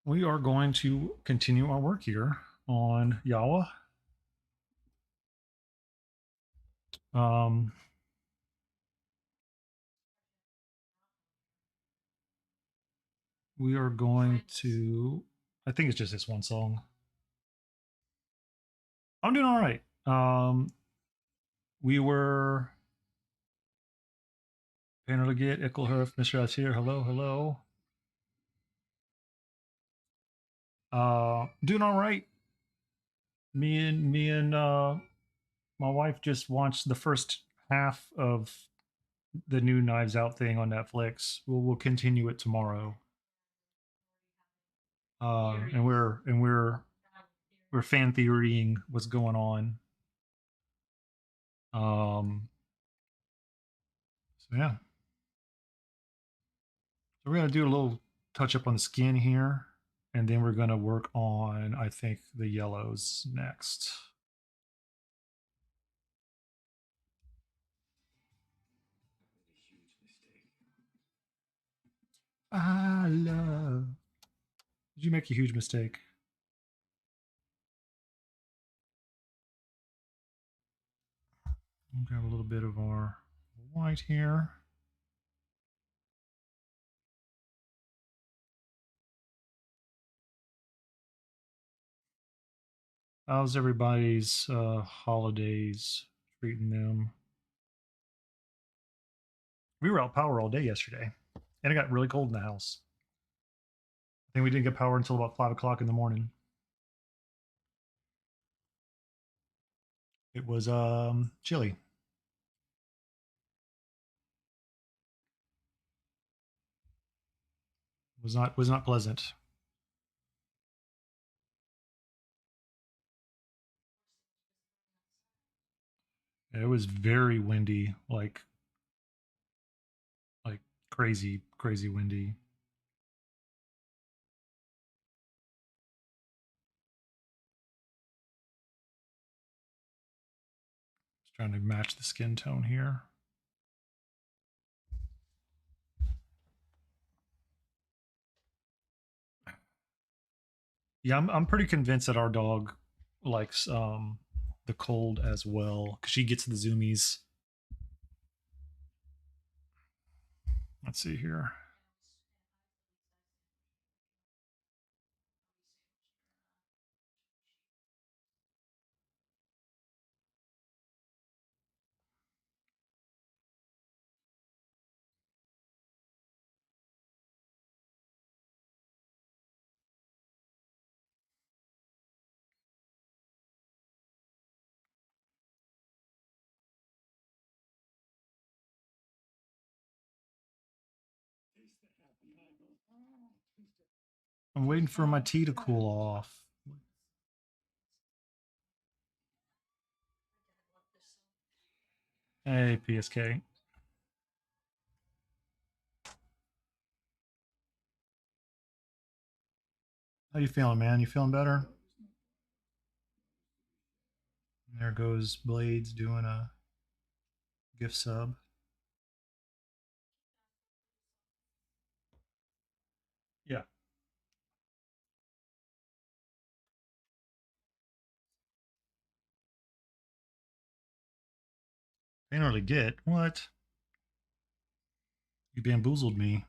We are going to continue our work here on Yawa. Um, we are going to. I think it's just this one song. I'm doing all right. We were Panerlegate, Ickelhurf, Mr. Asir. Hello, hello. Doing all right. Me and my wife just watched the first half of the new Knives Out thing on Netflix. We'll continue it tomorrow. And we're fan theorying what's going on. So yeah, so we're gonna do a little touch up on the skin here, and then we're gonna work on I think the yellows next. I love. Did you make a huge mistake? We'll grab a little bit of our white here. How's everybody's holidays treating them? We were out power all day yesterday, and it got really cold in the house. I think we didn't get power until about 5 o'clock in the morning. It was chilly. Was not pleasant. It was very windy, like crazy windy. Just trying to match the skin tone here. Yeah, I'm pretty convinced that our dog likes the cold as well because she gets the zoomies. Let's see here. I'm waiting for my tea to cool off. Hey, PSK. How you feeling, man? You feeling better? And there goes Blades doing a gift sub. Yeah. They didn't really get what? You bamboozled me.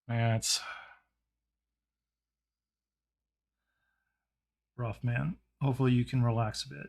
Man, it's rough, man. Hopefully you can relax a bit.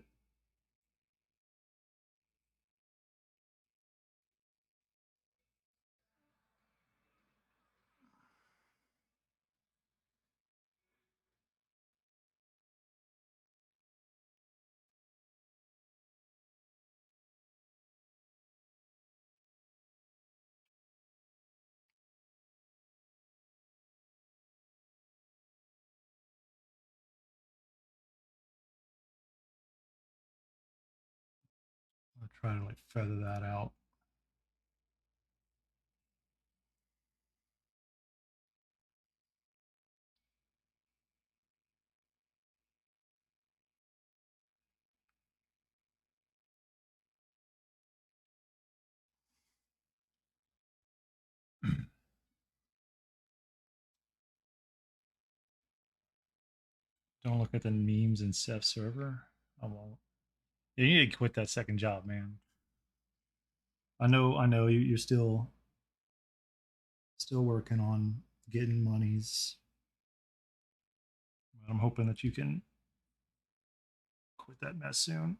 I'll try to like feather that out. Don't look at the memes in Seth's server. I won't. Yeah, you need to quit that second job, man. I know you're still working on getting monies. I'm hoping that you can quit that mess soon.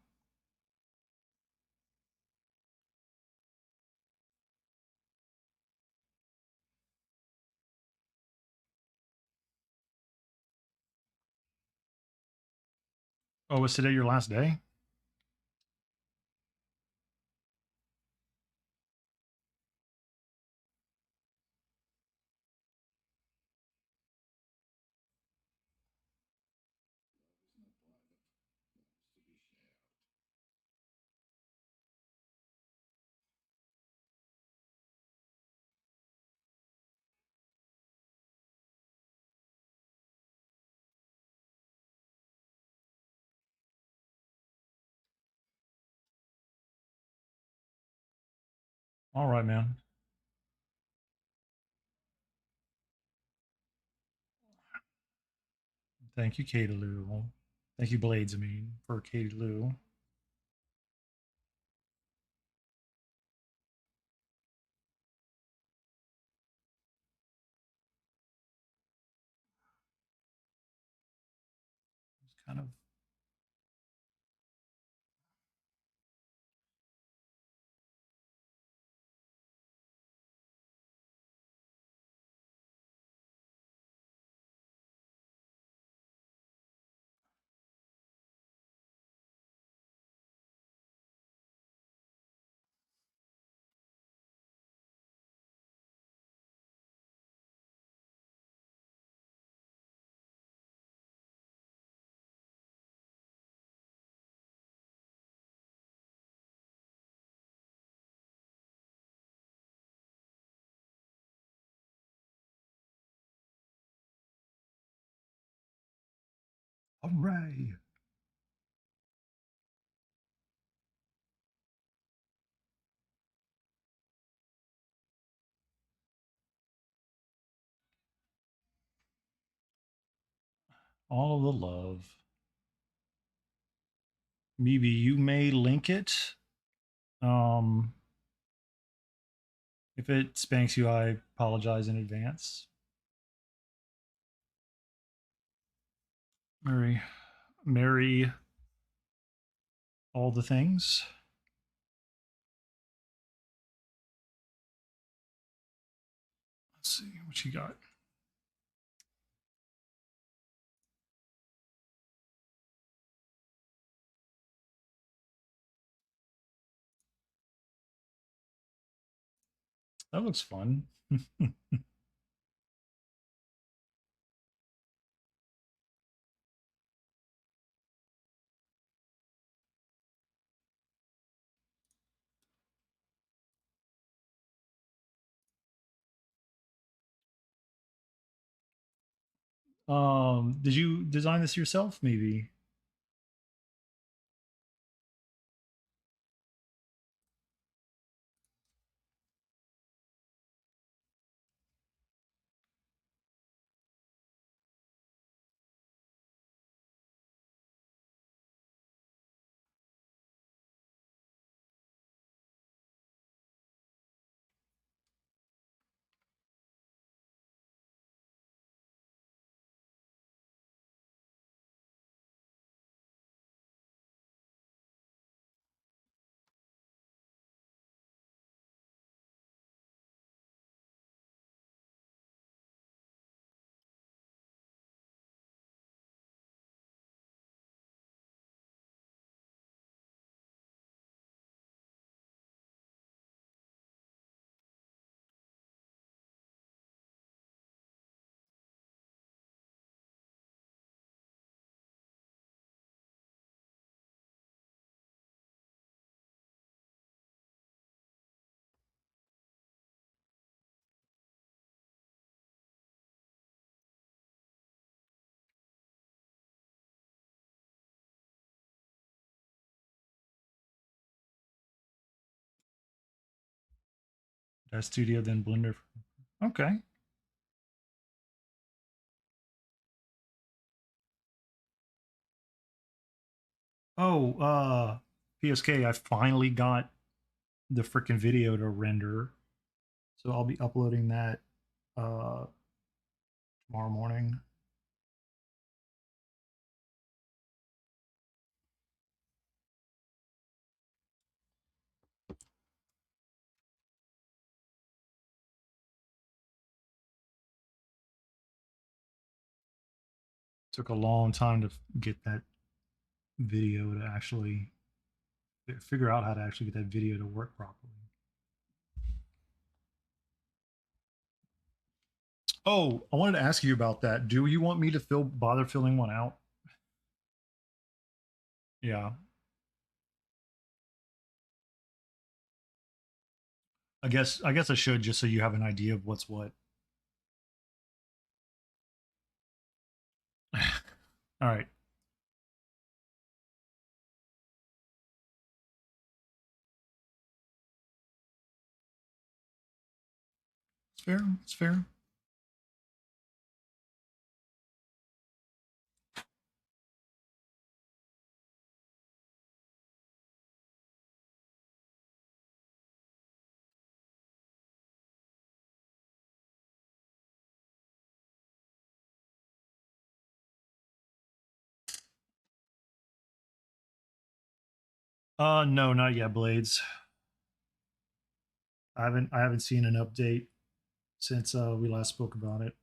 Oh, was today your last day? All right, man. Thank you, Katie Lou. Thank you, Blades, I mean, for Katie Lou. It's kind of all right. All of the love. Maybe you may link it. Um, if it spanks you, I apologize in advance. Mary, Mary, all the things. Let's see what you got. That looks fun. Did you design this yourself? Maybe. That studio, then Blender. Okay. Oh, PSK, I finally got the freaking video to render. So I'll be uploading that uh tomorrow morning. Took a long time to get that video to actually figure out how to actually get that video to work properly. Oh, I wanted to ask you about that. Do you want me to bother filling one out? Yeah. I guess I should just so you have an idea of what's what. All right. It's fair. It's fair. No, not yet, Blades. I haven't seen an update since we last spoke about it.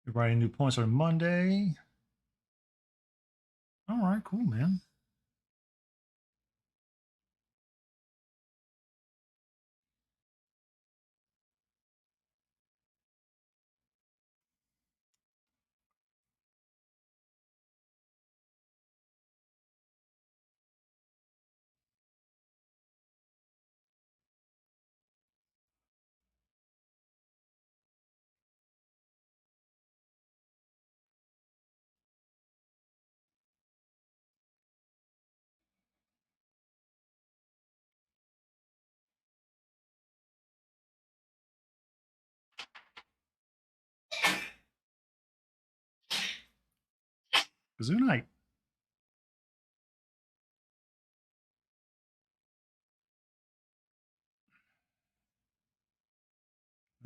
You're writing new points on Monday. All right, cool, man. Kazoo night.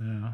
Yeah.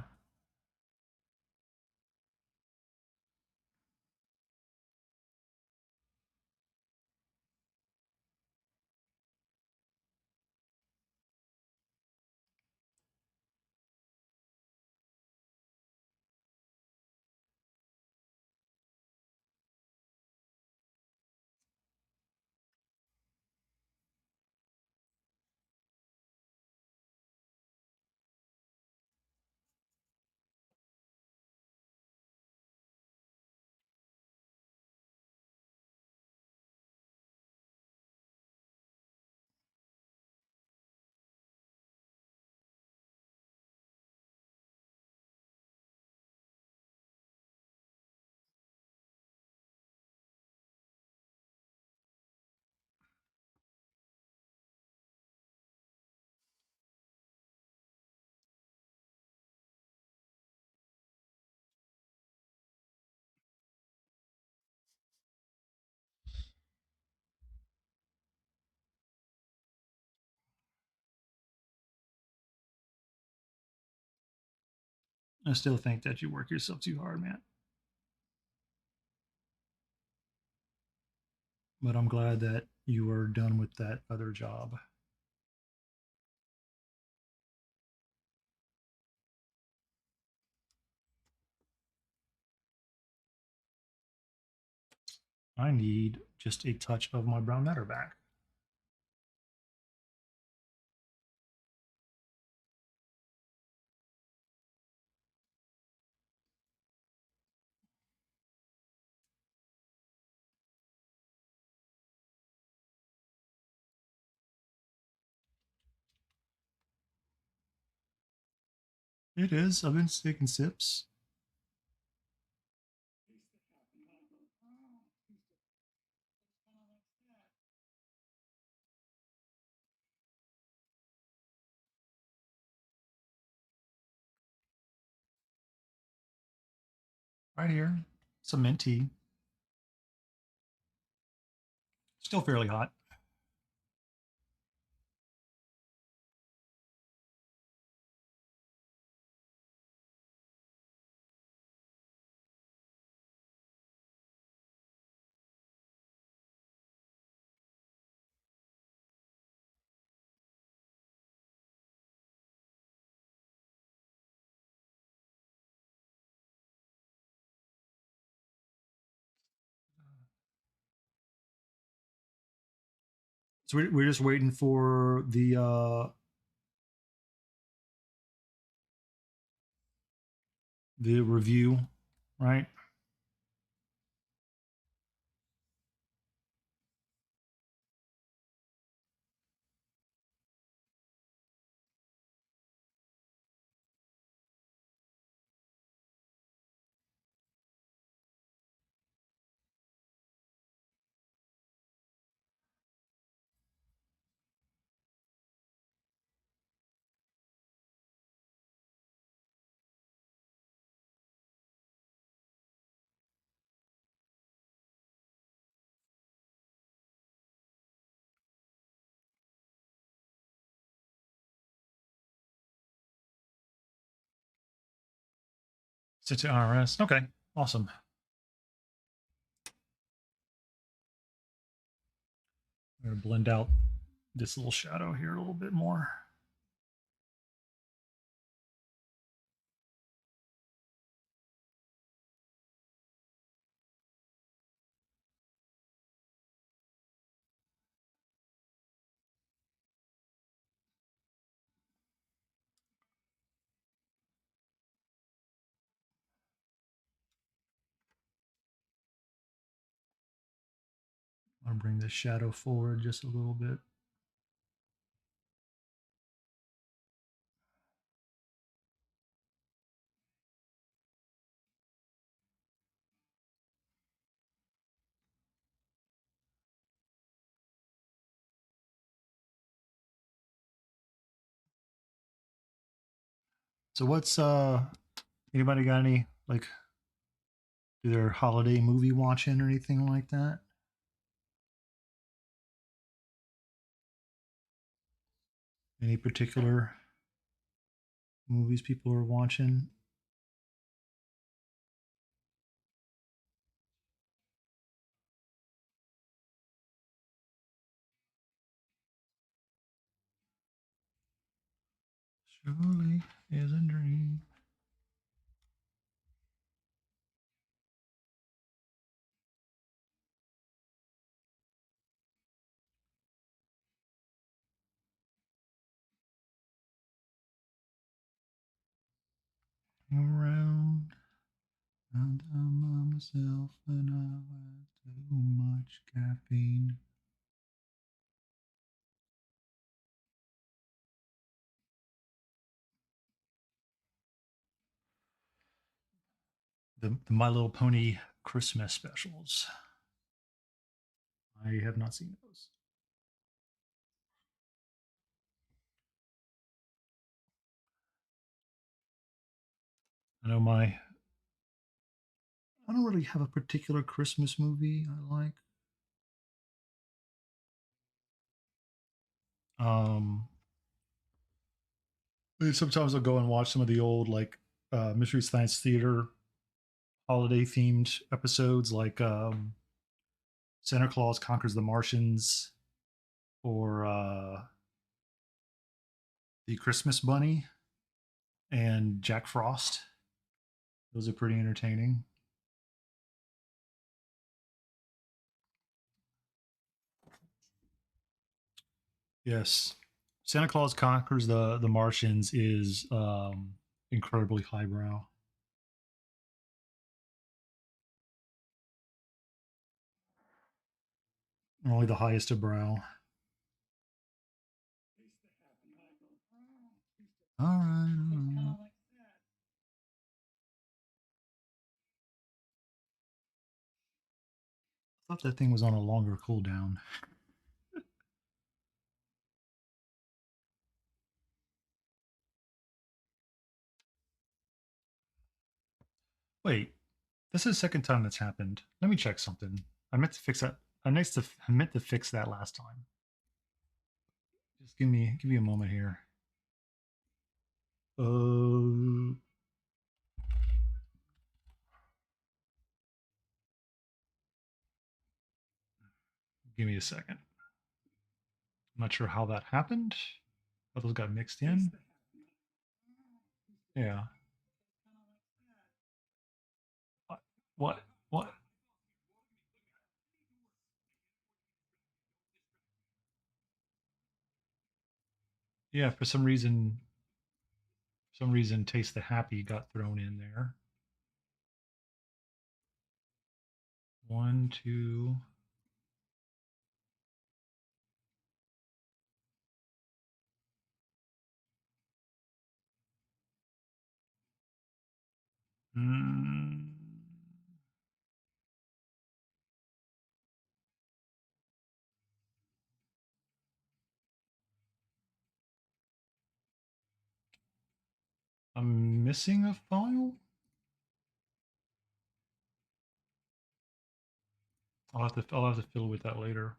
I still think that you work yourself too hard, man. But I'm glad that you are done with that other job. I need just a touch of my brown matter back. It is. I've been taking sips. Right here. Some mint tea. Still fairly hot. So we're just waiting for the review, right? Sit to RS. Okay, awesome. I'm gonna blend out this little shadow here a little bit more. I'm gonna bring this shadow forward just a little bit. So what's anybody got any like do their holiday movie watching or anything like that? Any particular movies people are watching? Surely is a dream. Around and I'm by myself and I had too much caffeine. The My Little Pony Christmas specials. I have not seen those. I know my I don't really have a particular Christmas movie I like. Um, Sometimes I'll go and watch some of the old like Mystery Science Theater holiday themed episodes, like Santa Claus Conquers the Martians or the Christmas Bunny and Jack Frost. Those are pretty entertaining. Yes, Santa Claus Conquers the Martians is incredibly highbrow. Only the highest of brow. All right, all right. I thought that thing was on a longer cooldown. Wait, This is the second time that's happened. Let me check something. I meant to fix that. I meant to fix that last time. Just give me a moment here. Uh, give me a second. I'm not sure how that happened. How those got mixed in. Yeah. What? What? What? Yeah. For some reason, Taste the Happy got thrown in there. One, two. Mm, I'm missing a file. I'll have to fiddle with that later.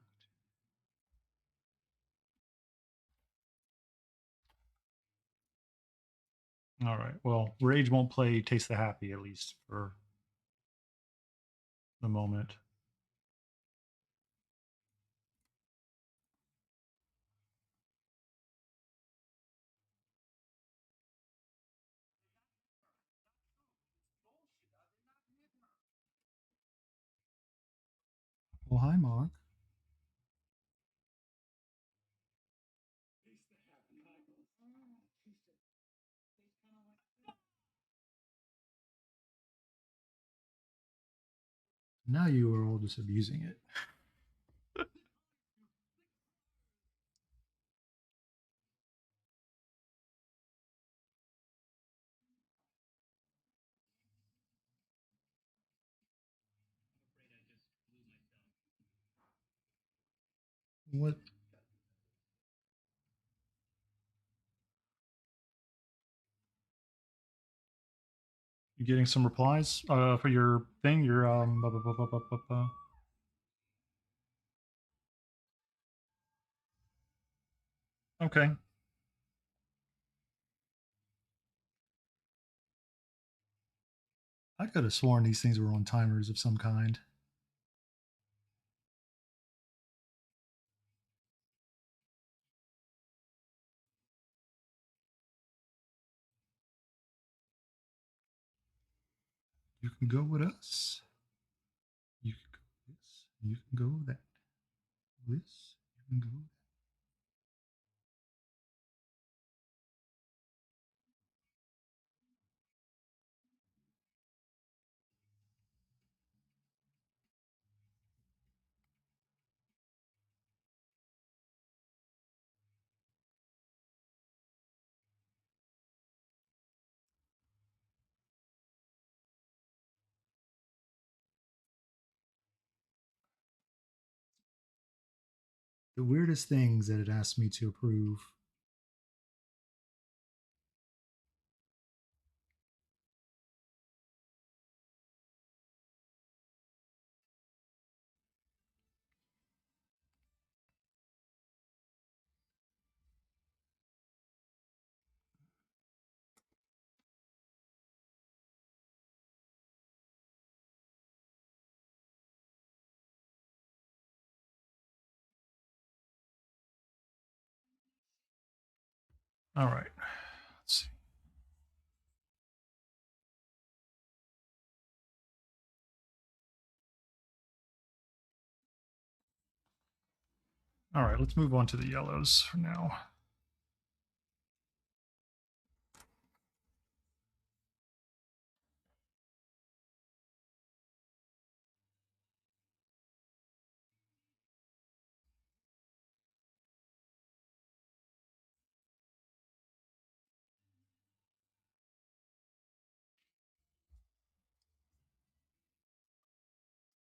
All right. Well, Rage won't play Taste the Happy at least for the moment. Well, hi, Mark. Now you are all just abusing it. What? You getting some replies for your thing? Your Okay. I could have sworn these things were on timers of some kind. You can go with us. You can go this. You can go that. This. You can go. The weirdest things that it asked me to approve. All right. Let's see. All right. Let's move on to the yellows for now.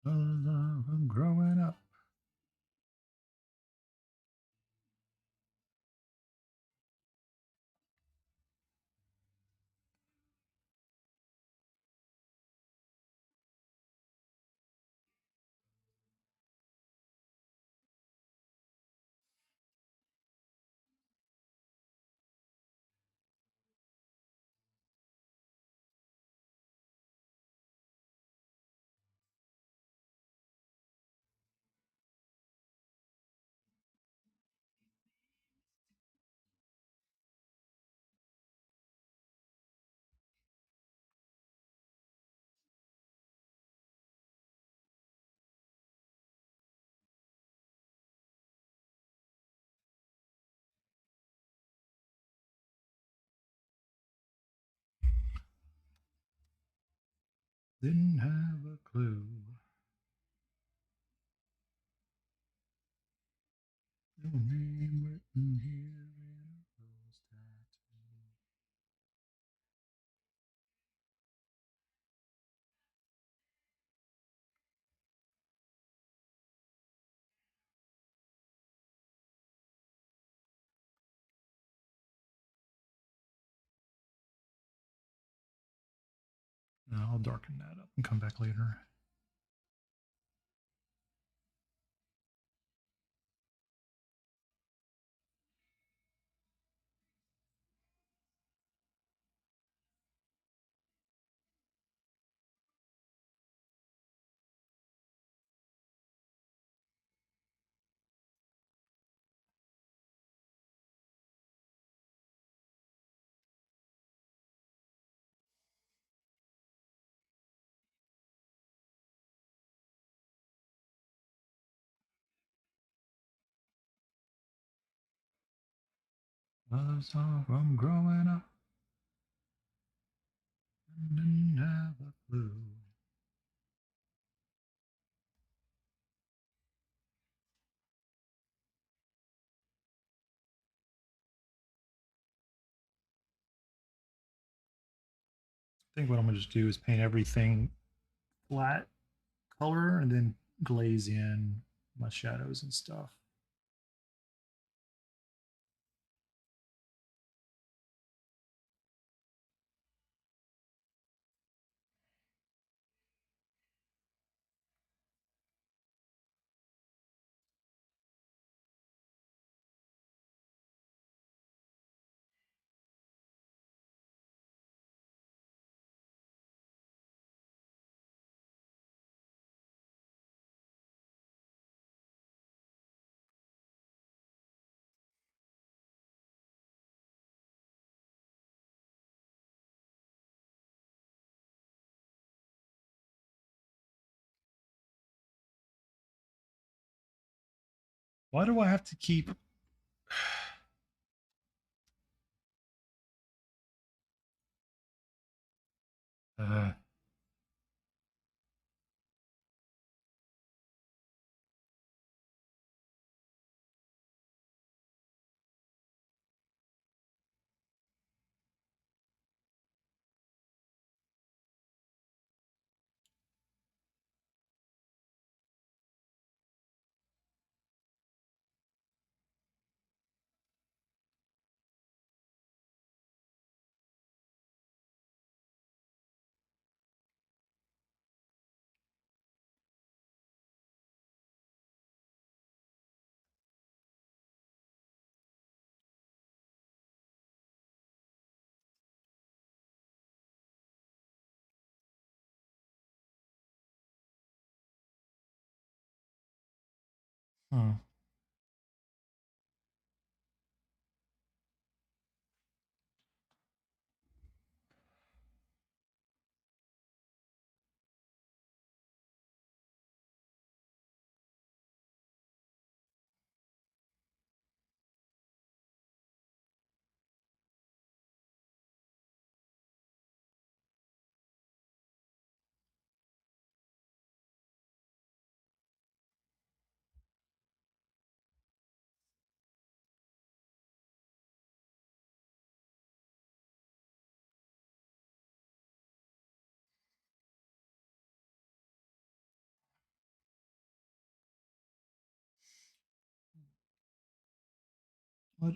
I'm growing up. Didn't have a clue. No name written here in a rose tattoo. No, I'll darken that up and come back later. Love song from growing up. Didn't have a clue. I think what I'm gonna just do is paint everything flat color and then glaze in my shadows and stuff. Why do I have to keep uh huh.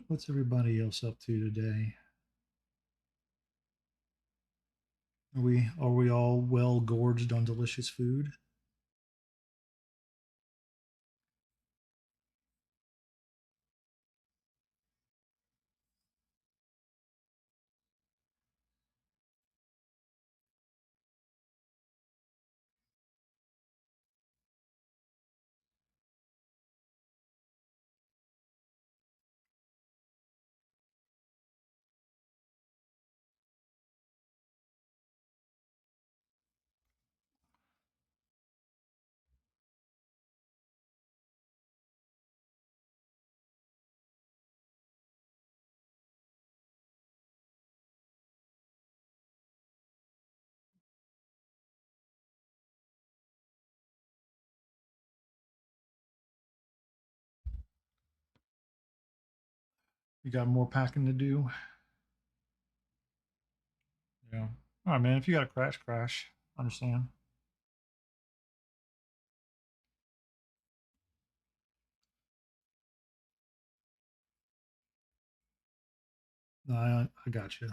What's everybody else up to today? Are we all well gorged on delicious food? You got more packing to do. Yeah. All right, man. If you got a crash, crash. Understand. No, I got you.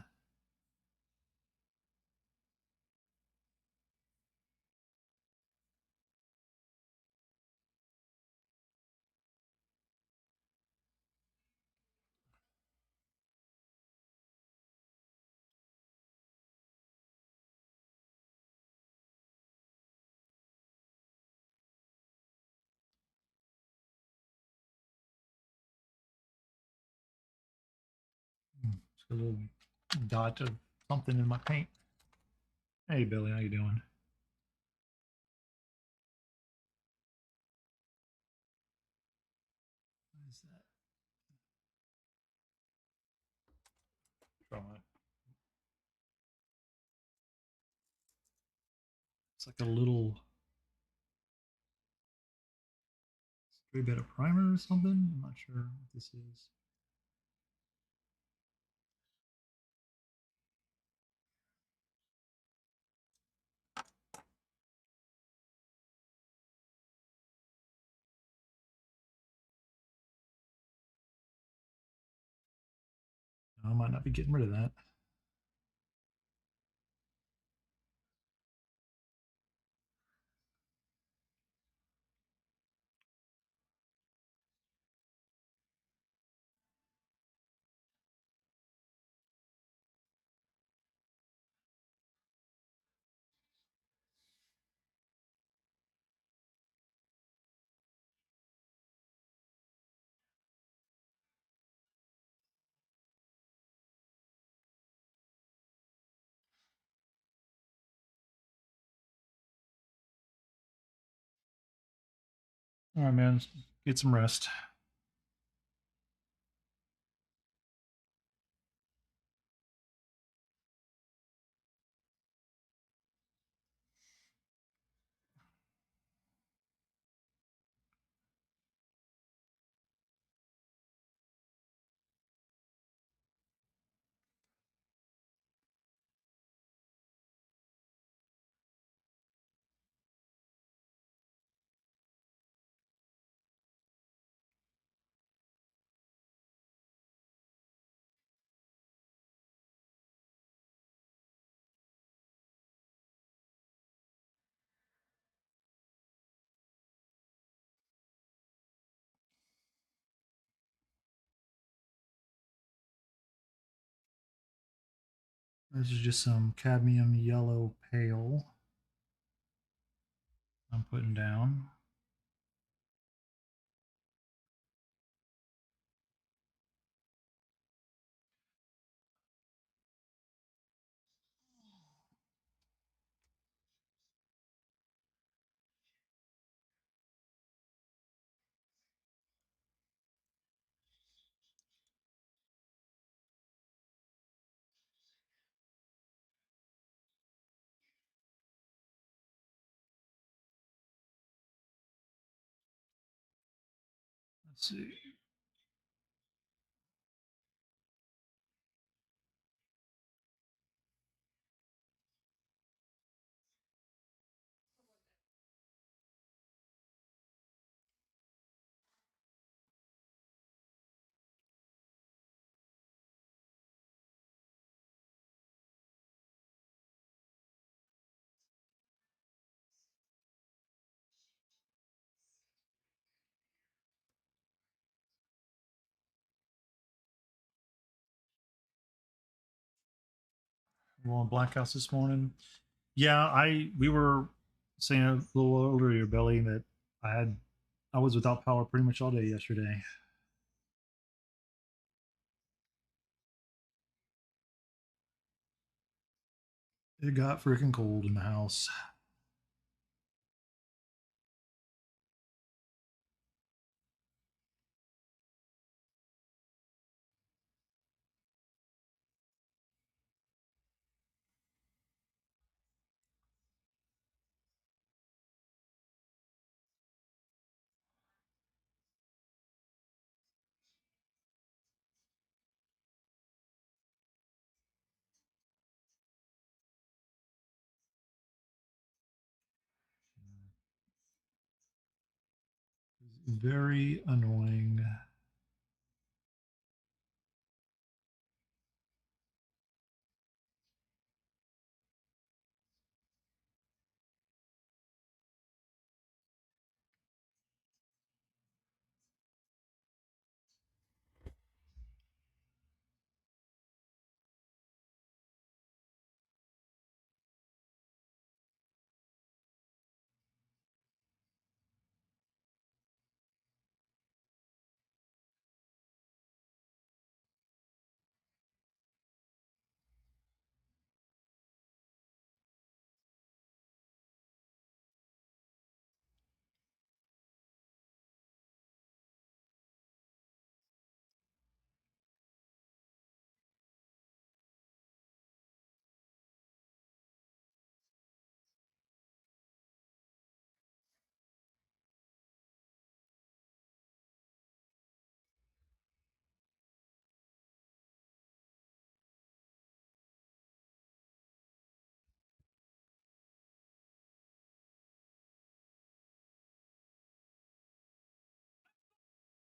It's a little dot of something in my paint. Hey, Billy, how you doing? What is that? Try my- It's like a little spray bit of primer or something. I'm not sure what this is. I might not be getting rid of that. All right, man. Get some rest. This is just some cadmium yellow pale I'm putting down. Let's see. We're on Black House this morning. Yeah, I we were saying a little earlier, Belly, that I was without power pretty much all day yesterday. It got freaking cold in the house. Very annoying.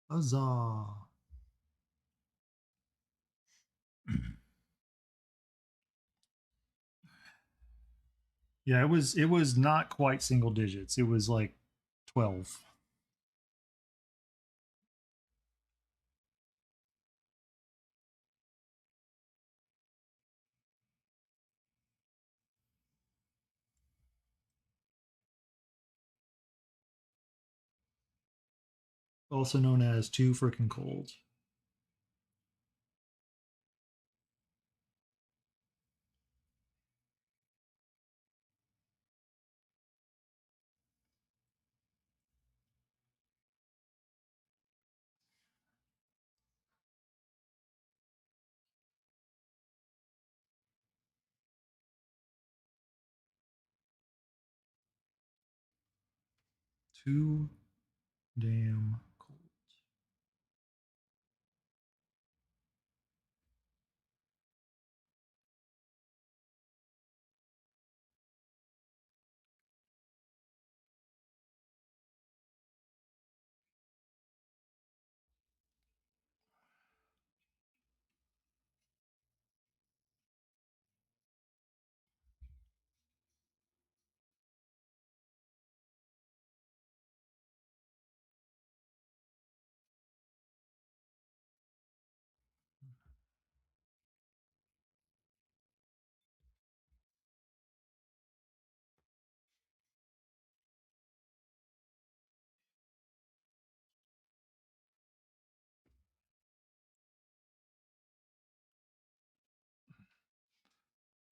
Huzzah! Yeah, it was not quite single digits. It was like 12. Also known as too freaking cold. Too damn cold.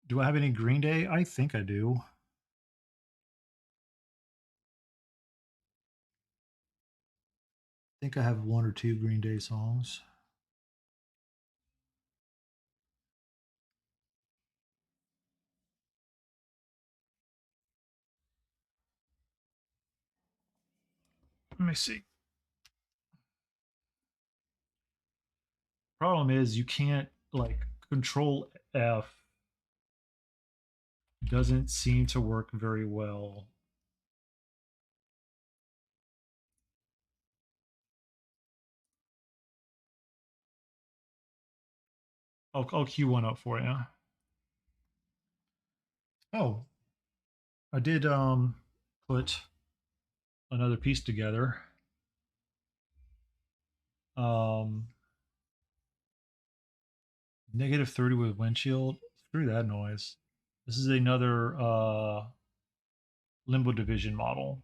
Do I have any Green Day? I think I do. I think I have one or two Green Day songs. Let me see. Problem is you can't like Control F doesn't seem to work very well. I'll queue one up for you. Oh, I did put another piece together. Um -30 with windshield. Screw that noise. This is another Limbo Division model.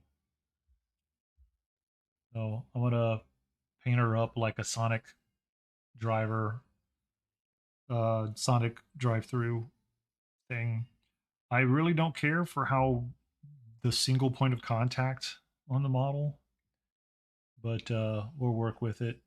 So I'm gonna paint her up like a Sonic driver, Sonic drive-through thing. I really don't care for how the single point of contact on the model, but we'll work with it.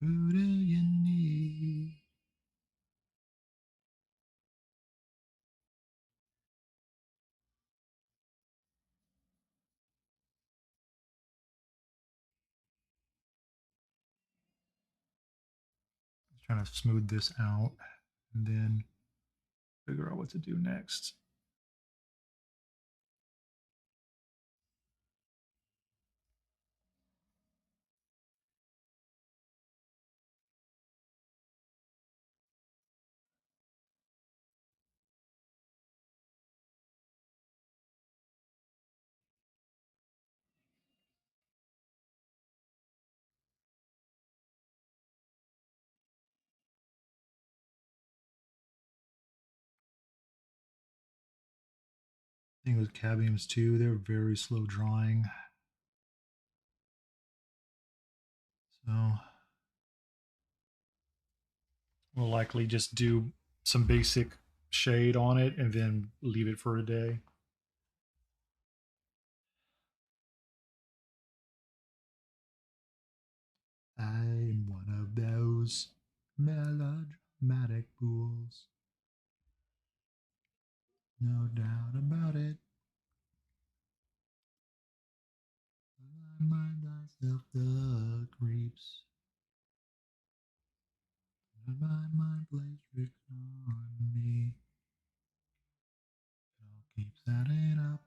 Who do you need? Trying to smooth this out and then figure out what to do next. Thing with cadmiums too, they're very slow drying. So we'll likely just do some basic shade on it and then leave it for a day. I'm one of those melodramatic fools. No doubt about it. I mind myself the creeps. My mind plays tricks on me. It all keeps adding up.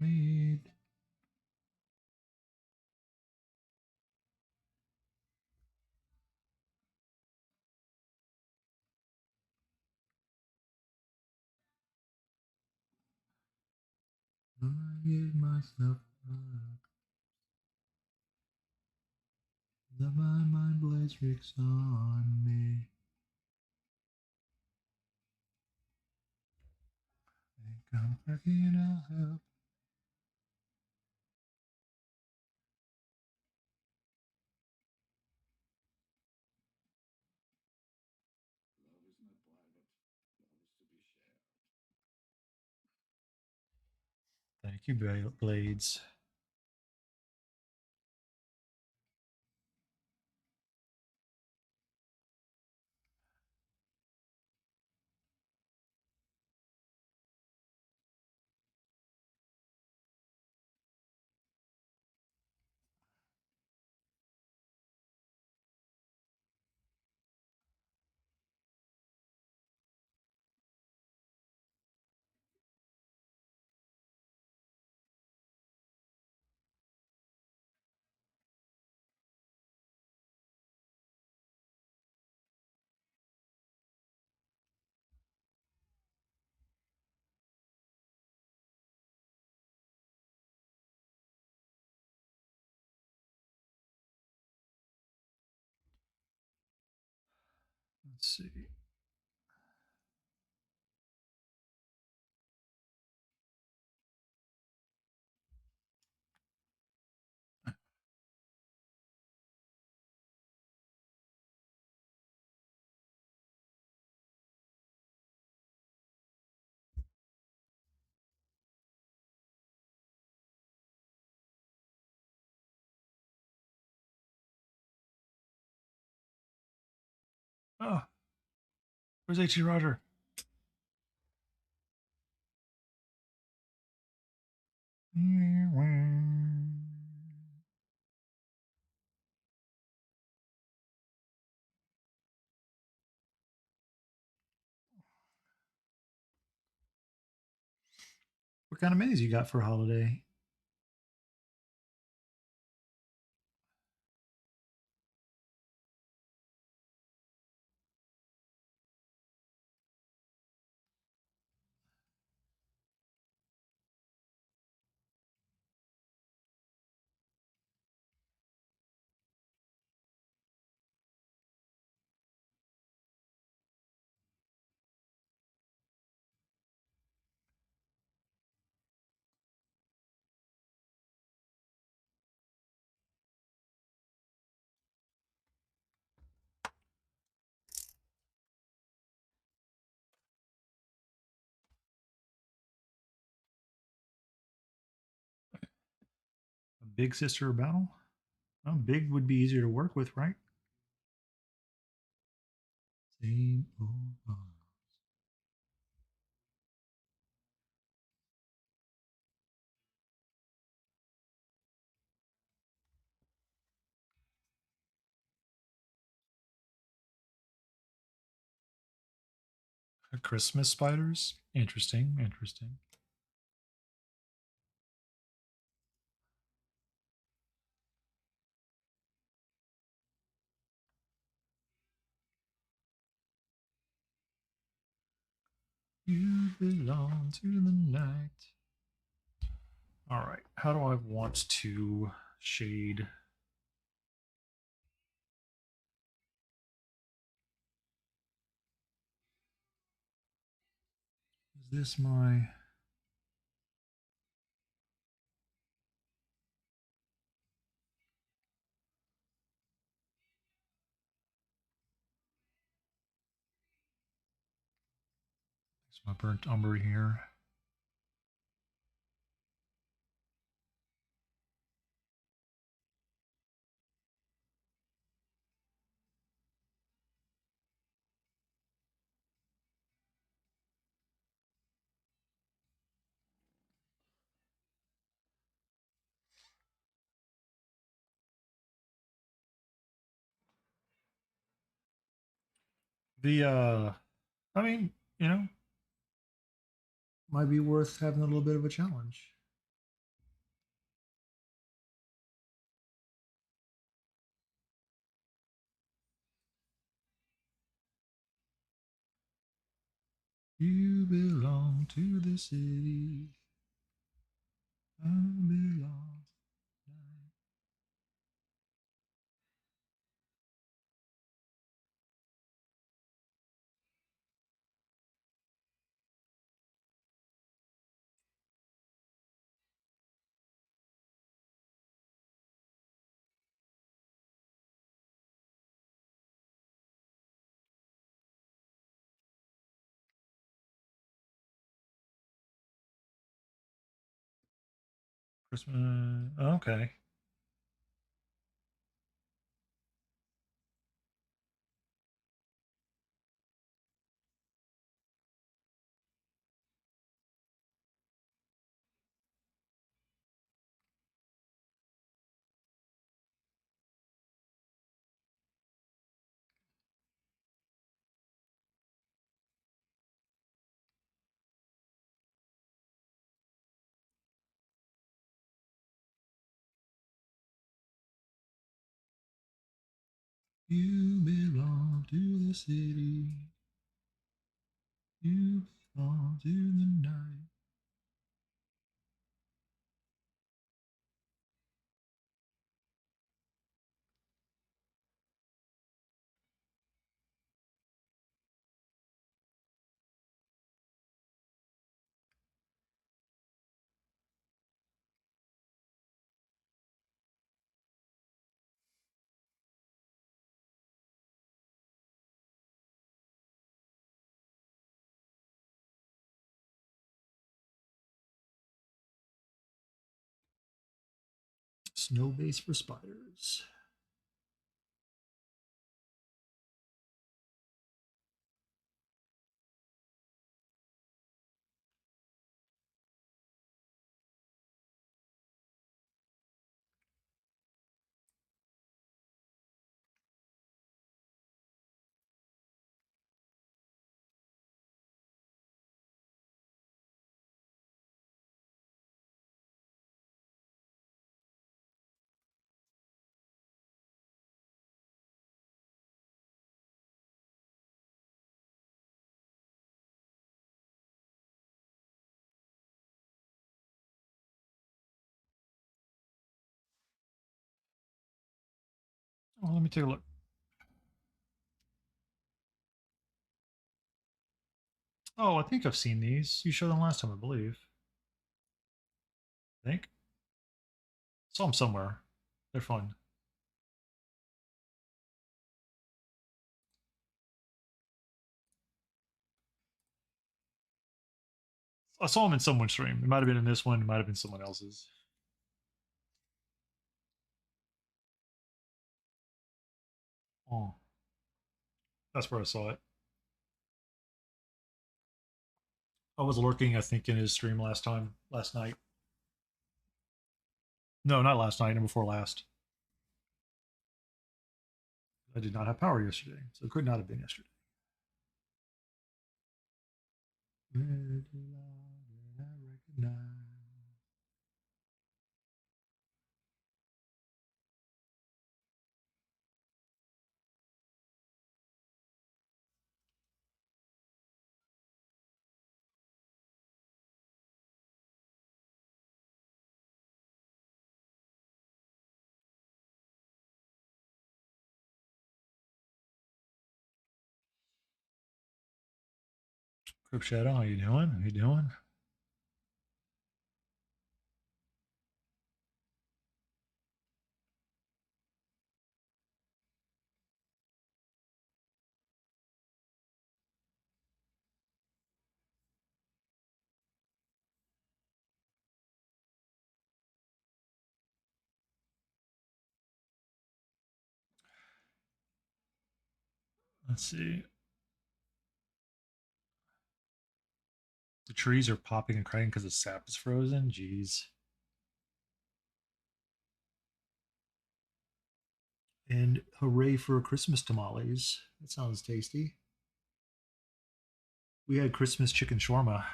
Made. I give myself up. My mind plays tricks on me. Think I'm cracking up. Thank you, Blades. Let's see. Oh, where's H.G. Roger? What kind of minis you got for holiday? Big sister battle? Well, big would be easier to work with, right? Same old Christmas spiders? Interesting, interesting. You belong to the night. All right, how do I want to shade? Is this my... Is my burnt umber here? The I mean, you know, might be worth having a little bit of a challenge. You belong to the city. I belong. Christmas. Okay. You belong to the city. You belong to the night. Snow base for spiders. Oh, let me take a look. Oh, I think I've seen these. You showed them last time, I believe. I think. Saw them somewhere. They're fun. I saw them in someone's stream. It might have been in this one. It might have been someone else's. Oh, that's where I saw it. I was lurking, I think, in his stream last night. No, not last night, and before last. I did not have power yesterday, so it could not have been yesterday. Where did I recognize? Crypt Shadow, how you doing? How you doing? Let's see. The trees are popping and crying because the sap is frozen. Jeez. And hooray for Christmas tamales. That sounds tasty. We had Christmas chicken shawarma,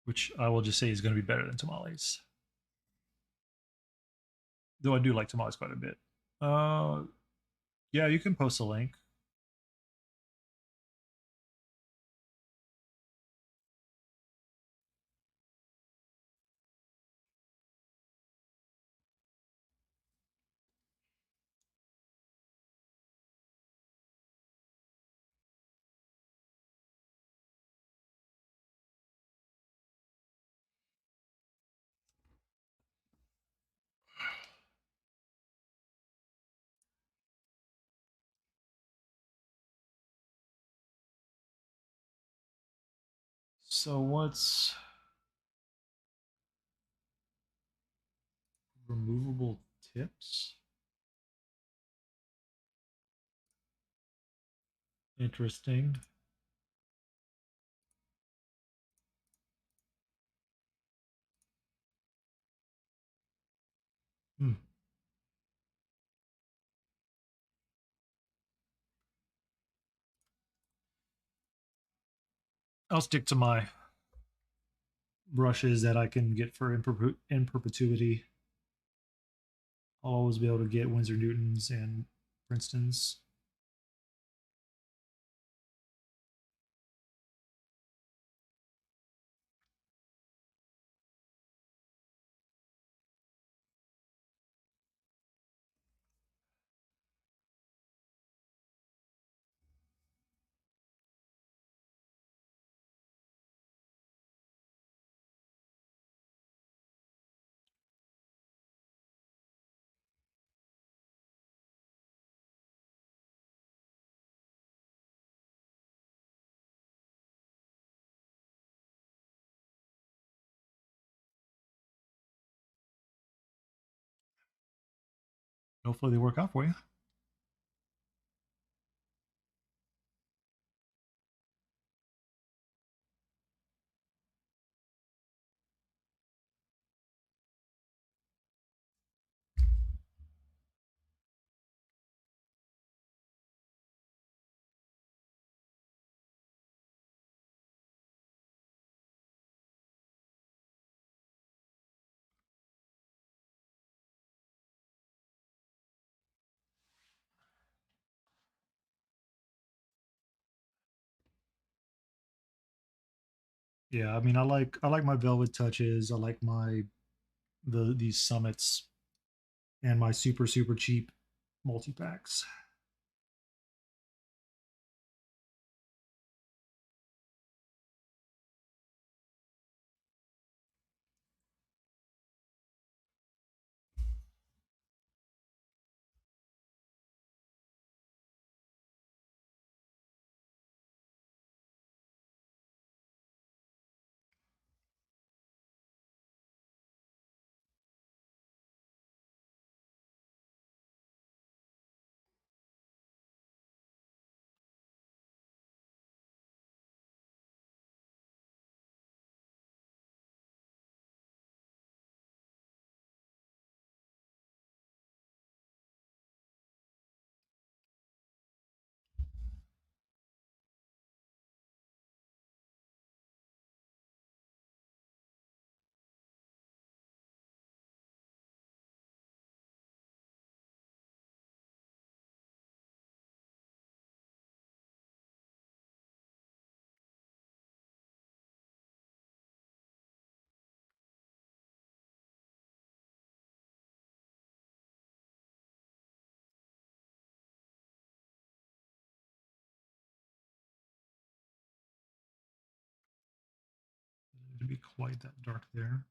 which I will just say is going to be better than tamales. Though I do like tamales quite a bit. Uh, yeah, you can post a link. So what's removable tips? Interesting. Hmm. I'll stick to my brushes that I can get for in perpetuity. I'll always be able to get Winsor Newtons and Princeton's. Hopefully they work out for you. Yeah, I mean, I like my velvet touches. I like my these summits and my super cheap multi packs. quite that dark there.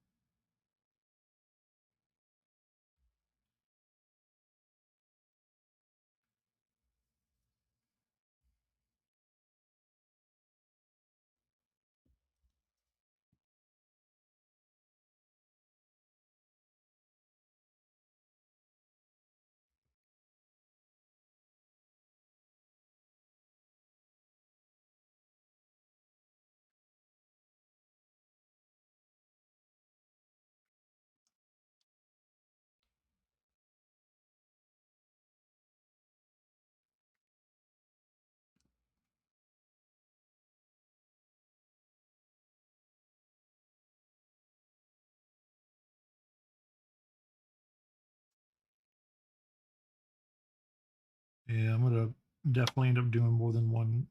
Yeah, I'm gonna definitely end up doing more than one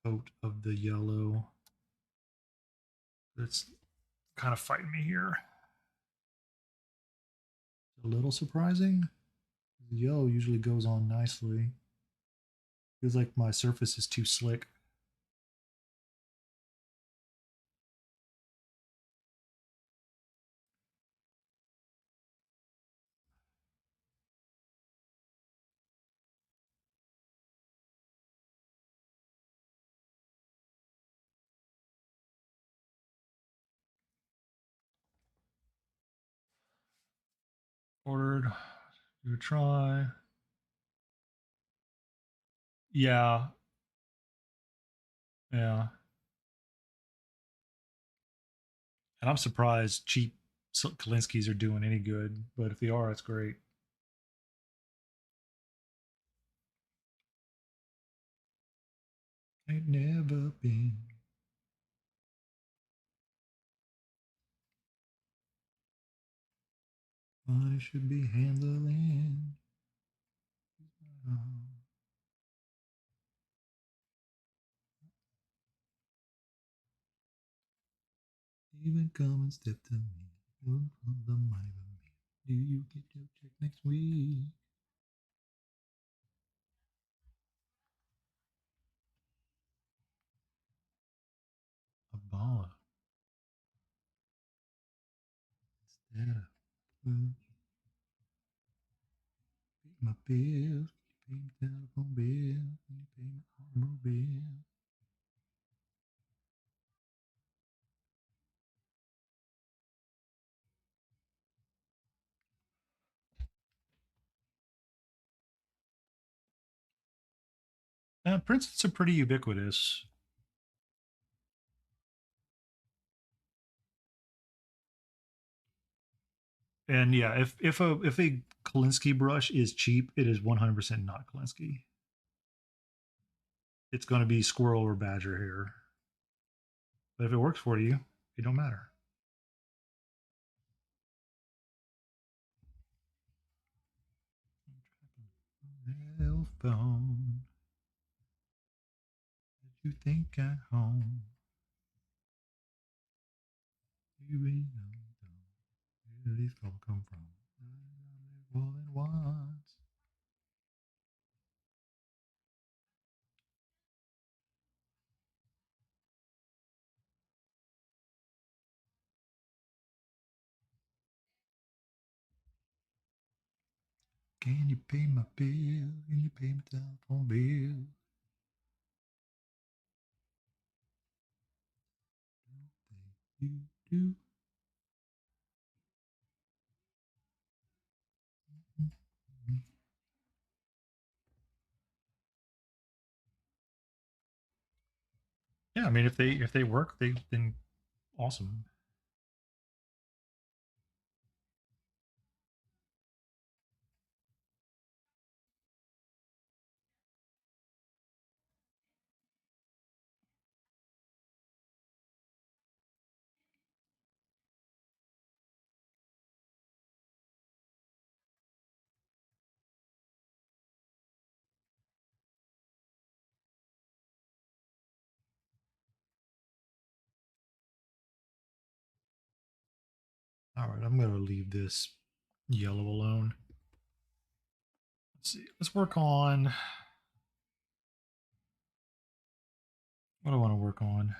coat of the yellow. It's kind of fighting me here. A little surprising. The yellow usually goes on nicely. Feels like my surface is too slick. Ordered. Do a try. Yeah. Yeah. And I'm surprised cheap Kalinskis are doing any good, but if they are, it's great. Ain't never been. Money should be handling. Even come and step to me. Don't want the money with me. Do you get your check next week? A baller. Instead of pay my bills, pay my telephone bill, pay my automobile. Princeton's are pretty ubiquitous. And yeah, if a Kolinsky brush is cheap, it is 100% not Kolinsky. It's going to be squirrel or badger hair. But if it works for you, it don't matter. Cell phone. Did you think at home? You really don't know where these all come from. All at once. Can you pay my bill? Can you pay my telephone bill? You do. Yeah, I mean, if they work, they've been awesome. All right, I'm gonna leave this yellow alone. Let's see. Let's work on what I want to work on.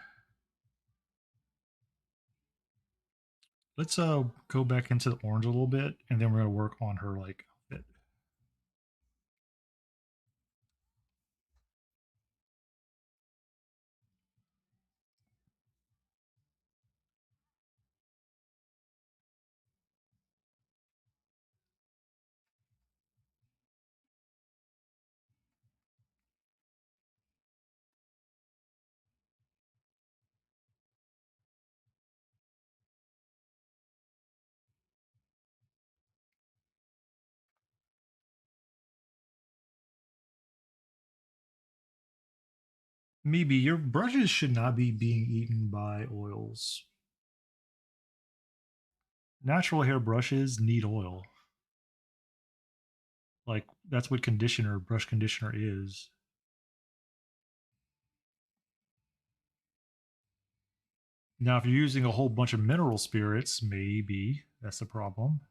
Let's go back into the orange a little bit, and then we're gonna work on her like outfit. Maybe your brushes should not be being eaten by oils. Natural hair brushes need oil. Like that's what conditioner, brush conditioner is. Now, if you're using a whole bunch of mineral spirits, maybe that's the problem.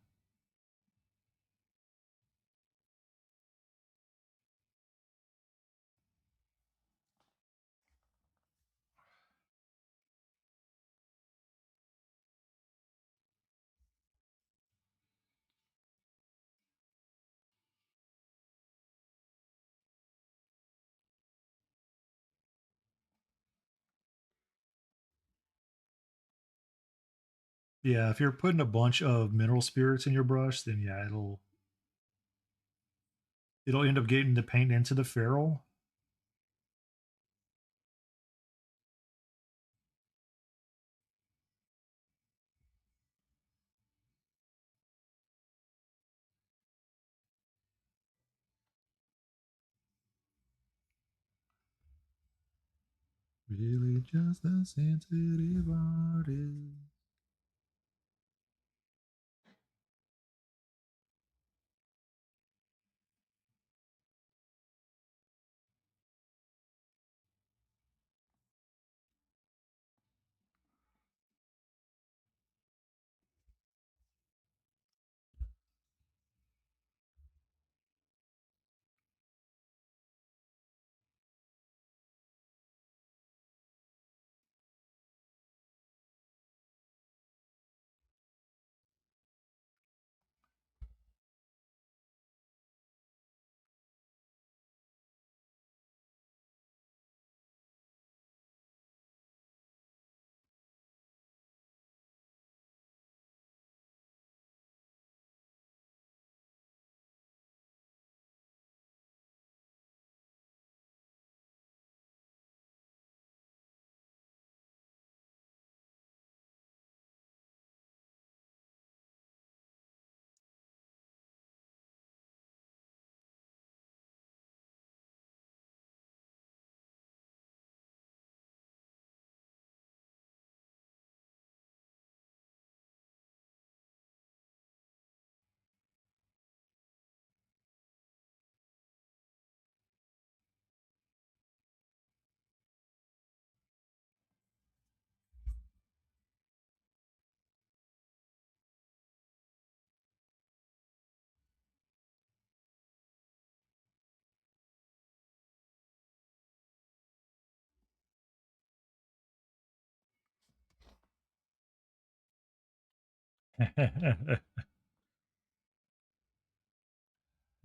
Yeah, if you're putting a bunch of mineral spirits in your brush, then yeah, it'll end up getting the paint into the ferrule. Really, just a sensitive artist.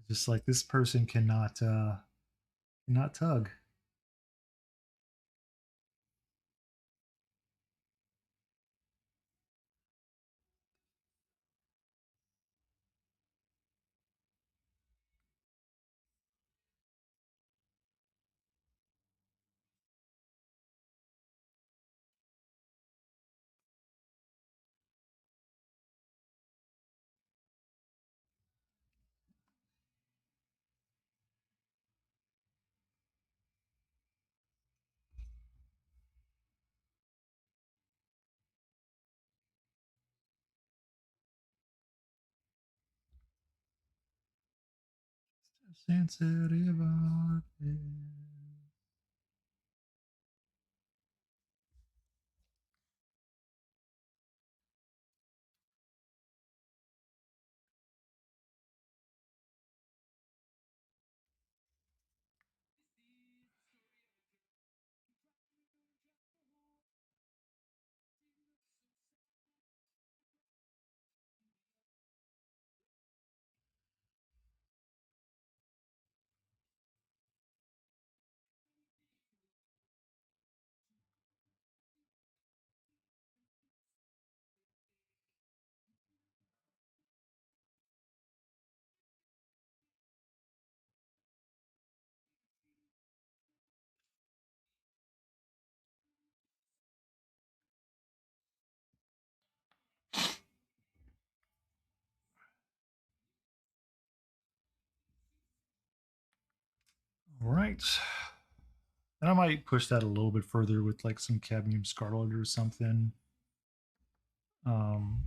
Just like this person cannot tug. Sensitive artist. All right. And I might push that a little bit further with like some cadmium scarlet or something. Um,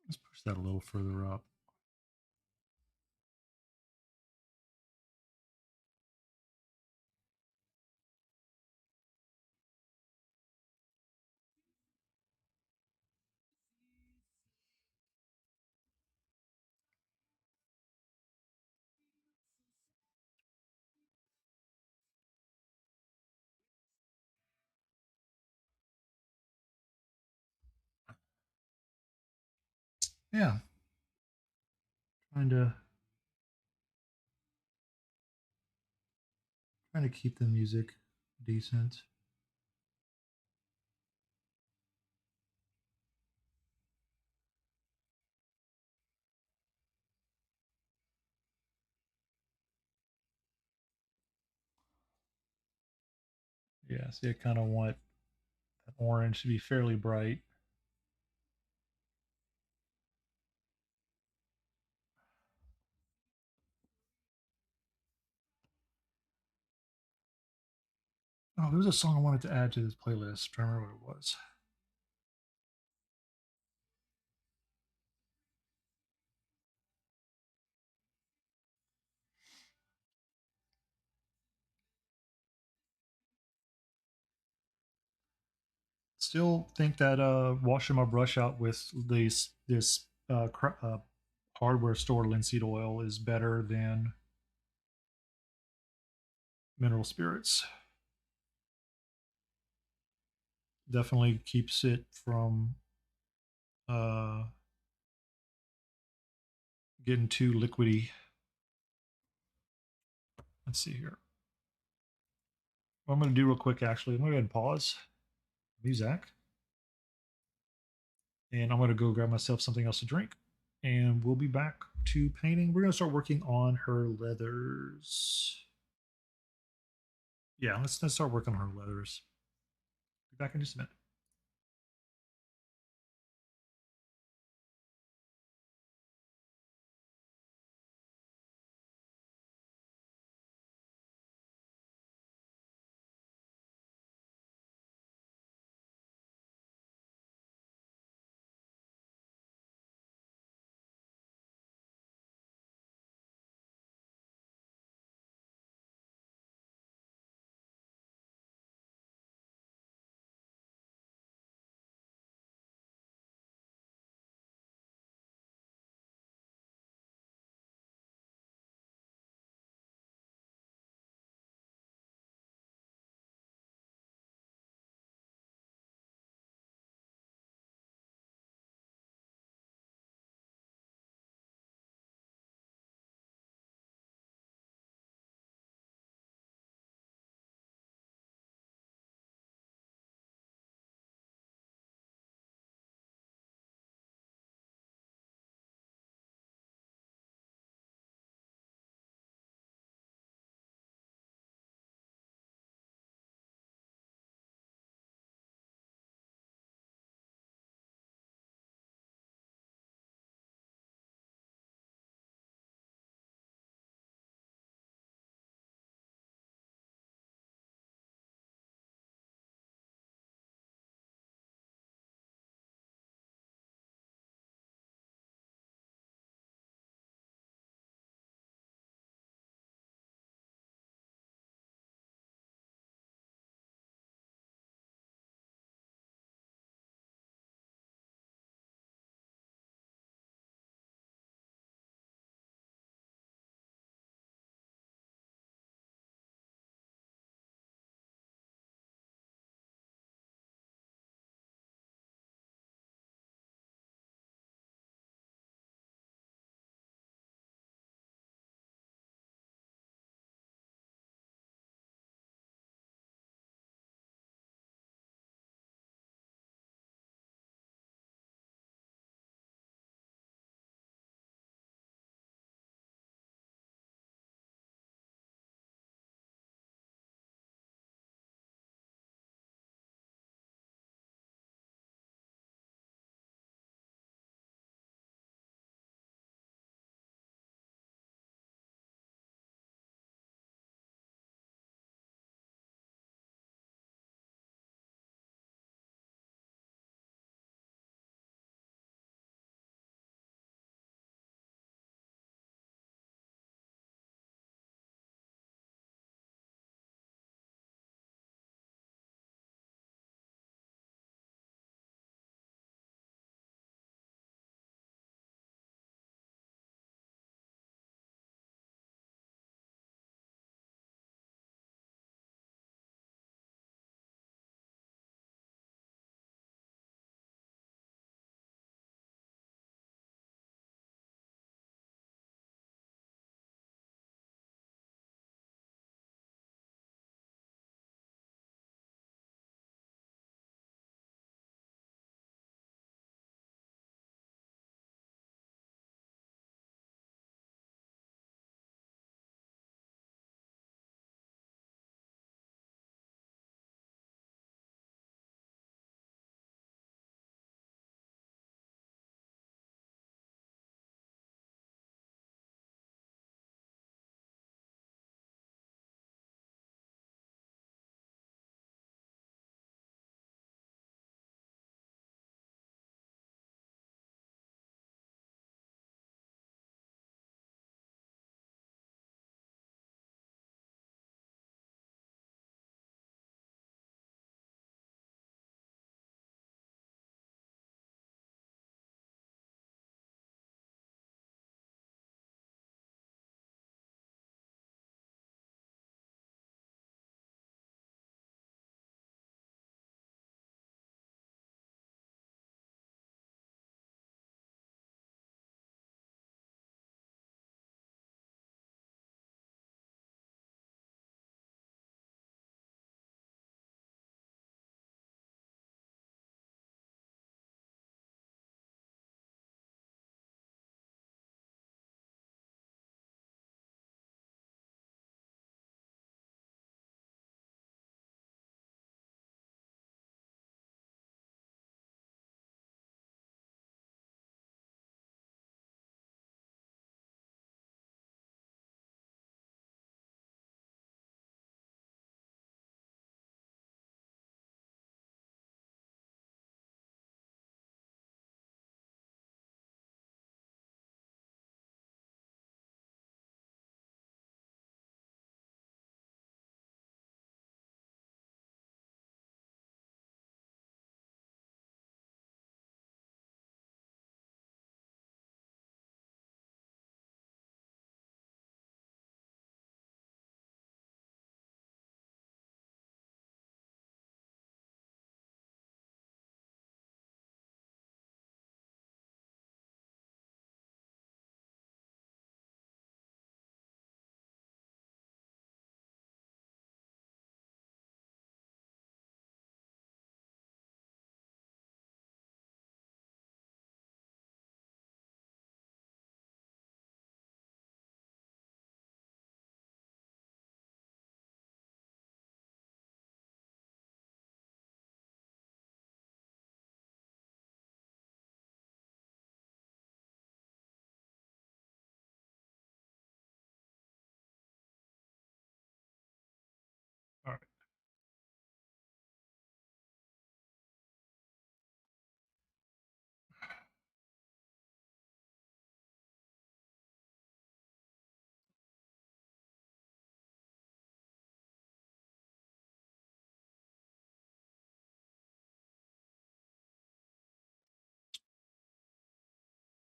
let's push that a little further up. Yeah, trying to trying to keep the music decent. Yeah, see, I kind of want that orange to be fairly bright. Oh, there was a song I wanted to add to this playlist. I don't remember what it was. Still think that washing my brush out with this hardware store linseed oil is better than mineral spirits. Definitely keeps it from uh, getting too liquidy. Let's see here. What I'm going to do real quick, actually, I'm going to go ahead and pause music, and I'm going to go grab myself something else to drink, and we'll be back to painting. We're going to start working on her leathers. Yeah, let's start working on her leathers. Be back in just a minute.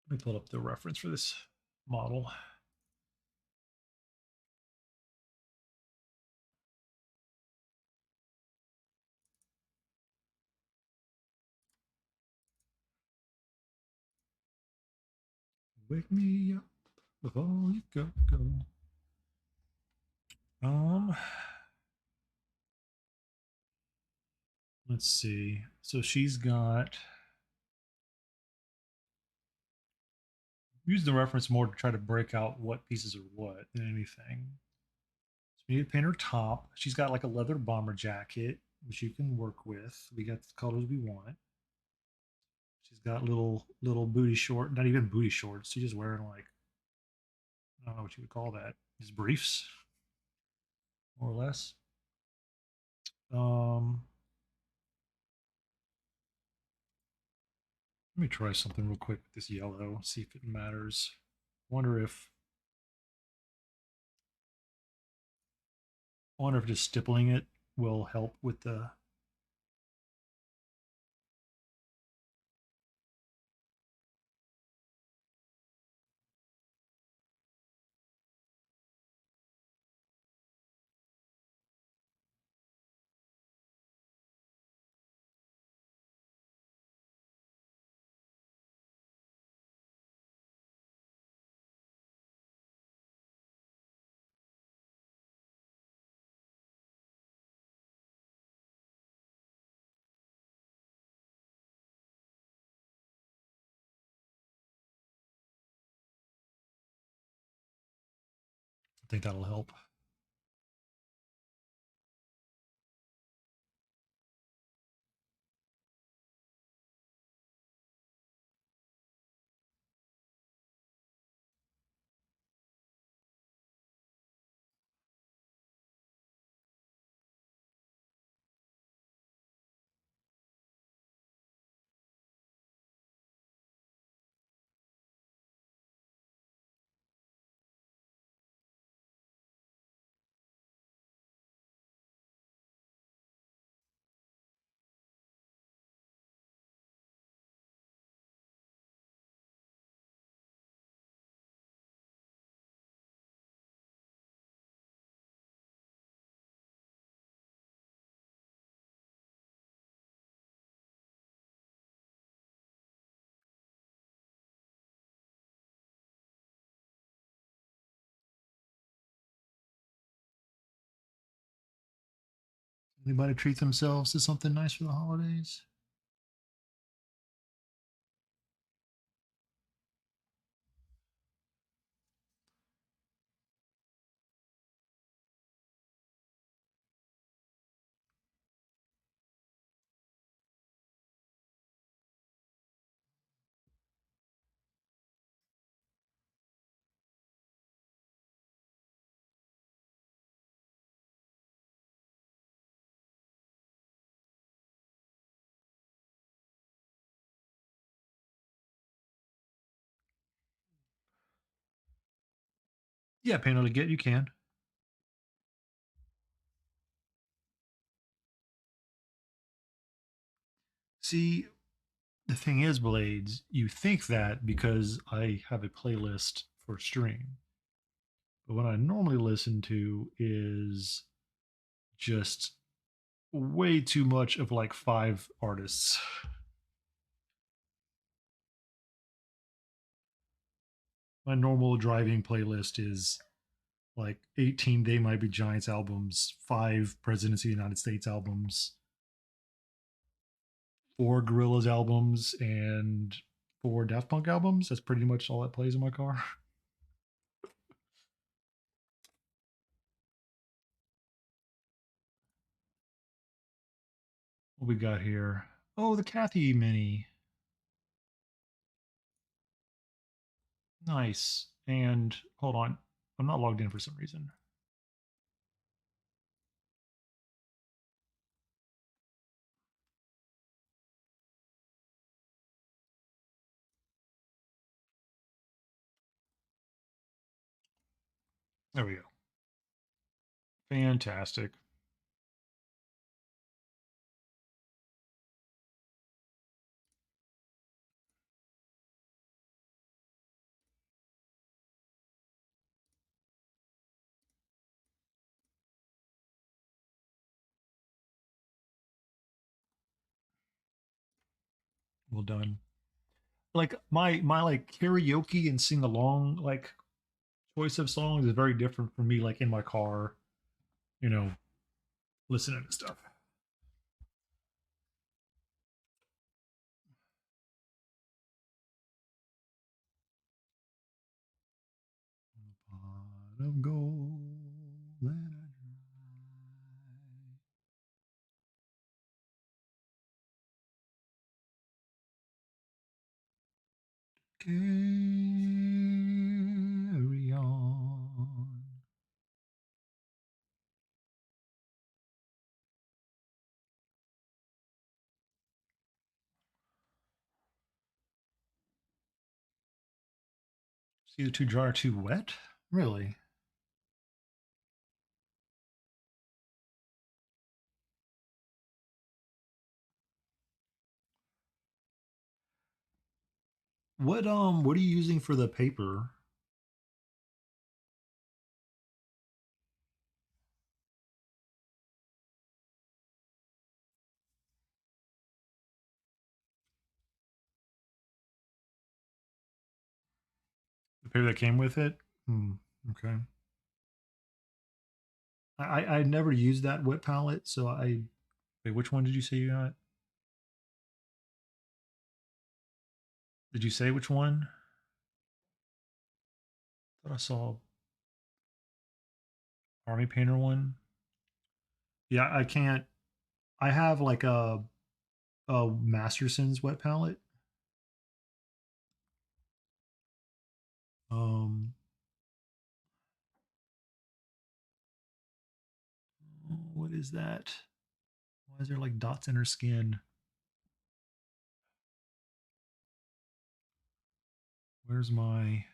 Let me pull up the reference for this model. Wake me up before you go. Um, let's see. So she's got use the reference more to try to break out what pieces are what than anything. So we need to paint her top. She's got like a leather bomber jacket, which you can work with. We got the colors we want. She's got little booty short, not even booty shorts. She's just wearing like I don't know what you would call that. Just briefs, more or less. Um, Let me try something real quick with this yellow. See if it matters. Wonder if just stippling it will help with the. I think that'll help. Anybody treat themselves to something nice for the holidays? Yeah, panel to get you can. See, the thing is, Blades, you think that because I have a playlist for stream. But what I normally listen to is just way too much of like five artists. My normal driving playlist is like 18 They Might Be Giants albums, five Presidency of the United States albums, four Gorillaz albums, and four Daft Punk albums. That's pretty much all that plays in my car. What we got here? Oh, the Kathy Mini. Nice. And hold on. I'm not logged in for some reason. There we go. Fantastic. Well done. Like my like karaoke and sing along like choice of songs is very different from me like in my car, you know, listening to stuff. Pot of gold that I carry on. It's either too dry or too wet. Really? What are you using for the paper? The paper that came with it? Hmm. Okay. I never used that wet palette, so I wait, which one did you say you got? Did you say which one? I thought I saw Army Painter one. Yeah, I can't. I have like a Masterson's wet palette. Um, what is that? Why is there like dots in her skin? Where's my?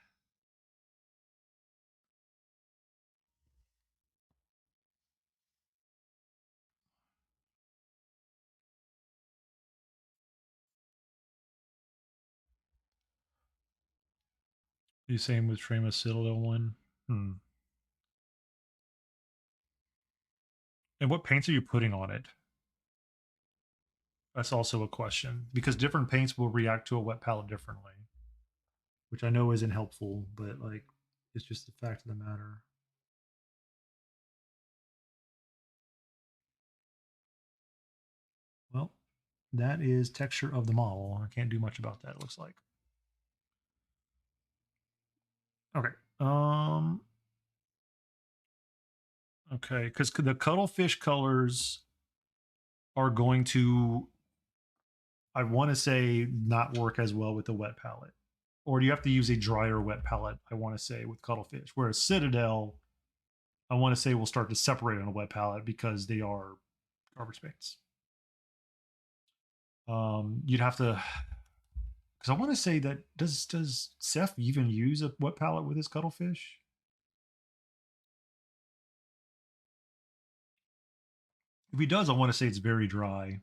The same with Trema Citadel one. Hmm. And what paints are you putting on it? That's also a question because different paints will react to a wet palette differently, which I know isn't helpful, but like it's just the fact of the matter. Well, that is texture of the model. I can't do much about that. It looks like. Okay. Okay, because the cuttlefish colors are going to, I want to say, not work as well with the wet palette. Or do you have to use a drier wet palette? I want to say with cuttlefish, whereas Citadel, I want to say will start to separate on a wet palette because they are garbage paints. You'd have to, because I want to say that does Seth even use a wet palette with his cuttlefish? If he does, I want to say it's very dry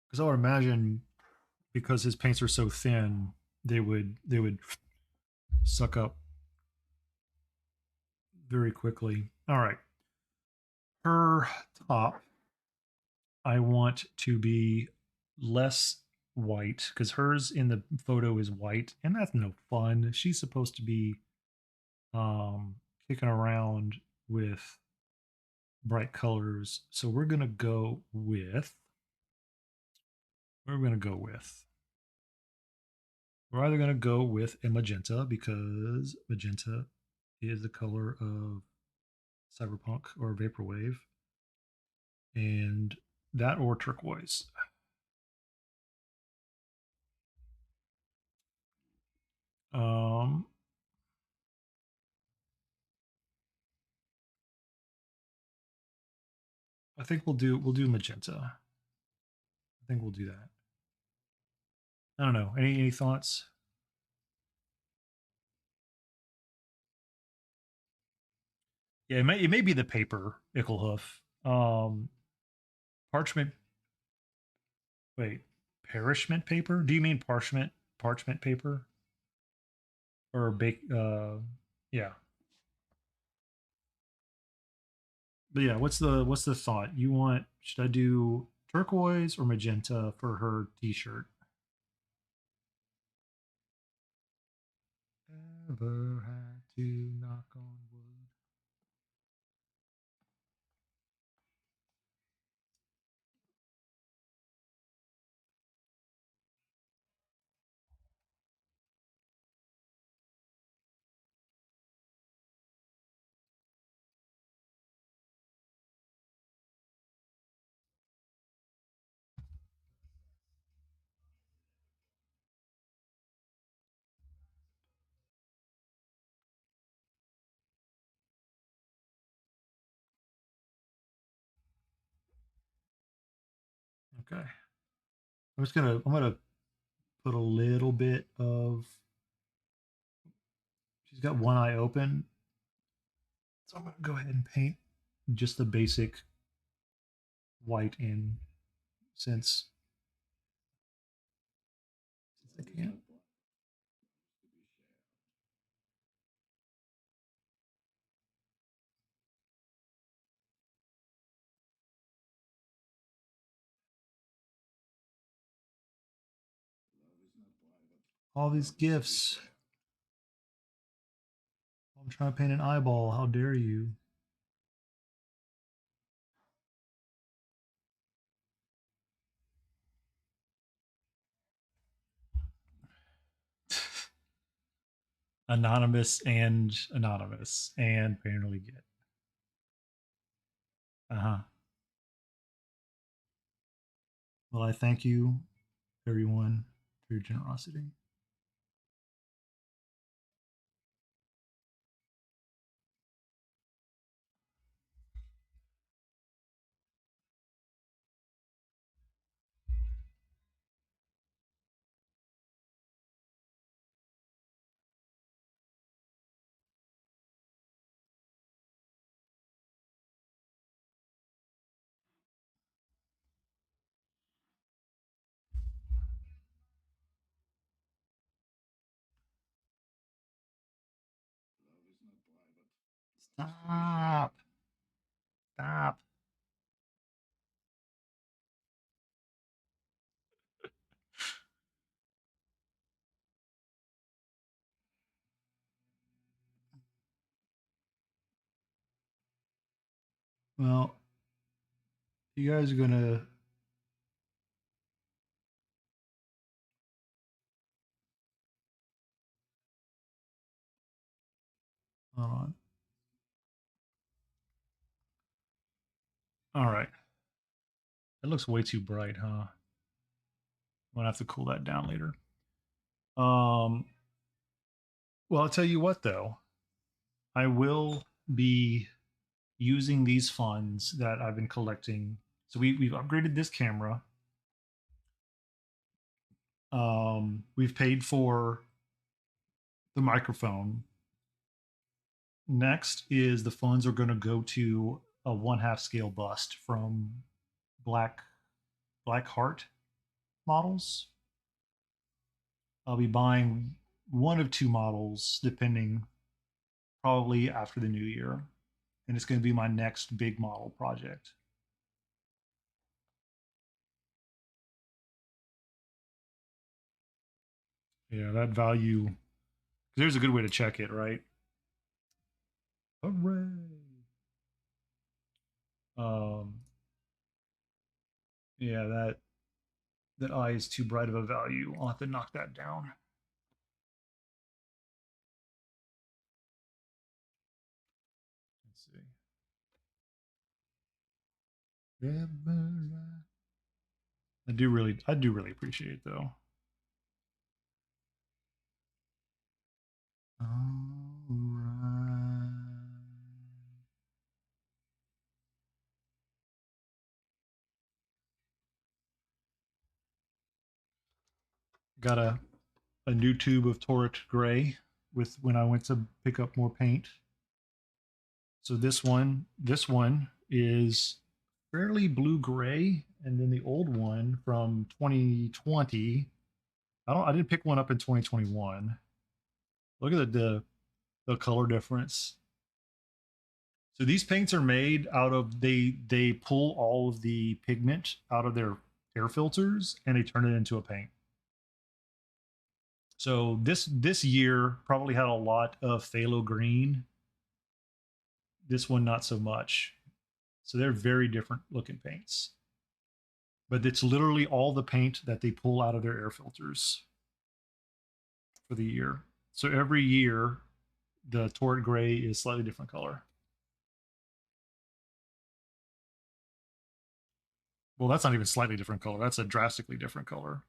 because I would imagine because his paints are so thin, they would suck up very quickly. All right, her top, I want to be less white because hers in the photo is white, and that's no fun. She's supposed to be kicking around with bright colors, so we're gonna go with we're either gonna go with a magenta because magenta is the color of cyberpunk or vaporwave, and that or turquoise. Um, I think we'll do magenta. I think we'll do that. I don't know. Any thoughts? Yeah, it may be the paper Ickelhoof. Parchment. Wait, parchment paper? Do you mean parchment paper or bake? Yeah. But yeah, what's the thought? You want? Should I do turquoise or magenta for her t-shirt. Ever had to knock on wood. Okay. I'm gonna put a little bit of, she's got one eye open. So I'm gonna go ahead and paint just the basic white in since I can't. All these gifts. I'm trying to paint an eyeball. How dare you? Anonymous and apparently get. Uh-huh. Well, I thank you, everyone, for your generosity. Stop. Stop. Well, you guys are gonna hold on. All right. It looks way too bright, huh? I'm gonna have to cool that down later. Um, well, I'll tell you what though. I will be using these funds that I've been collecting. So we've upgraded this camera. We've paid for the microphone. Next is the funds are going to go to a 1/2 scale bust from Black Black Heart models. I'll be buying one of two models, depending, probably after the new year, and it's going to be my next big model project. Yeah, that value. There's a good way to check it, right? Hooray! Um, yeah, that eye is too bright of a value. I'll have to knock that down. Let's see. I do really appreciate it though. All right. Got a new tube of Torrid Gray with when I went to pick up more paint. So this one is fairly blue gray, and then the old one from 2020. I didn't pick one up in 2021. Look at the color difference. So these paints are made out of they pull all of the pigment out of their air filters and they turn it into a paint. So this year probably had a lot of phthalo green. This one not so much. So they're very different looking paints. But it's literally all the paint that they pull out of their air filters for the year. So every year the torrid gray is slightly different color. Well, that's not even slightly different color. That's a drastically different color.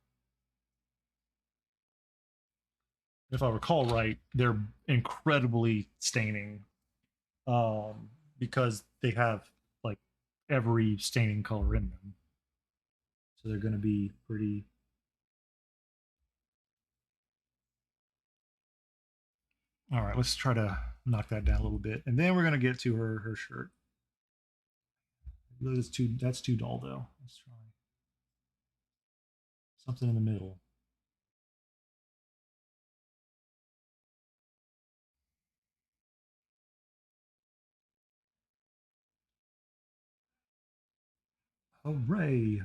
If I recall right, they're incredibly staining because they have like every staining color in them. So they're going to be pretty. All right, let's try to knock that down a little bit, and then we're going to get to her shirt. That's too dull though. Let's try something in the middle. Hooray!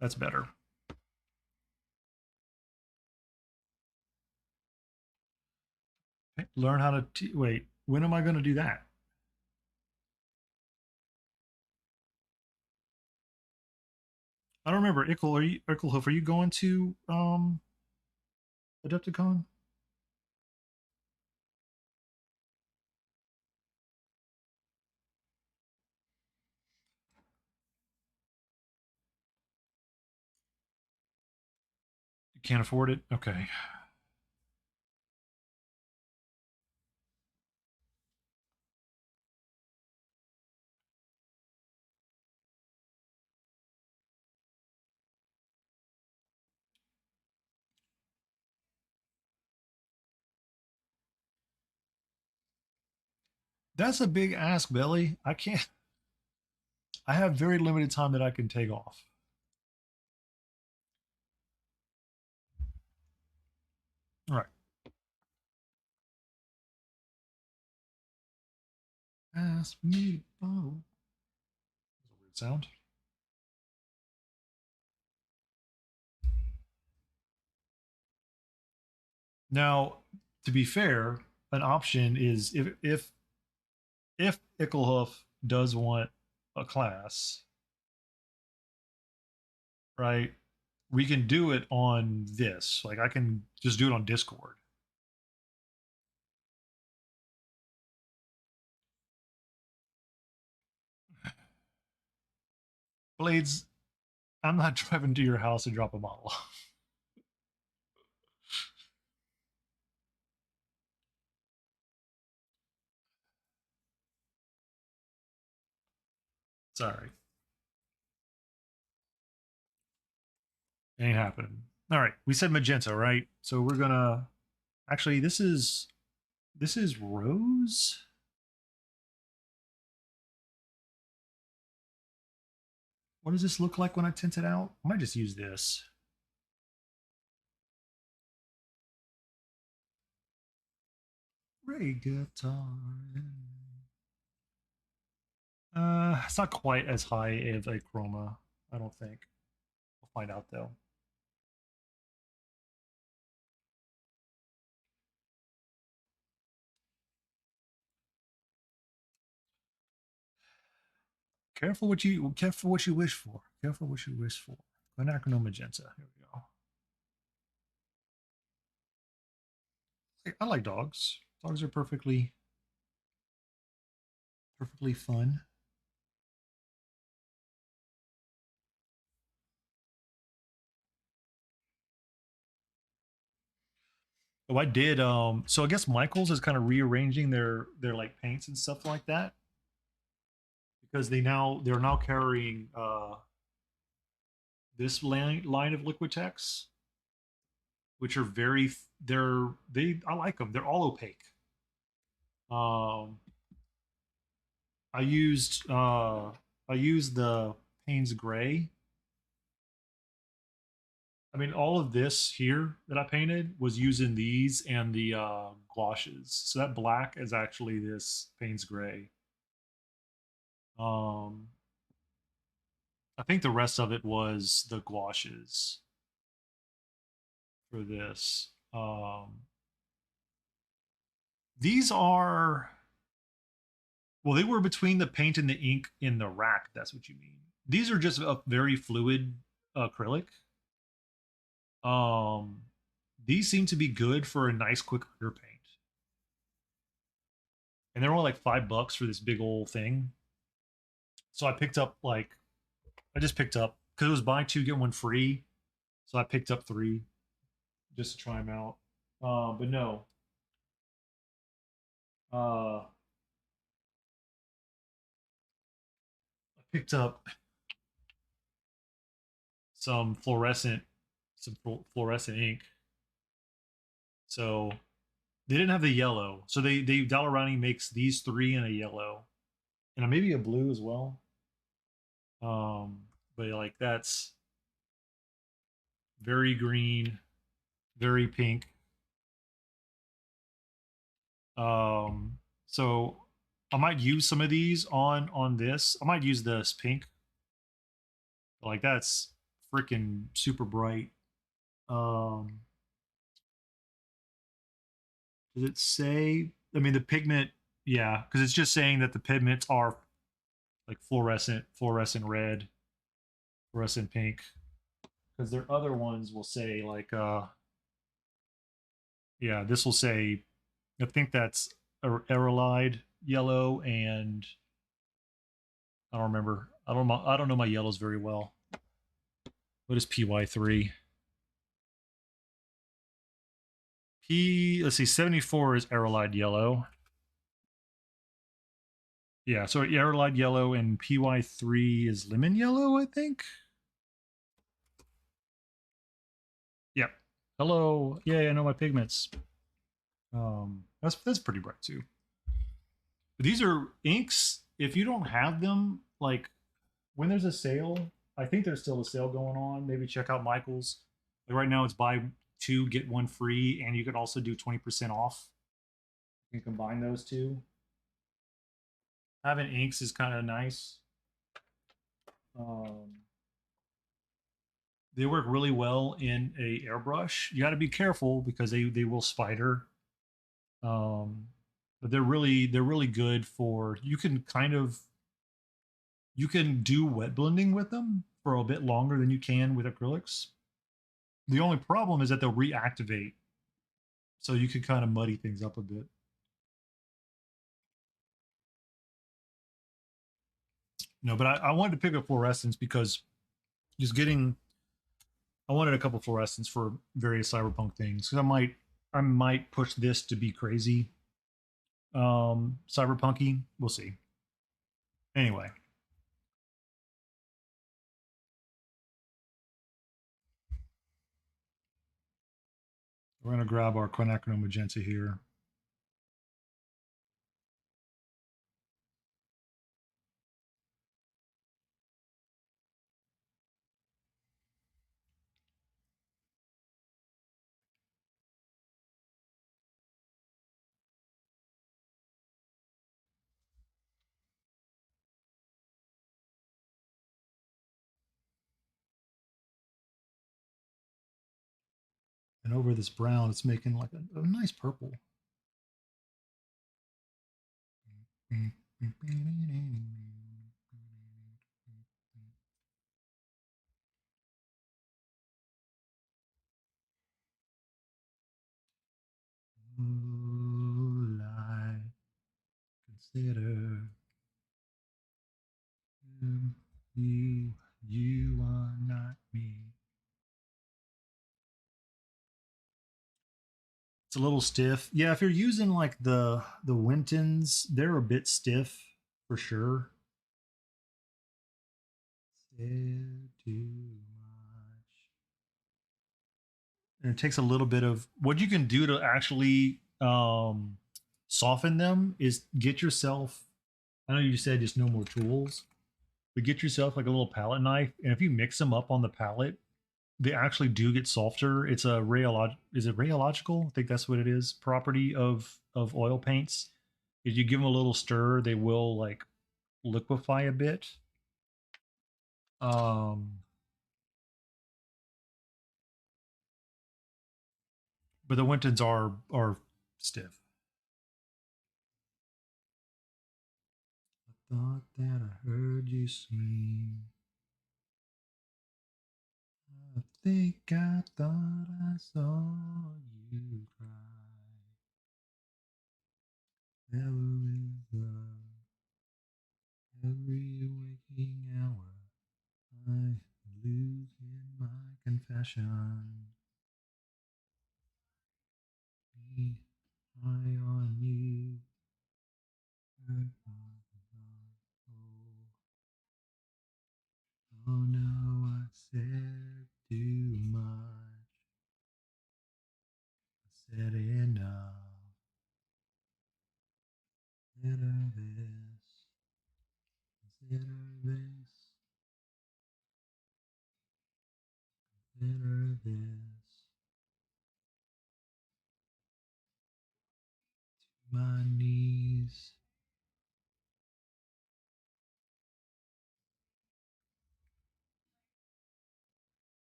That's better. Learn how to wait. When am I going to do that? I don't remember. Ickelhoof, are you going to Adepticon? You can't afford it? Okay. That's a big ask, Belly. I can't. I have very limited time that I can take off. All right. Ask me to follow. That's a weird sound. Now, to be fair, an option is if Ickelhoof does want a class, right? We can do it on this. Like I can just do it on Discord. Blades, I'm not driving to your house to drop a model off. Sorry. Ain't happening. All right. We said magenta, right? So we're gonna actually this is rose. What does this look like when I tint it out? I might just use this. Reggaeton. It's not quite as high as a chroma, I don't think. We'll find out though. Careful what you wish for. Careful what you wish for. Quinacridone magenta. Here we go. I like dogs. Dogs are perfectly fun. Oh, I did. So I guess Michaels is kind of rearranging their like paints and stuff like that because they're now carrying this line of Liquitex, which are they I like them. They're all opaque. Um, I used uh I used the Payne's Gray I mean, all of this here that I painted was using these and the gouaches. So that black is actually this Payne's Gray. Um, I think the rest of it was the gouaches for this. These are, well, they were between the paint and the ink in the rack. That's what you mean. These are just a very fluid acrylic. Um, these seem to be good for a nice quick clear paint. And they're only like $5 for this big old thing. So I picked up like, I just picked up because it was buy two get one free. So I picked up three just to try them out. But no, I picked up some fluorescent ink. So they didn't have the yellow. So they Dalarani makes these three in a yellow and maybe a blue as well. But like that's very green, very pink. So I might use some of these on this. I might use this pink. Like that's freaking super bright. Um, does it say? I mean, the pigment, yeah, because it's just saying that the pigments are like fluorescent red, fluorescent pink. Because their other ones will say like, yeah, this will say, I think that's Aerolide yellow, and I don't remember. I don't know my yellows very well. What is PY3? Let's see, 74 is Aerolide yellow. Yeah, so Aerolide yellow and PY3 is lemon yellow, I think. Yep. Hello. Yeah, I know my pigments. That's pretty bright too. But these are inks. If you don't have them, like when there's a sale, I think there's still a sale going on. Maybe check out Michael's. Like right now, it's buy two get one free, and you can also do 20% off. You can combine those two. Having inks is kind of nice. Um, they work really well in a airbrush. You got to be careful because they will spider. Um, but they're really good for you can kind of you can do wet blending with them for a bit longer than you can with acrylics. The only problem is that they'll reactivate, so you could kind of muddy things up a bit. No, but I wanted to pick up fluorescence because just getting I wanted a couple fluorescents for various cyberpunk things because I might push this to be crazy cyberpunky. We'll see. Anyway, we're gonna grab our quinacridone magenta here. And over this brown, it's making like a nice purple. Moonlight, consider you, you are not me. It's a little stiff. Yeah, if you're using like the Wintons, they're a bit stiff for sure. Said too much. And it takes a little bit of what you can do to actually soften them is get yourself. I know you said just no more tools, but get yourself like a little palette knife, and if you mix them up on the palette, they actually do get softer. It's a is it rheological? I think that's what it is. Property of oil paints. If you give them a little stir, they will like liquefy a bit. Um, but the Wintons are stiff. I thought that I heard you scream. I think I thought I saw you cry. Never is love. Every waking hour, I lose in my confession. Me high on you. Oh no, I said too much. I said enough. Consider this. Consider this. Consider this. My knees.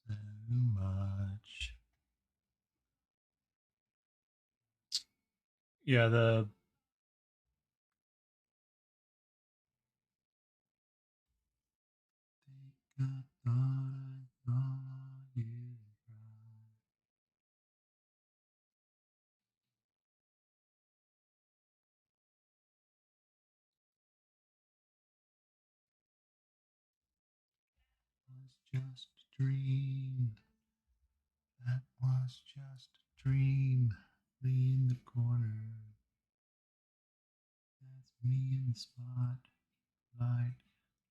So much. Yeah, the think I thought I saw you cry. Was just a dream. That was just a dream. Me in the corner. That's me in the spotlight.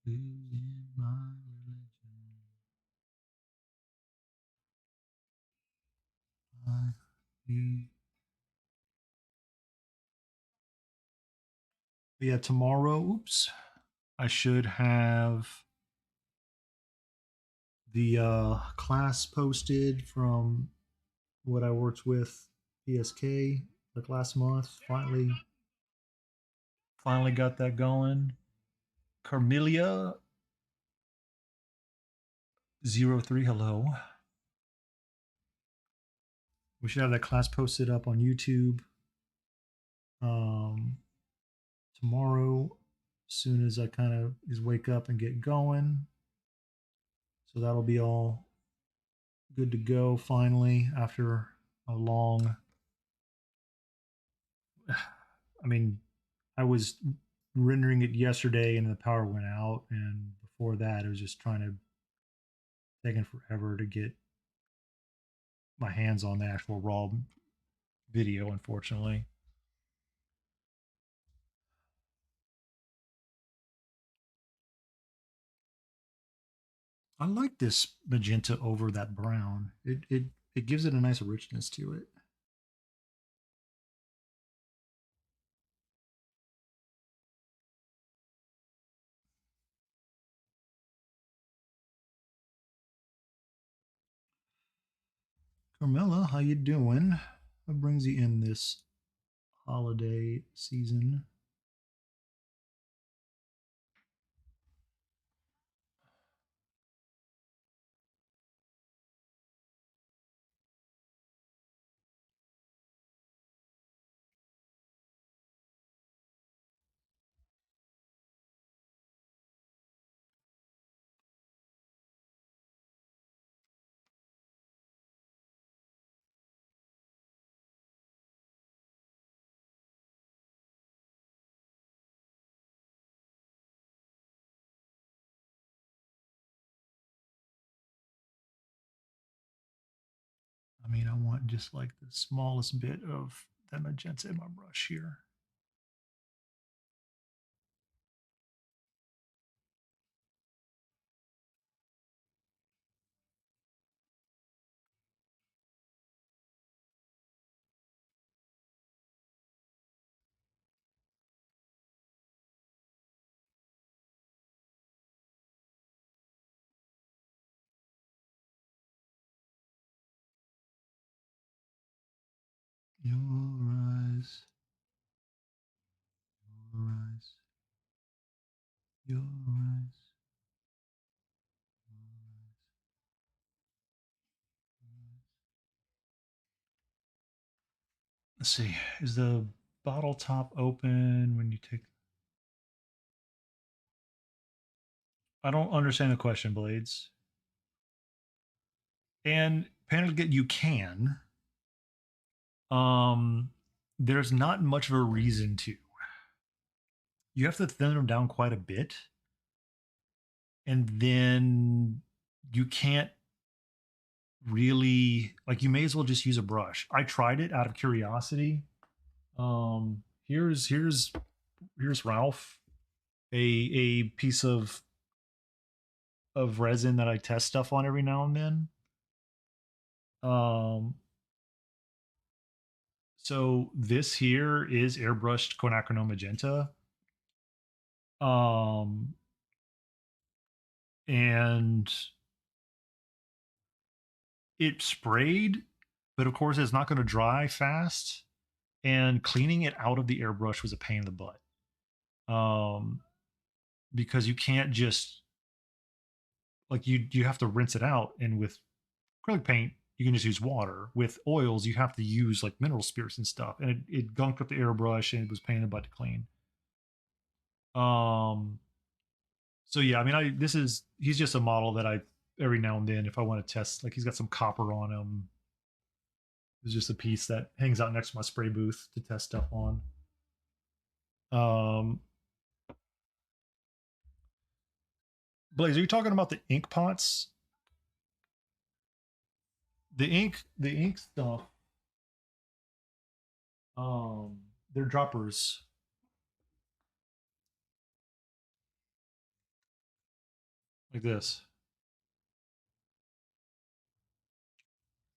Losing my religion. I, you. Yeah, tomorrow, oops. I should have the class posted from what I worked with PSK like last month. Finally got that going. Carmelia 03, hello. We should have that class posted up on YouTube um, tomorrow, as soon as I kind of just wake up and get going. So that'll be all good to go finally after a long. I mean, I was rendering it yesterday and the power went out, and before that, it was just trying to taking forever to get my hands on the actual raw video. Unfortunately, I like this magenta over that brown. It gives it a nice richness to it. Carmela, how you doing? What brings you in this holiday season? I mean, I want just like the smallest bit of that magenta in my brush here. Your eyes, your eyes, your eyes. Let's see. Is the bottle top open when you take? I don't understand the question, Blades. And panel get you can. Um, there's not much of a reason to. You have to thin them down quite a bit, and then you can't really like. You may as well just use a brush. I tried it out of curiosity. Here's Ralph, a piece of resin that I test stuff on every now and then. Um, so this here is airbrushed quinacridone magenta. Um, and it sprayed, but of course it's not going to dry fast. And cleaning it out of the airbrush was a pain in the butt. Um, because you can't just like you have to rinse it out, and with acrylic paint you can just use water. With oils you have to use like mineral spirits and stuff, and it gunked up the airbrush and it was a pain in the butt to clean. Um, so yeah, I mean, I this is he's just a model that I every now and then if I want to test, like he's got some copper on him. It's just a piece that hangs out next to my spray booth to test stuff on. Um, Blaze, are you talking about the ink pots? The ink stuff. They're droppers like this.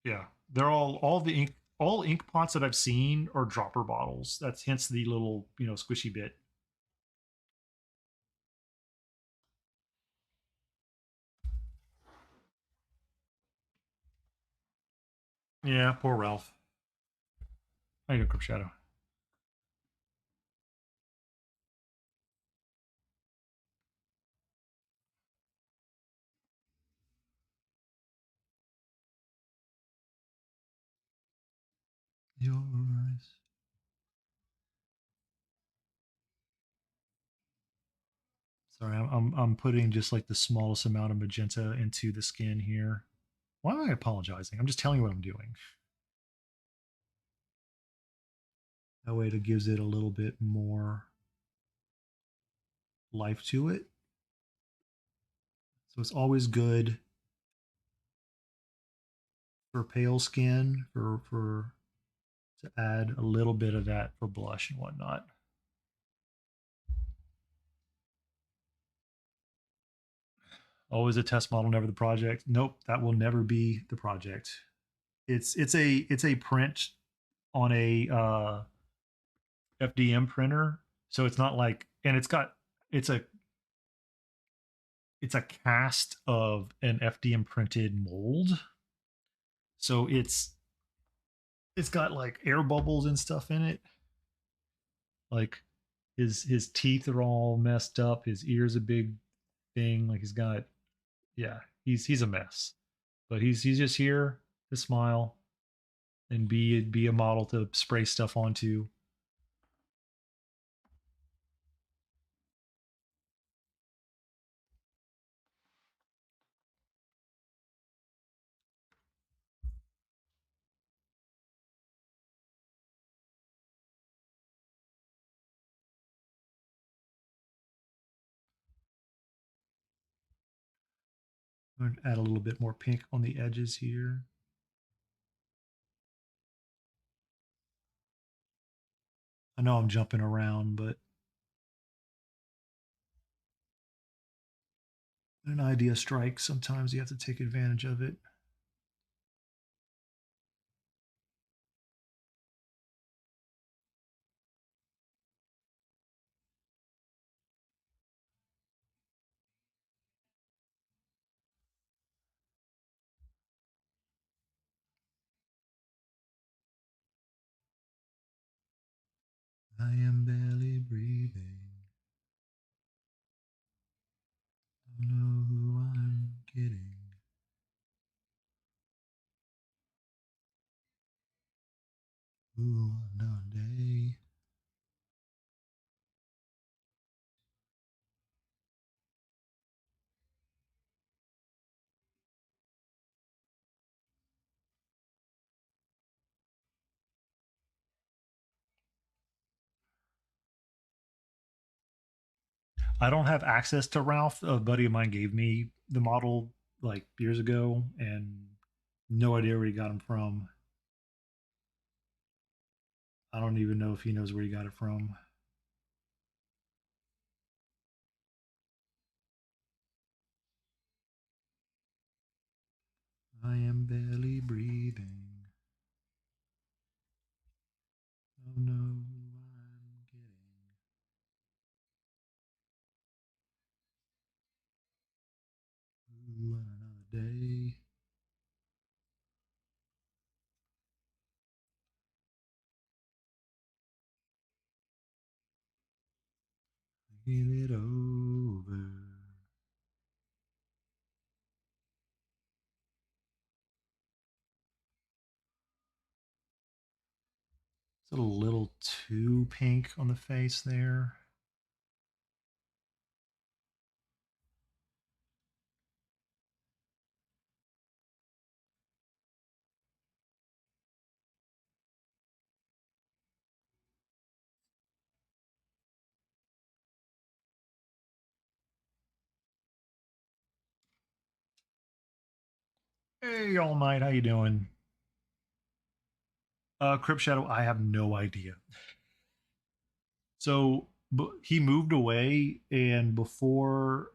Yeah, they're all the ink all ink pots that I've seen are dropper bottles. That's hence the little squishy bit. Yeah, poor Ralph. How you doing, Crip Shadow? Your eyes. Sorry, I'm putting just like the smallest amount of magenta into the skin here. Why am I apologizing? I'm just telling you what I'm doing. That way it gives it a little bit more life to it. So it's always good for pale skin for to add a little bit of that for blush and whatnot. Always a test model, never the project. Nope, that will never be the project. It's a print on a FDM printer, so it's not like, and it's a it's a cast of an FDM printed mold, so it's got like air bubbles and stuff in it. Like his teeth are all messed up. His ears a big thing. Like he's got, yeah, he's a mess. But he's just here to smile and be a model to spray stuff onto. I'm gonna add a little bit more pink on the edges here. I know I'm jumping around, but when an idea strikes, sometimes you have to take advantage of it. Ooh, another day. I don't have access to Ralph. A buddy of mine gave me the model like years ago, and no idea where he got him from. I don't even know if he knows where he got it from. I am barely breathing. Oh no, I'm getting. Ooh, another day. Give it over. It's a little too pink on the face there. Hey, All Might, how you doing? Crypt Shadow, I have no idea. So he moved away, and before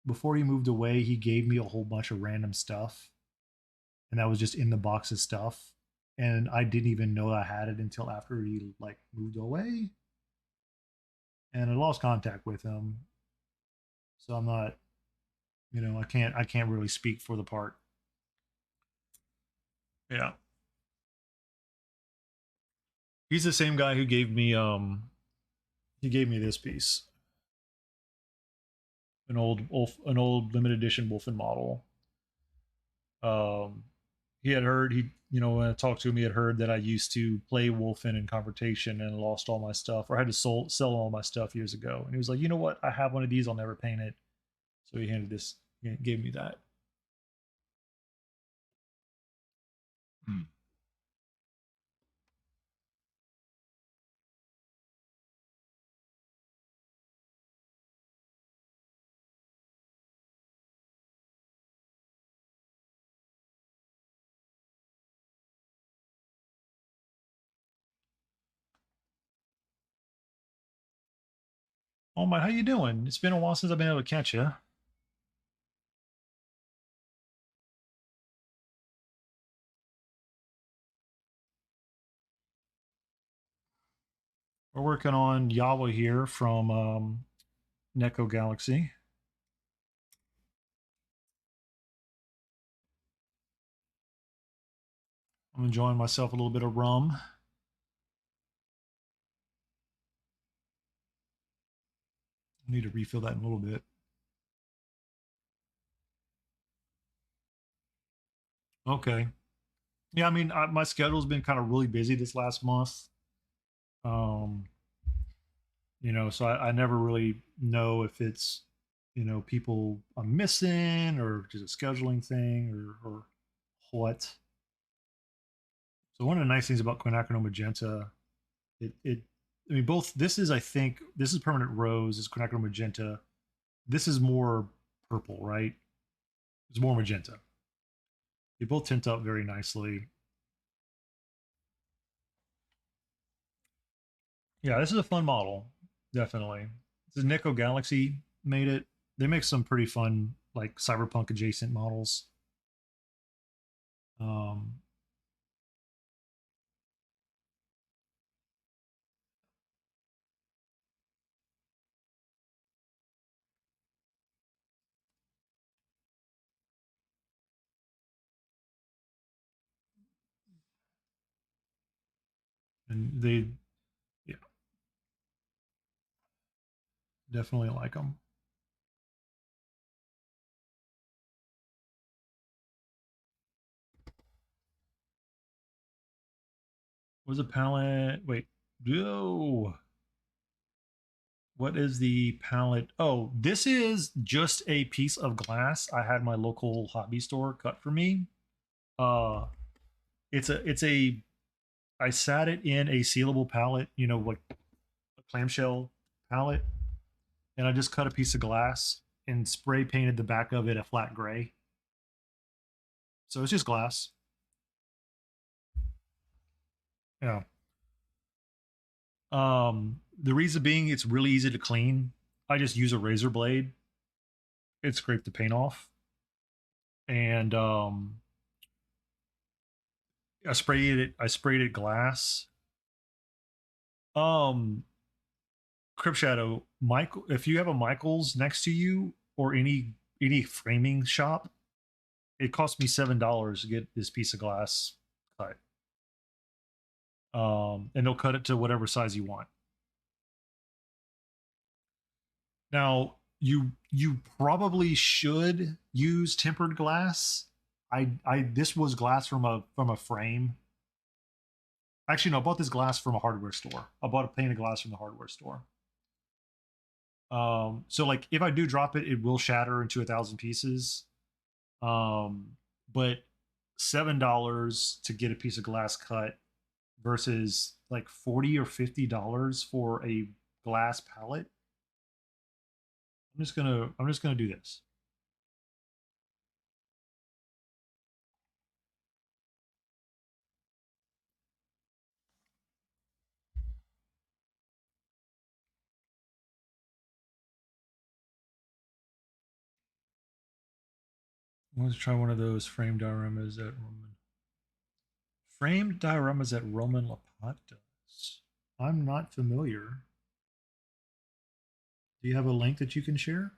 he moved away, he gave me a whole bunch of random stuff, and that was just in the box of stuff. And I didn't even know I had it until after he like moved away, and I lost contact with him. So I'm not, I can't really speak for the part. Yeah, he's the same guy who gave me he gave me this piece, an old limited edition Wolfen model. Um, he had heard when I talked to him, he had heard that I used to play Wolfen in Confrontation and lost all my stuff, or had to sell all my stuff years ago. And he was like, you know what? I have one of these. I'll never paint it. So he handed this, he gave me that. Hmm. Oh my, how you doing? It's been a while since I've been able to catch you. We're working on Yawa here from Neko Galaxy. I'm enjoying myself a little bit of rum. I need to refill that in a little bit. Okay. Yeah, I mean, my schedule's been kind of really busy this last month. Um, so I never really know if it's, people I'm missing or just a scheduling thing or what. So one of the nice things about quinacridone magenta, it, I mean, both this is, I think, this is permanent rose, is quinacridone magenta. This is more purple, right? It's more magenta. They both tint up very nicely. Yeah, this is a fun model, definitely. This is Neko Galaxy made it. They make some pretty fun, like cyberpunk adjacent models. Um, and they, yeah, definitely like them. Was a palette? Wait, no. What is the palette? Oh, this is just a piece of glass. I had my local hobby store cut for me. Uh, it's a I sat it in a sealable palette, like a clamshell palette, and I just cut a piece of glass and spray painted the back of it a flat gray. So it's just glass. Yeah. The reason being it's really easy to clean. I just use a razor blade and scrape the paint off. And I sprayed it glass. Um Crip Shadow, Michael, if you have a Michaels next to you or any framing shop, it cost me $7 to get this piece of glass cut. And they'll cut it to whatever size you want. Now, you probably should use tempered glass. I this was glass from a frame. Actually, no, I bought this glass from a hardware store. I bought a pane of glass from the hardware store. So like if I do drop it, it will shatter into 1,000 pieces. But $7 to get a piece of glass cut versus like 40 or $50 for a glass palette. I'm just gonna do this. I want to try one of those framed dioramas that Roman Lapat does. I'm not familiar. Do you have a link that you can share?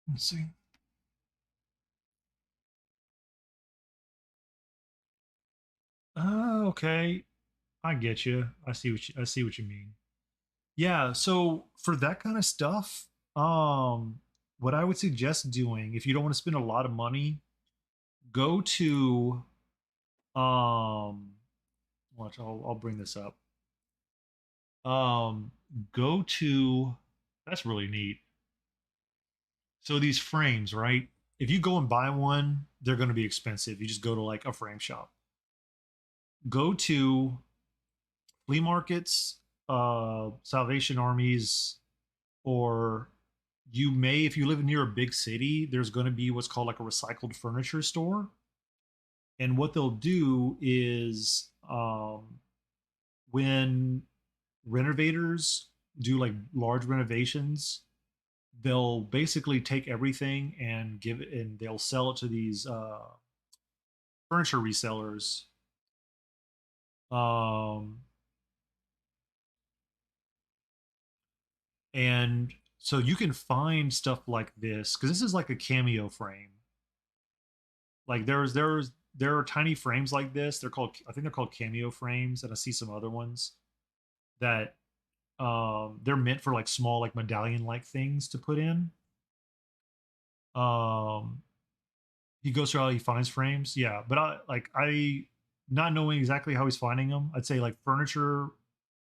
Let's see. Okay. I get you. I see what you mean. Yeah, so for that kind of stuff, what I would suggest doing if you don't want to spend a lot of money, go to watch, I'll bring this up. Um go to That's really neat. So these frames, right? If you go and buy one, they're going to be expensive. You just go to like a frame shop. Go to flea markets, Salvation Armies, or you may, if you live near a big city, there's going to be what's called like a recycled furniture store. And what they'll do is when renovators do like large renovations, they'll basically take everything and give it, and they'll sell it to these furniture resellers. Um, and so you can find stuff like this because this is like a cameo frame. Like there are tiny frames like this. I think they're called cameo frames, and I see some other ones that they're meant for like small like medallion like things to put in. Um, he goes through how he finds frames, yeah. But I not knowing exactly how he's finding them, I'd say like furniture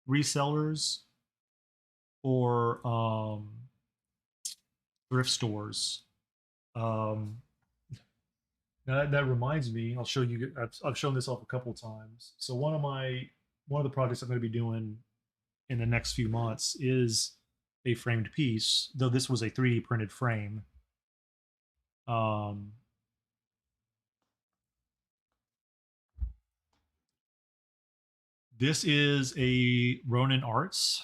resellers or thrift stores. Um, that reminds me, I'll show you. I've shown this off a couple times. So one of the projects I'm going to be doing in the next few months is a framed piece, though this was a 3D printed frame. Um, This is a Ronin Arts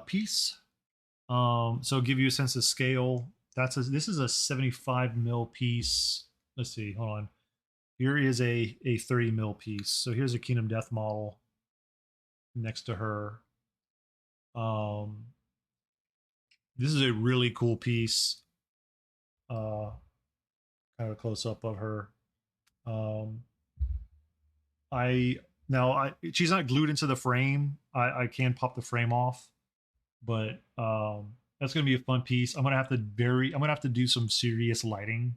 piece. So give you a sense of scale. This is a 75 mil piece. Let's see, hold on. Here is a 30 mil piece. So here's a Kingdom Death model next to her. Um, this is a really cool piece. Uh, Kind of a close up of her. Um, I now, I she's not glued into the frame. I can pop the frame off, but that's gonna be a fun piece. I'm gonna have to do some serious lighting,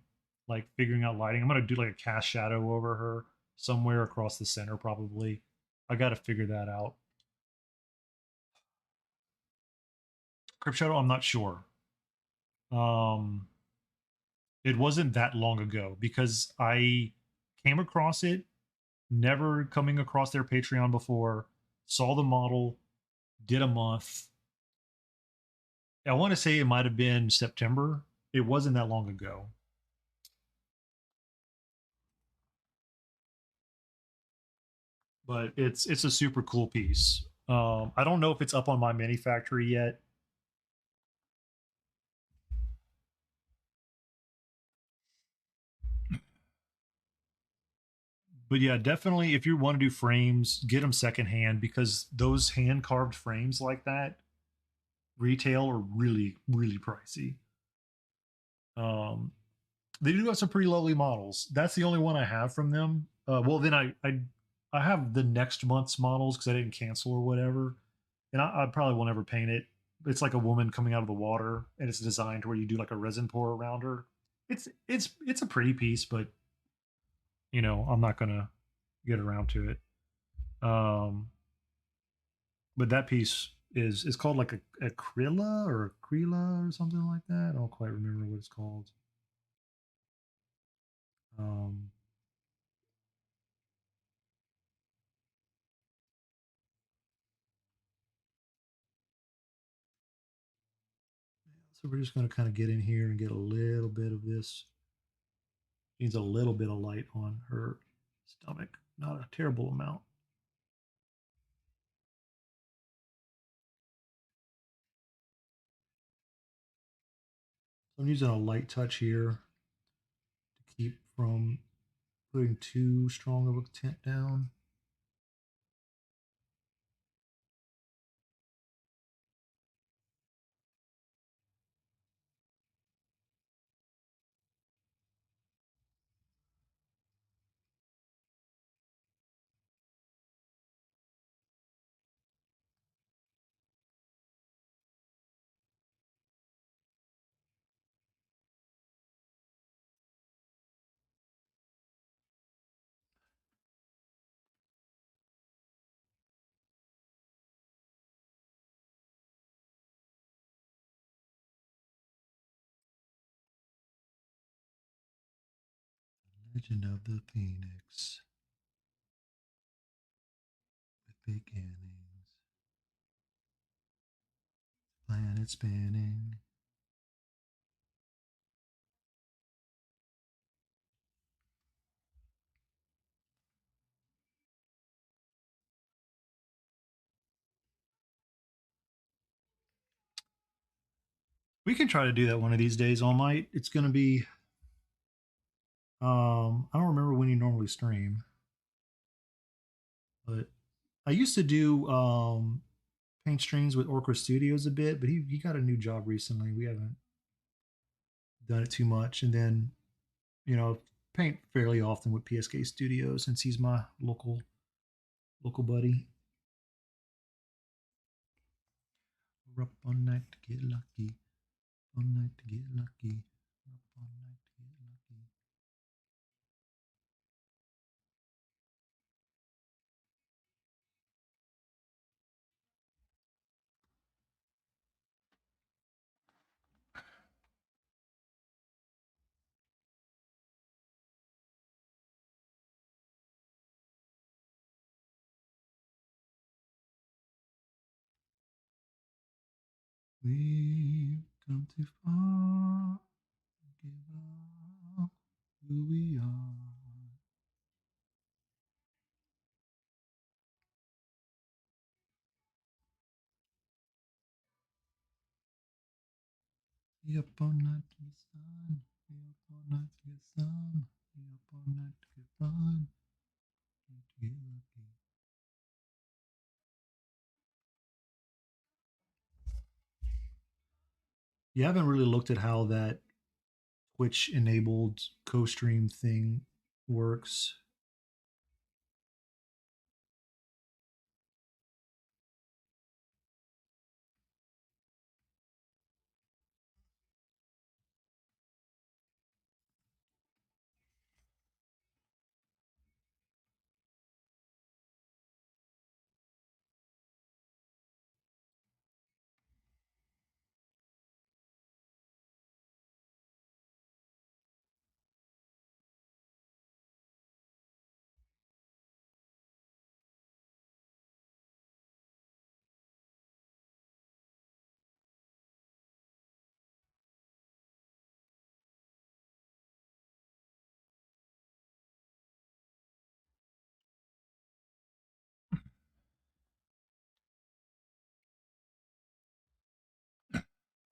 like figuring out lighting. I'm gonna do like a cast shadow over her somewhere across the center, probably. I got to figure that out. Crypt Shadow, I'm not sure. Um, it wasn't that long ago because I came across it, never coming across their Patreon before, saw the model, did a month. I want to say it might have been September. It wasn't that long ago. But it's a super cool piece. I don't know if it's up on my mini factory yet, but yeah, definitely if you want to do frames, get them secondhand because those hand carved frames like that retail are really pricey. Um, they do have some pretty lovely models. That's the only one I have from them. Well, then I have the next month's models because I didn't cancel or whatever, and I probably won't ever paint it. It's like a woman coming out of the water, and it's designed to where you do like a resin pour around her. It's a pretty piece, but I'm not gonna get around to it. Um, but that piece is called like a Krilla or Krila or something like that. I don't quite remember what it's called. Um, so we're just gonna kind of get in here and get a little bit of this. Needs a little bit of light on her stomach, not a terrible amount. So I'm using a light touch here to keep from putting too strong of a tint down. Legend of the Phoenix with beginnings, planet spinning. We can try to do that one of these days, All Might. It's gonna be I don't remember when you normally stream, but I used to do paint streams with Orca Studios a bit, but he got a new job recently. We haven't done it too much. And then, you know, paint fairly often with PSK Studios since he's my local buddy. We're up all night to get lucky. All night to get lucky. Up all night to get lucky. We've come too far to give up who we are. Be up all night to get sun. Be up all night to get sun. Be up all night to get fun. To get lucky. You haven't really looked at how that Twitch enabled co-stream thing works.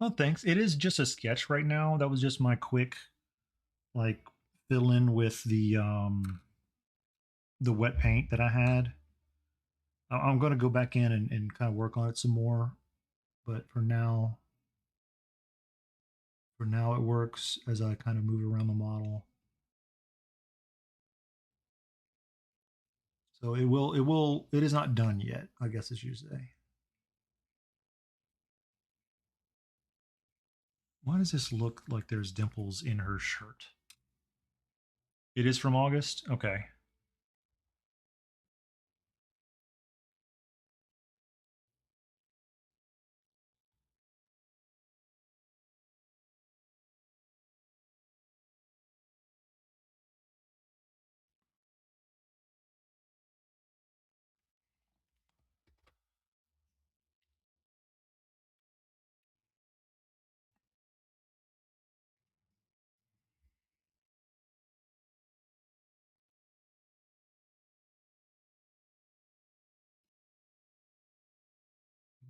Oh, thanks. It is just a sketch right now. That was just my quick like fill in with the wet paint that I had. I'm going to go back in and kind of work on it some more, but for now it works as I kind of move around the model. So it is not done yet, I guess as you say. Why does this look like there's dimples in her shirt? It is from August? Okay.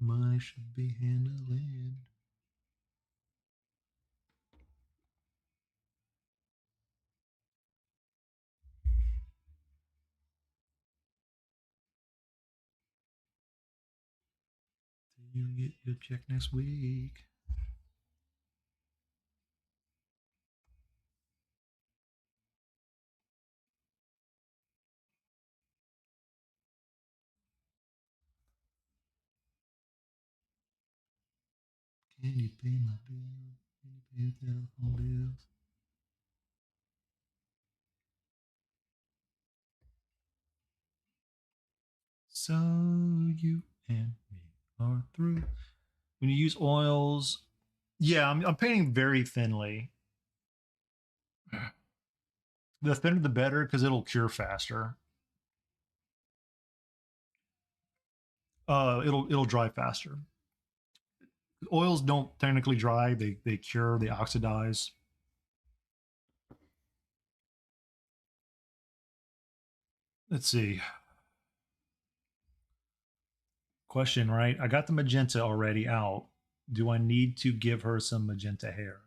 Money should be handling. You get your check next week. Can you pay my bill? Can you pay the telephone bills? So you and me are through. When you use oils, yeah, I'm painting very thinly. The thinner the better because it'll cure faster. It'll dry faster. Oils don't technically dry; they cure, they oxidize. Let's see. Question, right? I got the magenta already out. Do I need to give her some magenta hair?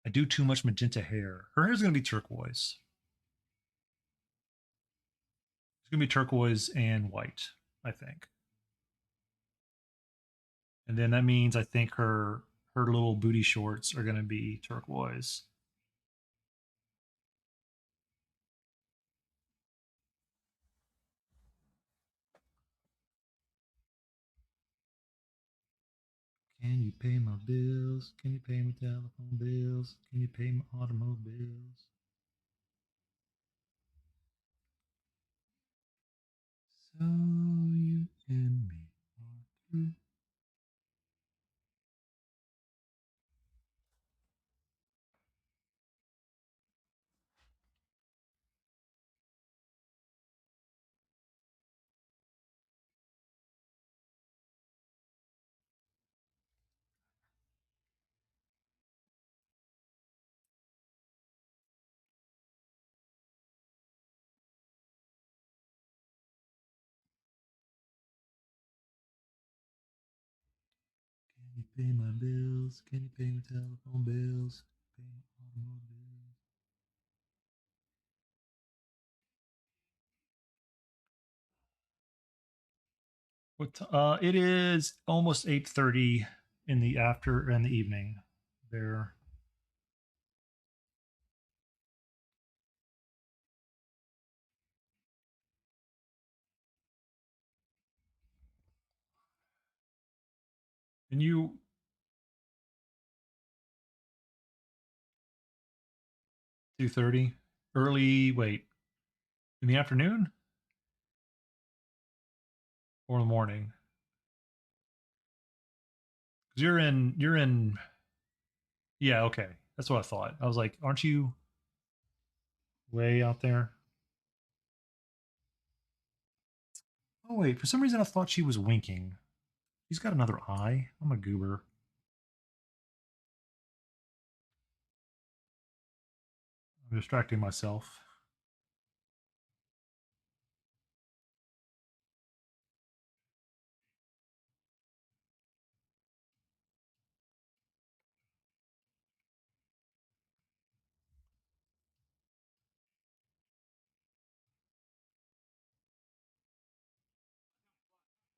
I do too much magenta hair. Her hair's gonna be turquoise. It's gonna be turquoise and white, I think. And then that means I think her little booty shorts are gonna be turquoise. Can you pay my bills? Can you pay my telephone bills? Can you pay my automobiles? So you and me are through. pay my bills? Can you pay my telephone bills? Pay my automobile bills. It is almost 8:30 in the evening. There. And you 2:30 early, wait, in the afternoon or in the morning? 'Cause you're in yeah, okay. That's what I thought. I was like, aren't you way out there? Oh wait, for some reason I thought she was winking. She's got another eye. I'm a goober. I'm distracting myself.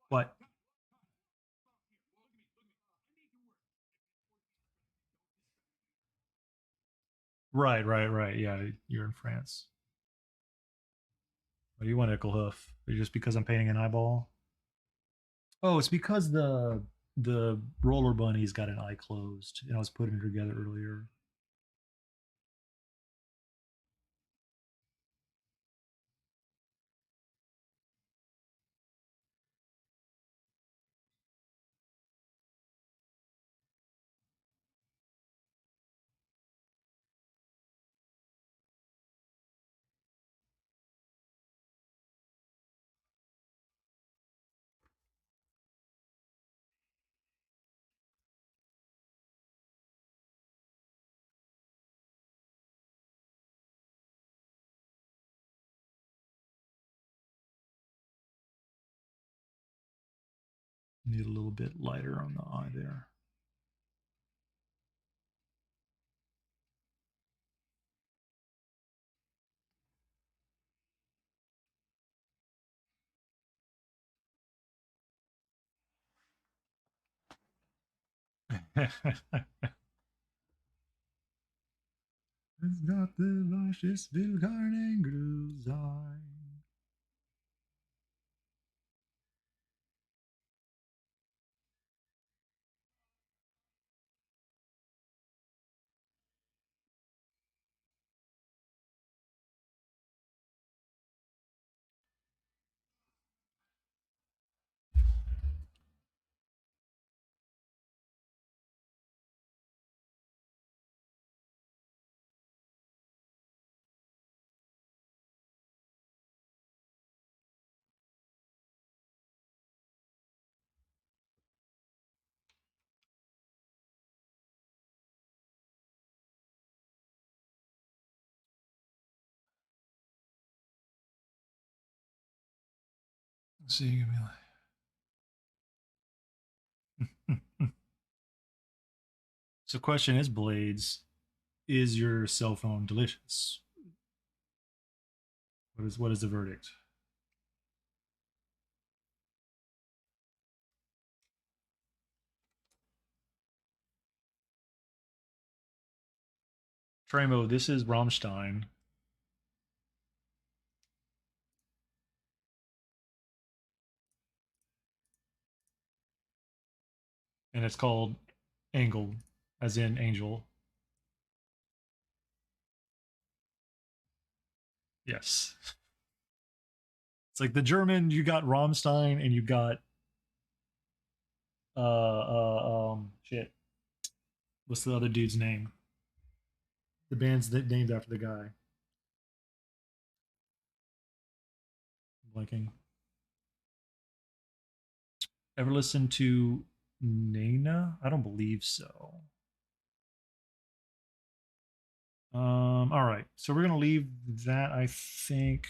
What? Right, right, right. Yeah, you're in France. Oh, you want Icklehoof. Just because I'm painting an eyeball? Oh, it's because the roller bunny's got an eye closed, and I was putting it together earlier. Need a little bit lighter on the eye there. Es gab was, es will keinen Gruß sein. Let's see, give me like. So, question is, Blades, is your cell phone delicious? What is the verdict? Tremo, this is Rammstein, and it's called Angle, as in angel. Yes. It's like the German, you got Rammstein, and you got shit. What's the other dude's name? The band's named after the guy. I'm blanking. Ever listen to Nana? I don't believe so. All right. So we're gonna leave that, I think.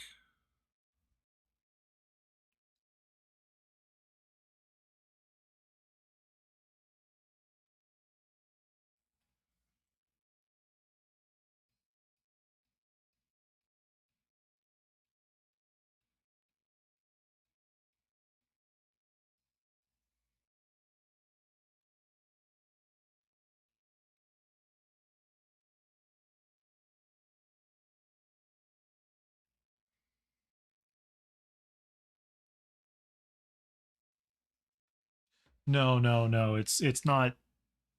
No, no, no. It's not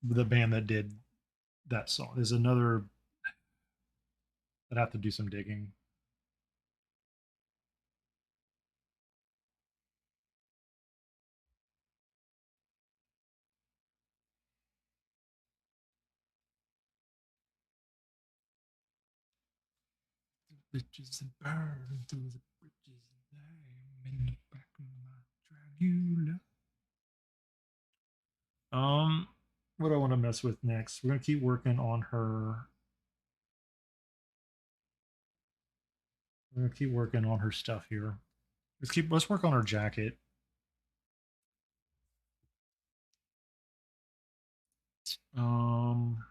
the band that did that song. There's another. I'd have to do some digging. Bitches and burn through the bridges and I'm in the back of my Dragula. What do I want to mess with next? We're gonna keep working on her. We're gonna keep working on her stuff here. Let's work on her jacket. Um,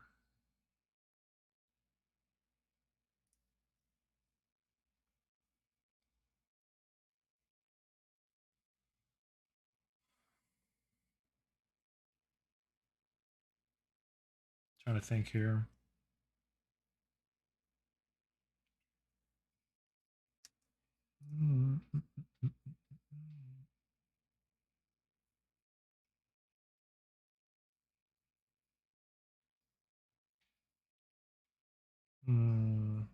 Trying to think here. Mm, mm, mm, mm.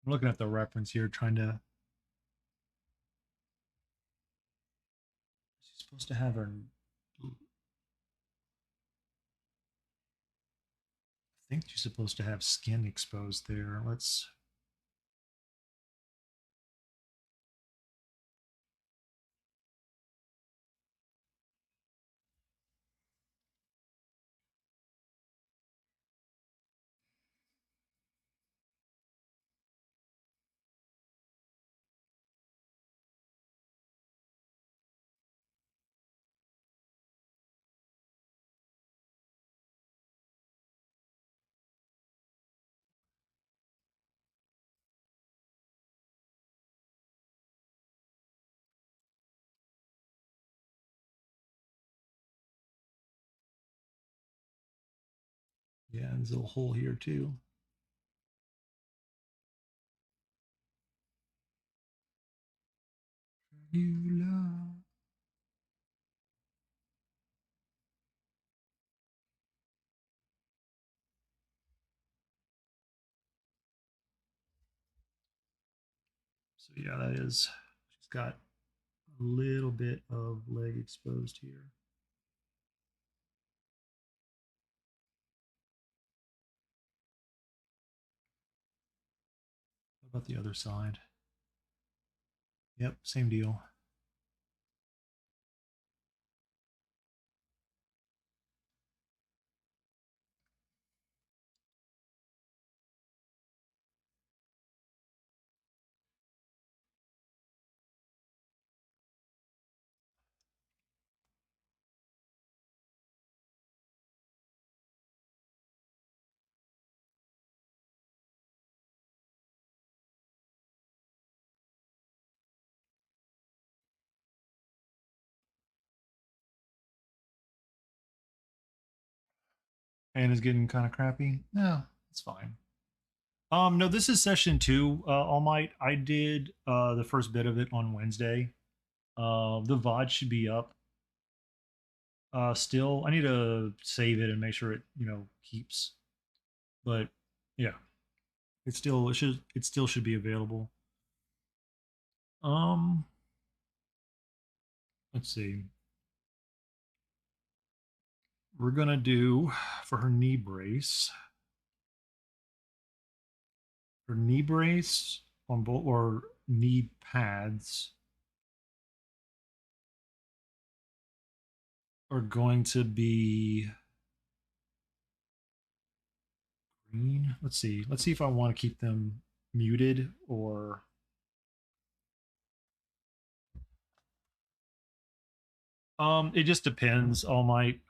I'm looking at the reference here, trying to. She's supposed to have her. I think she's supposed to have skin exposed there. Let's. Yeah, there's a little hole here too. You love. So yeah, that is. She's got a little bit of leg exposed here. How about the other side? Yep, same deal. And is getting kind of crappy. No, it's fine. No, this is session two. All Might. I did the first bit of it on Wednesday. The VOD should be up. Still, I need to save it and make sure it keeps. But yeah, it still should be available. Um, let's see. We're gonna do for her knee brace. Her knee brace on both or knee pads are going to be green. Let's see. Let's see if I want to keep them muted or it just depends. All Might.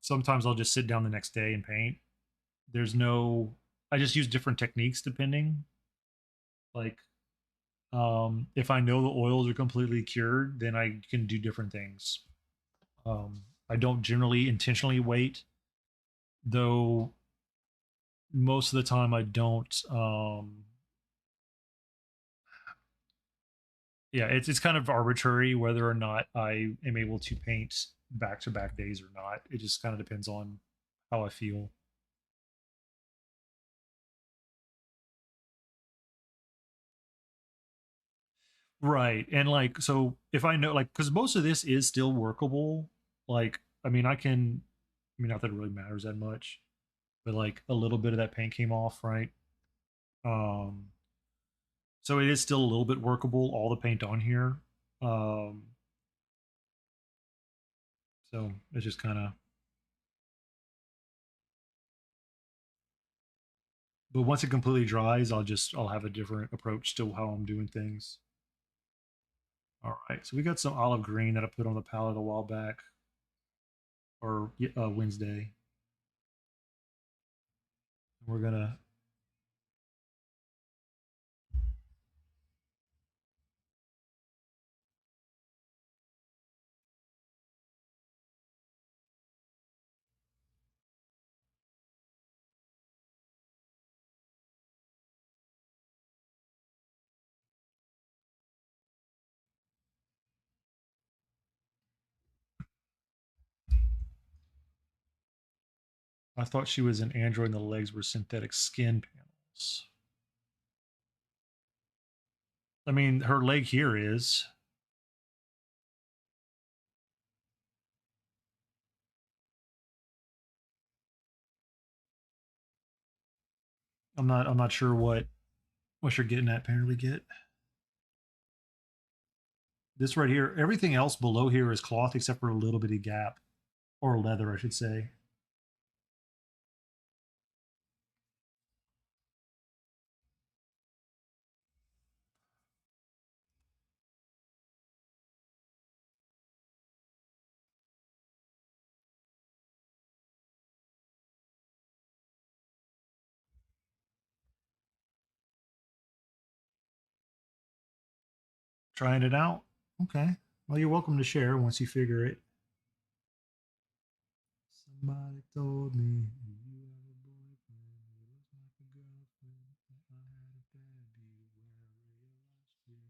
Sometimes I'll just sit down the next day and paint. There's no I just use different techniques depending. Like If I know the oils are completely cured, then I can do different things. I don't generally intentionally wait, though most of the time I don't. Yeah, it's kind of arbitrary whether or not I am able to paint back to back days or not. It just kind of depends on how I feel. Right. And like, so if I know, like, because most of this is still workable, like, I mean, not that it really matters that much, but like a little bit of that paint came off, right? Um, so it is still a little bit workable, all the paint on here. Um, so it's just kind of, but once it completely dries, I'll have a different approach to how I'm doing things. All right. So we got some olive green that I put on the palette a while back or Wednesday. We're gonna I thought she was an android and the legs were synthetic skin panels. I mean, her leg here is. I'm not sure what you're getting at, apparently get. This right here, everything else below here is cloth except for a little bitty gap. Or leather, I should say. Trying it out. Okay. Well, you're welcome to share once you figure it. Somebody told me you have a boyfriend. You look like a girlfriend. I had a baby when I realized you.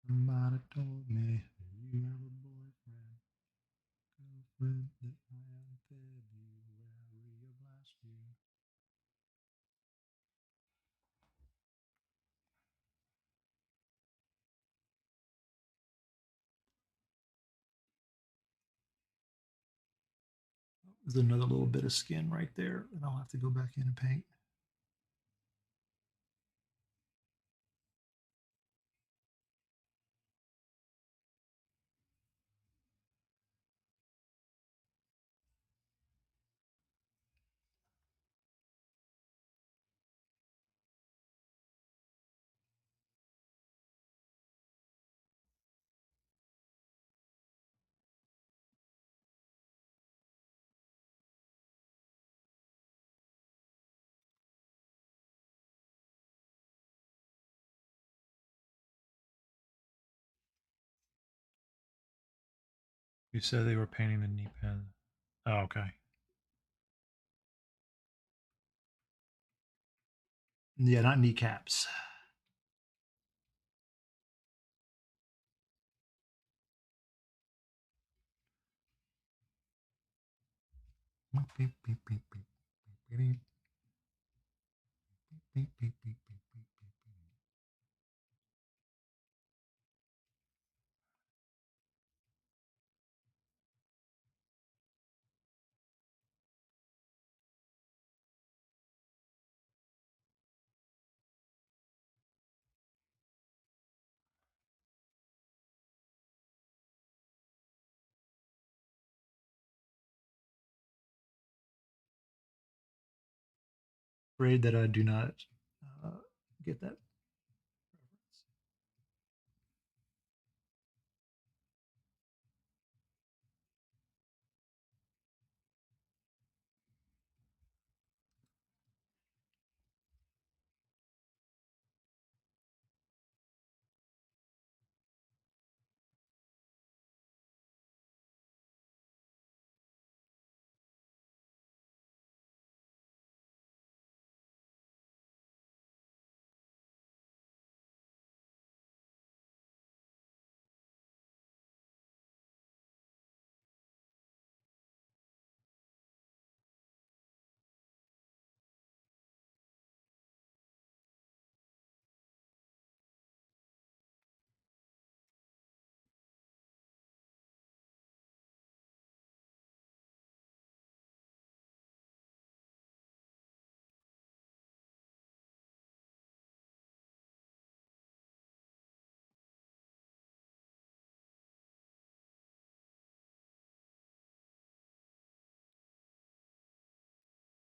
Somebody told me you have a boyfriend, girlfriend that I had fed you when I realized you. There's another little bit of skin right there, and I'll have to go back in and paint. You said they were painting the knee pad. Oh, okay. Yeah, not kneecaps. afraid that I do not uh, get that reference.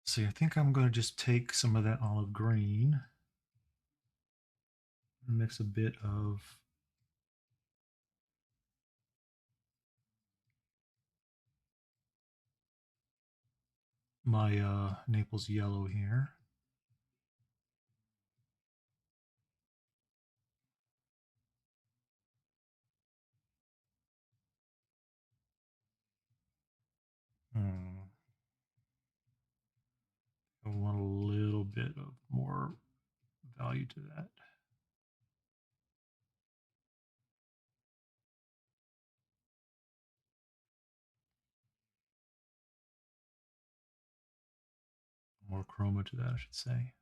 See, I think I'm going to just take some of that olive green and mix a bit of my Naples yellow here. Hmm. I want a little bit of more value to that. More chroma to that, I should say.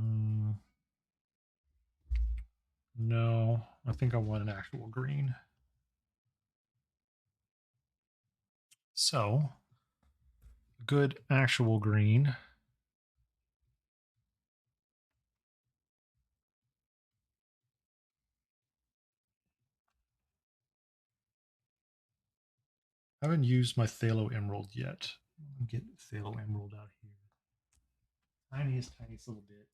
Mm, no, I think I want an actual green. So, a good actual green. I haven't used my Phthalo Emerald yet. Get Phthalo Emerald out here. Tiniest little bit.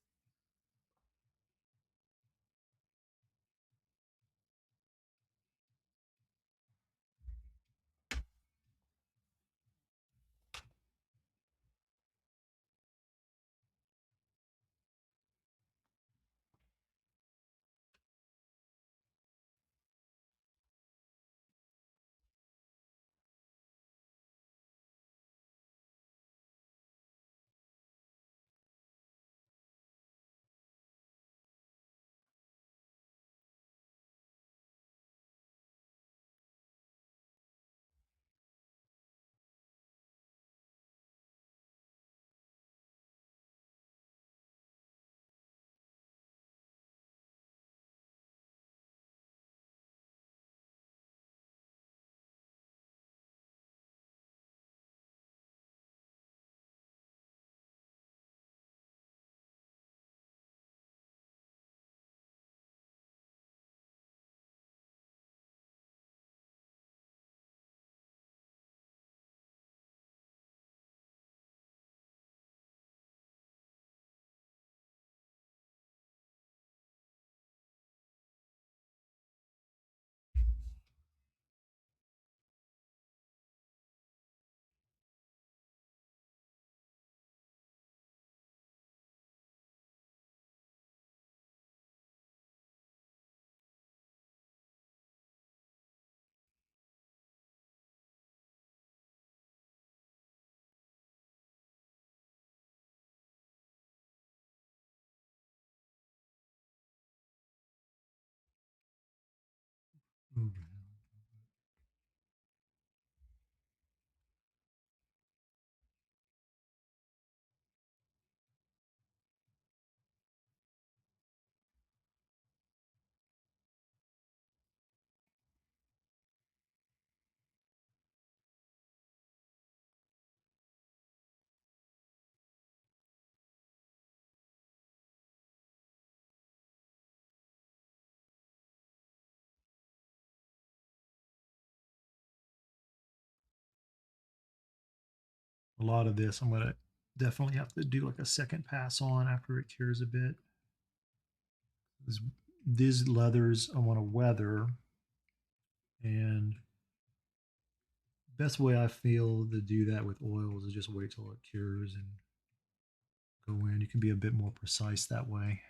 A lot of this I'm gonna definitely have to do like a second pass on after it cures a bit. These leathers I want to weather, and best way I feel to do that with oils is just wait till it cures and go in. You can be a bit more precise that way.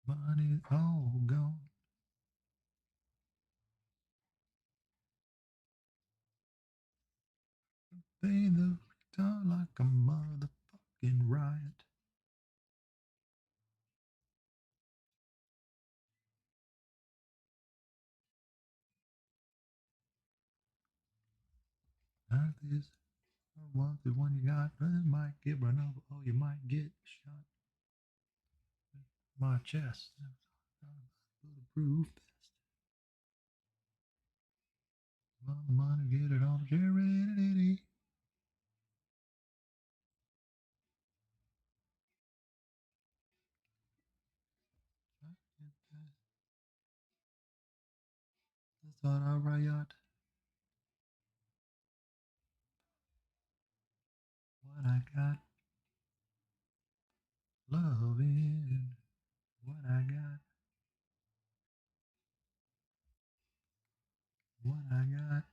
Money all gone. They the guitar like a motherfucking riot. Earth is the one you got. Brother might get run over. Oh, you might get shot. My chest. Bulletproof vest. Money, get it on charity. That's all I riot. What I got, loving. What I got, what I got.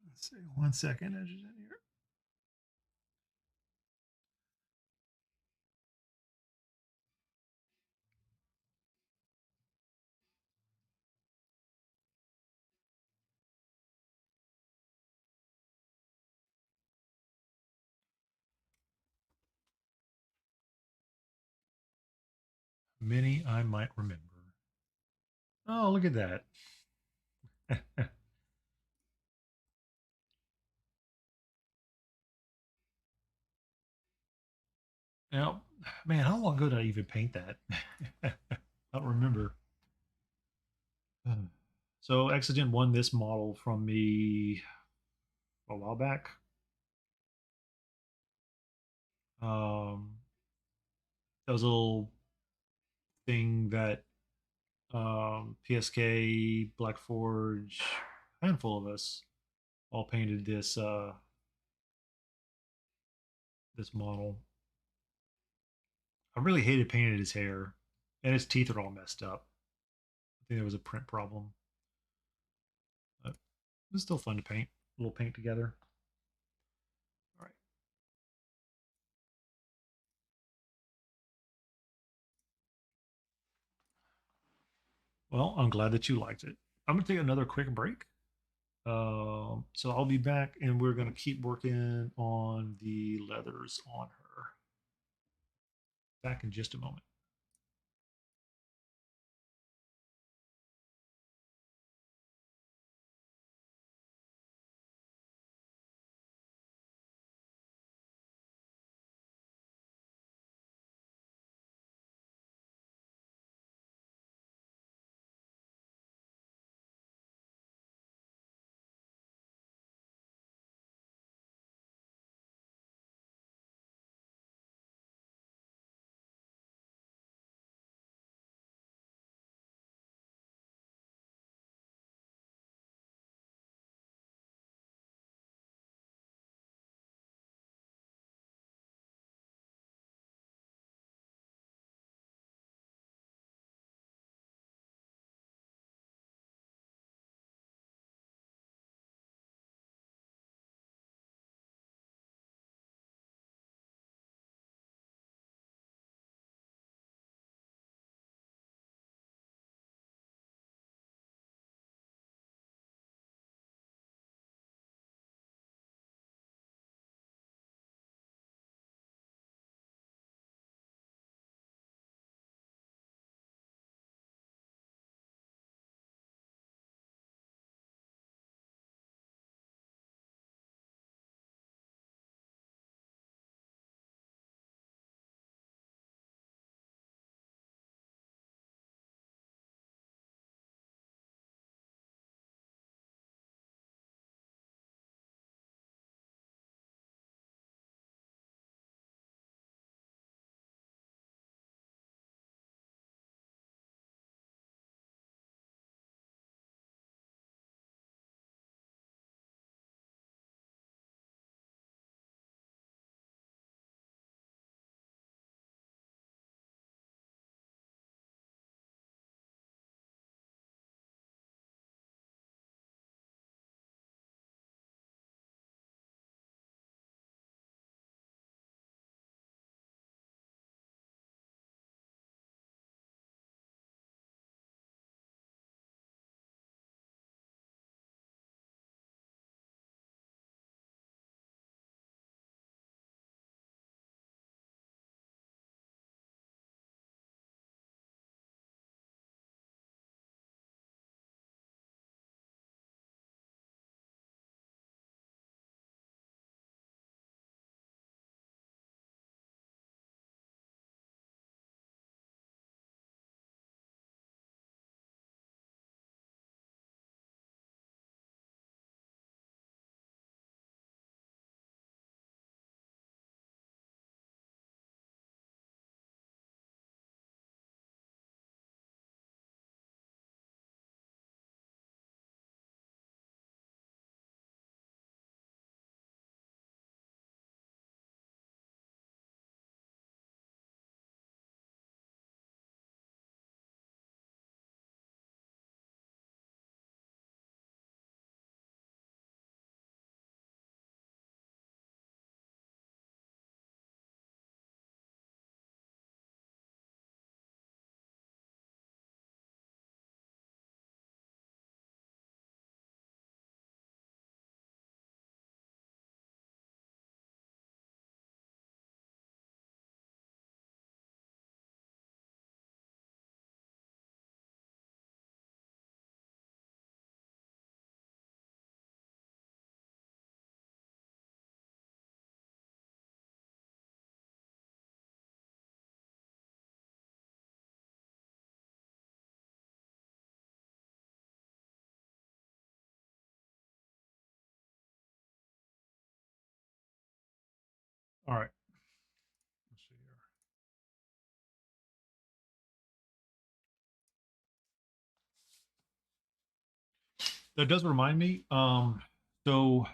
Let's see, 1 second. Edges in here. Many I might remember. Oh, look at that. Now, man, how long ago did I even paint that? I don't remember. So Exigent won this model from me a while back. Um, that was a little thing that PSK, Black Forge, a handful of us all painted this model. I really hated painting his hair, and his teeth are all messed up. I think there was a print problem, but it was still fun to paint. A little paint together. All right. Well, I'm glad that you liked it. I'm gonna take another quick break. So I'll be back, and we're gonna keep working on the leathers on her. Back in just a moment. All right. Let's see here. That does remind me. So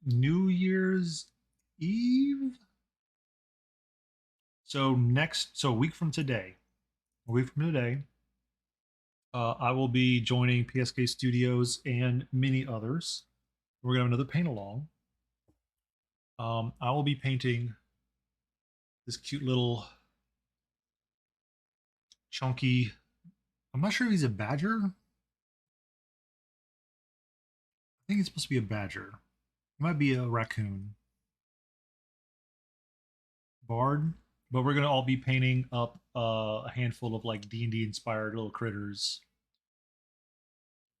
New Year's Eve. So a week from today, I will be joining PSK Studios and many others. We're gonna have another paint along. I will be painting this cute little chunky. I'm not sure if he's a badger. I think he's supposed to be a badger. It might be a raccoon. Bard. But we're gonna all be painting up a handful of like D&D inspired little critters.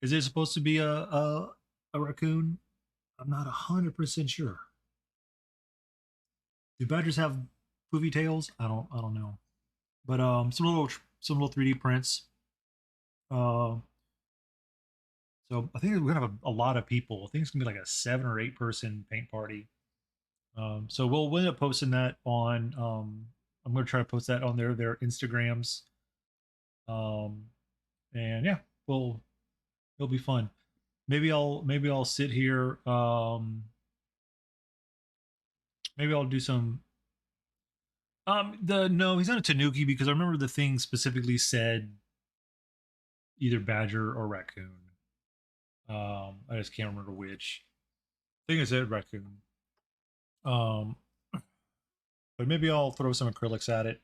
Is it supposed to be a raccoon? I'm not 100% sure. Do badgers have poofy tails? I don't know. But some little 3D prints. Uh, so I think we're gonna have a lot of people. I think it's gonna be like a 7 or 8 person paint party. So we'll end up posting that on. I'm gonna try to post that on their Instagrams. Um, and yeah, we'll it'll be fun. Maybe I'll sit here. Maybe I'll do some. The no, he's not a Tanuki because I remember the thing specifically said either badger or raccoon. I just can't remember which. I think it said raccoon. Um, but maybe I'll throw some acrylics at it.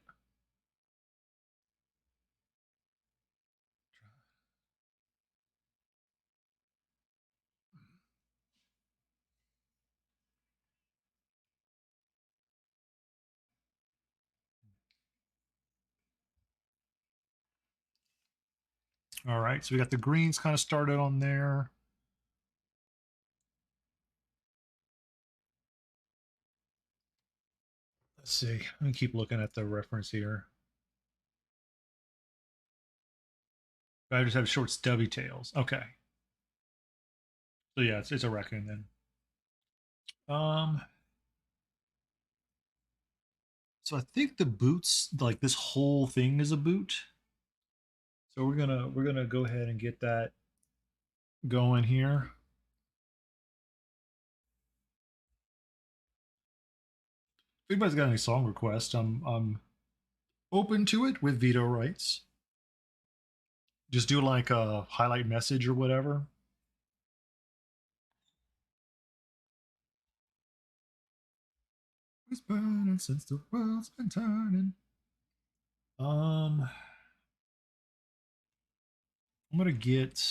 All right, so we got the greens kind of started on there. Let's see. Let me keep looking at the reference here. I just have short, stubby tails. Okay, so yeah, it's a raccoon then. Um, so I think the boots, like this whole thing, is a boot. So we're gonna go ahead and get that going here. If anybody's got any song requests, I'm open to it with veto rights. Just do like a highlight message or whatever. It's burning since the world's been turning. Um, I'm gonna get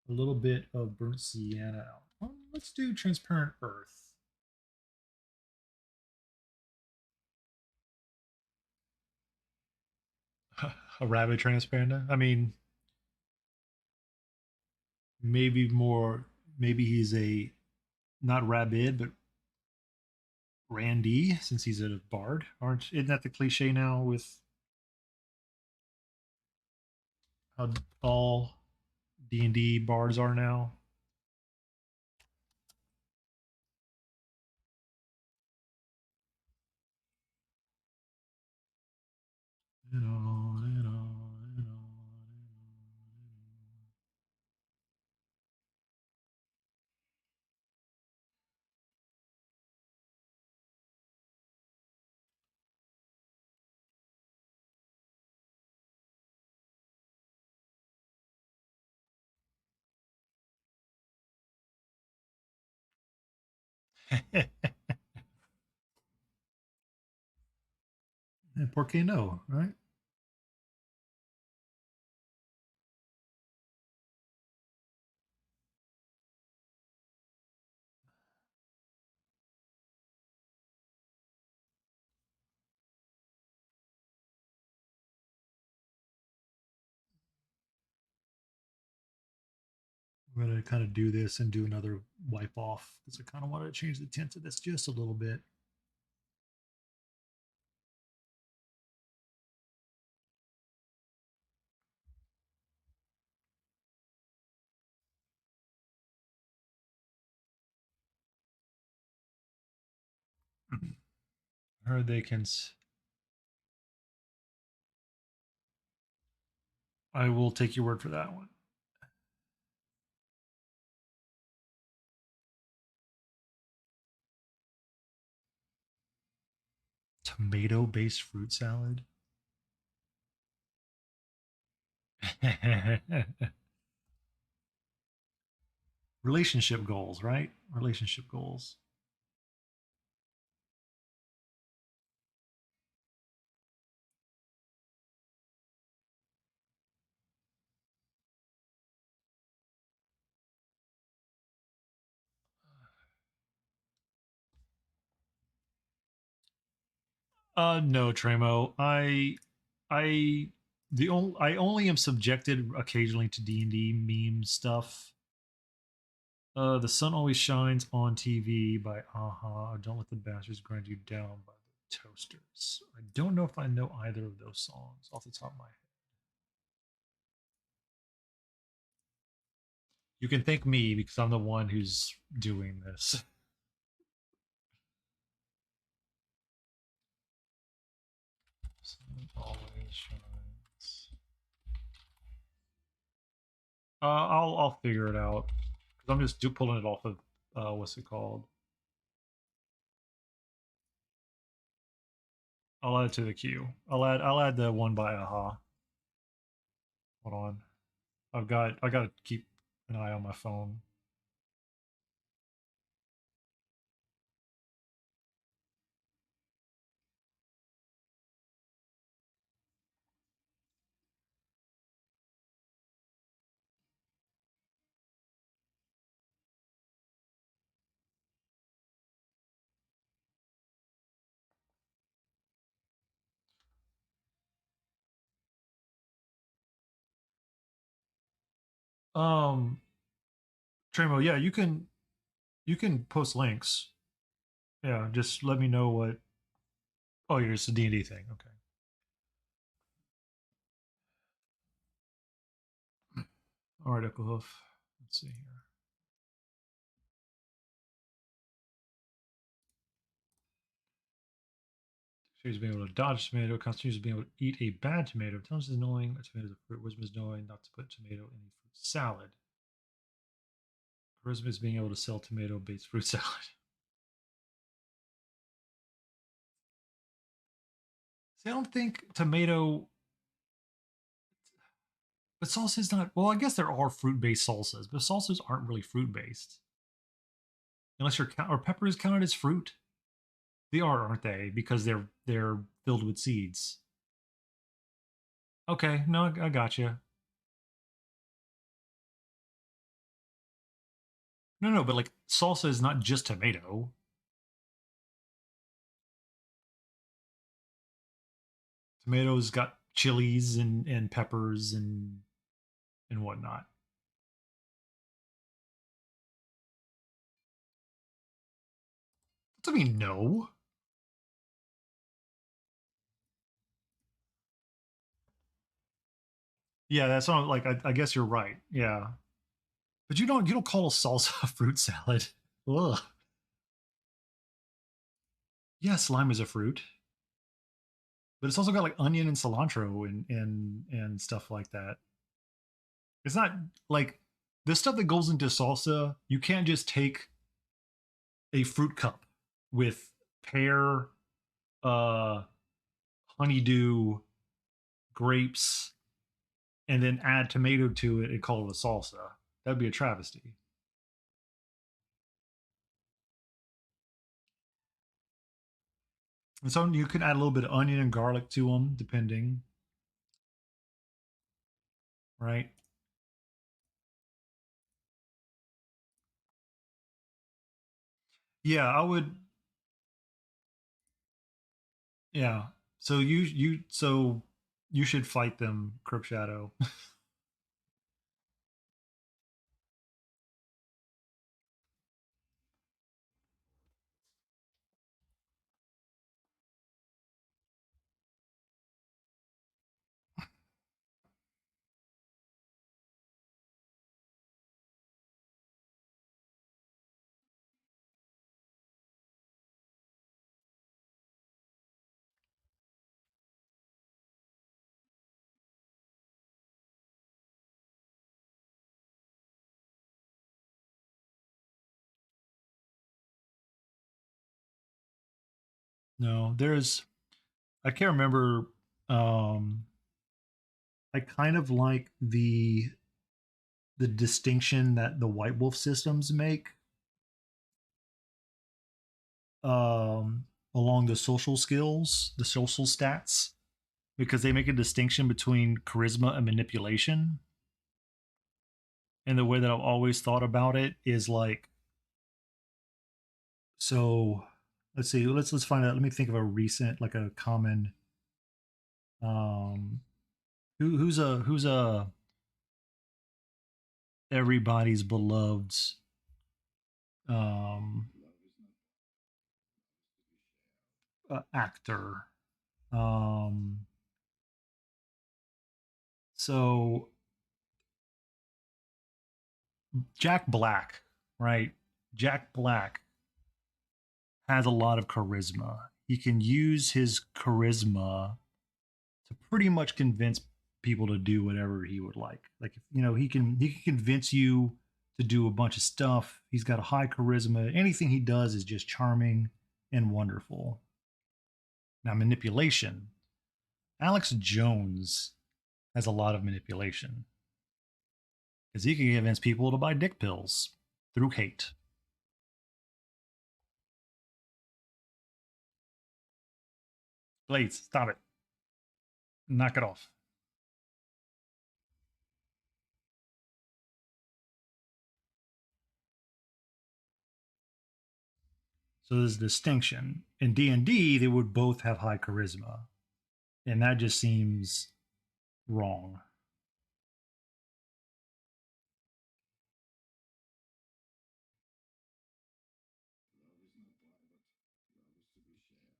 a little bit of burnt sienna out. Let's do transparent earth. A rabbit transparent. I mean, maybe more. Maybe he's a not rabid, but Randy, since he's a bard. Aren't isn't that the cliche now with how all D&D bards are now? You know, you know, you know, you know. Por qué no, right? I'm gonna kind of do this and do another wipe off because I kind of want to change the tint of this just a little bit. I heard they can. I will take your word for that one. Tomato-based fruit salad. Relationship goals, right? Relationship goals. No, Tremo. I only am subjected occasionally to D&D meme stuff. The sun always shines on TV by Aha. Don't let the bastards grind you down by the toasters. I don't know if I know either of those songs off the top of my head. You can thank me because I'm the one who's doing this. Sun always shines. I'll figure it out because I'm just pulling it off of what's it called? I'll add it to the queue. I'll add the one by Aha. Hold on. I gotta keep an eye on my phone. Um, Tremo, yeah, you can post links. Yeah, just let me know what. Oh, you're just a D&D thing. Okay. All right, Echohoof. Let's see here. She's being able to dodge tomato. Constitution is being able to eat a bad tomato. Intelligence is knowing a tomato is a fruit. Wisdom is knowing not to put tomato in a fruit salad. Charisma is being able to sell tomato-based fruit salad. See, I don't think tomato, but salsa is not. Well, I guess there are fruit-based salsas, but salsas aren't really fruit-based unless you're or peppers counted as fruit. They are, aren't they? Because they're filled with seeds. Okay, no, I got you. No, no, but like salsa is not just tomato. Tomatoes got chilies and peppers and whatnot. What do you mean no? Yeah, that's not like I guess you're right. Yeah, but you don't call a salsa a fruit salad. Ugh. Yeah, slime is a fruit, but it's also got like onion and cilantro and stuff like that. It's not like the stuff that goes into salsa. You can't just take a fruit cup with pear, uh, honeydew, grapes, and then add tomato to it and call it a salsa. That'd be a travesty. And so you can add a little bit of onion and garlic to them, depending, right? Yeah, I would. Yeah. So you should fight them, Crypt Shadow. No, there's I can't remember. Um, I kind of like the distinction that the White Wolf systems make um, along the social skills, the social stats, because they make a distinction between charisma and manipulation. And the way that I've always thought about it is like, so let's see, let's find out. Let me think of a recent, like a common, um, who's a everybody's beloved um actor. Um, so Jack Black, right? Jack Black has a lot of charisma. He can use his charisma to pretty much convince people to do whatever he would like. Like if, he can convince you to do a bunch of stuff. He's got a high charisma. Anything he does is just charming and wonderful. Now manipulation. Alex Jones has a lot of manipulation because he can convince people to buy dick pills through hate. Blades, stop it. Knock it off. So there's a distinction. In D&D, they would both have high charisma. And that just seems wrong,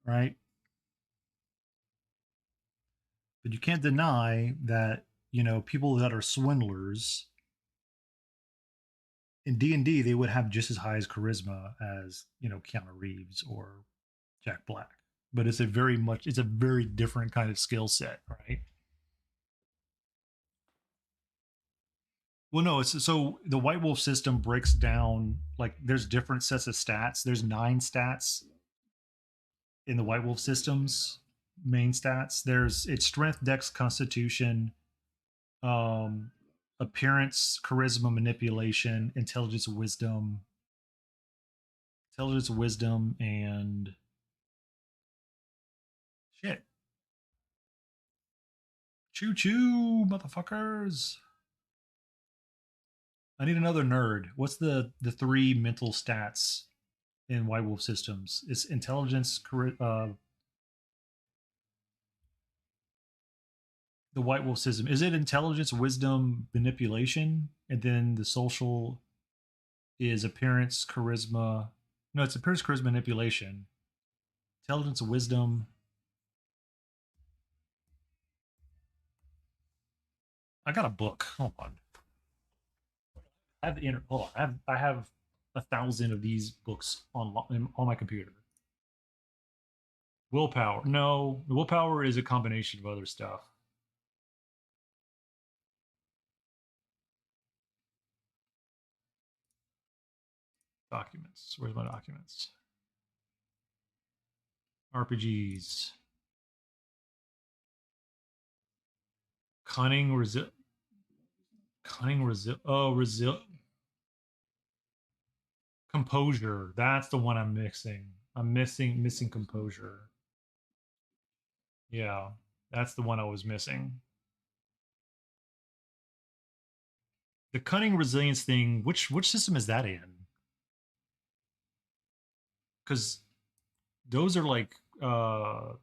right? But you can't deny that, people that are swindlers in D&D, they would have just as high as charisma as, Keanu Reeves or Jack Black. But it's a very different kind of skill set, right? Well, no, it's so the White Wolf system breaks down like there's different sets of stats. There's 9 stats in the White Wolf systems, main stats. There's it's strength, dex, constitution, um, appearance, charisma, manipulation, intelligence, wisdom, and shit. Choo choo, motherfuckers. I need another nerd. What's the 3 mental stats in White Wolf systems? It's intelligence, the White Wolf system. Is it intelligence, wisdom, manipulation, and then the social is appearance, charisma? No, it's appearance, charisma, manipulation, intelligence, wisdom. I got a book. Hold on. I have the inter. Hold on. I have 1,000 of these books on my computer. Willpower. No, willpower is a combination of other stuff. Documents. Where's my documents? RPGs. Cunning, composure. That's the one I'm mixing. I'm missing composure. Yeah, that's the one I was missing. The cunning resilience thing. Which system is that in? Because those are like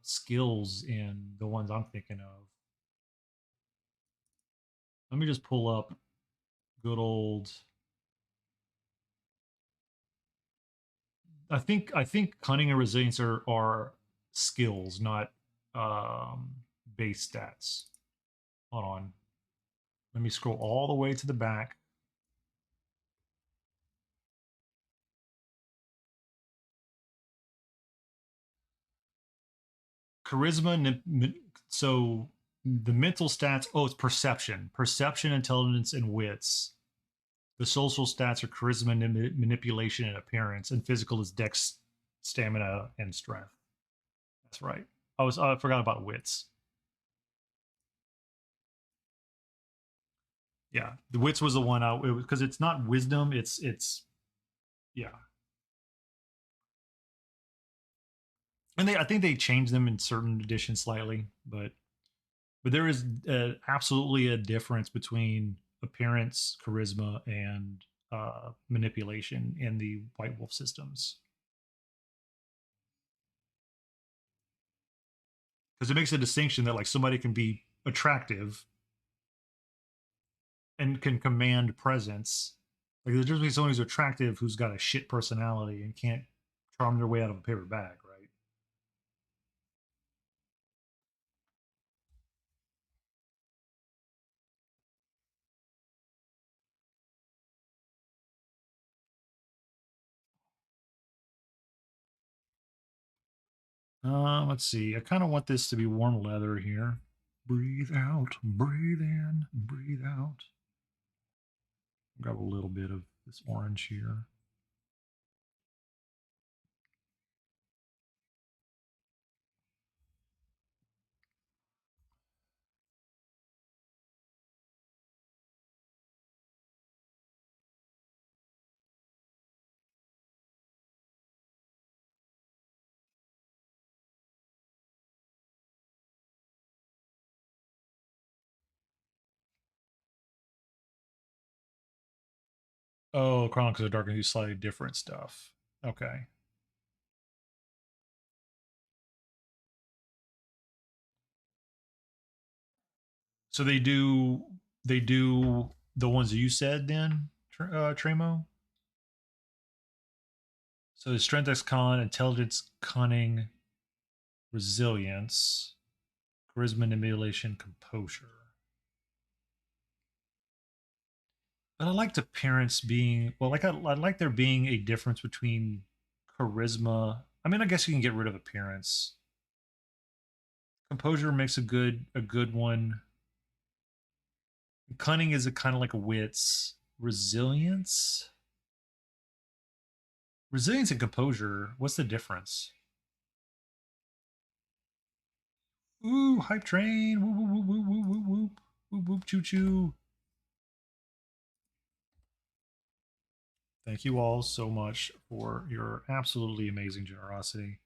skills in the ones I'm thinking of. Let me just pull up good old. I think cunning and resilience are skills, not um, base stats. Hold on. Let me scroll all the way to the back. Charisma. So the mental stats. Oh, it's perception, intelligence, and wits. The social stats are charisma, manipulation, and appearance, and physical is dex, stamina, and strength. right. I forgot about wits. Yeah, the wits was the one out because it's not wisdom. It's yeah, and they I think they changed them in certain editions slightly, but there is absolutely a difference between appearance, charisma, and manipulation in the White Wolf systems because it makes a distinction that like somebody can be attractive and can command presence. Like there's just someone who's attractive who's got a shit personality and can't charm their way out of a paper bag, right? Let's see. I kind of want this to be warm leather here. Breathe out, breathe in, breathe out. Grab a little bit of this orange here. Oh, Chronicles of Dark and do slightly different stuff. Okay. So they do the ones that you said then, Tremo? So the strength X con, intelligence, cunning, resilience, charisma, manipulation, composure. But I liked appearance being well, I like there being a difference between charisma. I mean, I guess you can get rid of appearance. Composure makes a good one. Cunning is a kind of like a wits. Resilience and composure. What's the difference? Ooh, hype train. Whoop whoop whoop whoop whoop whoop whoop whoop choo choo. Thank you all so much for your absolutely amazing generosity.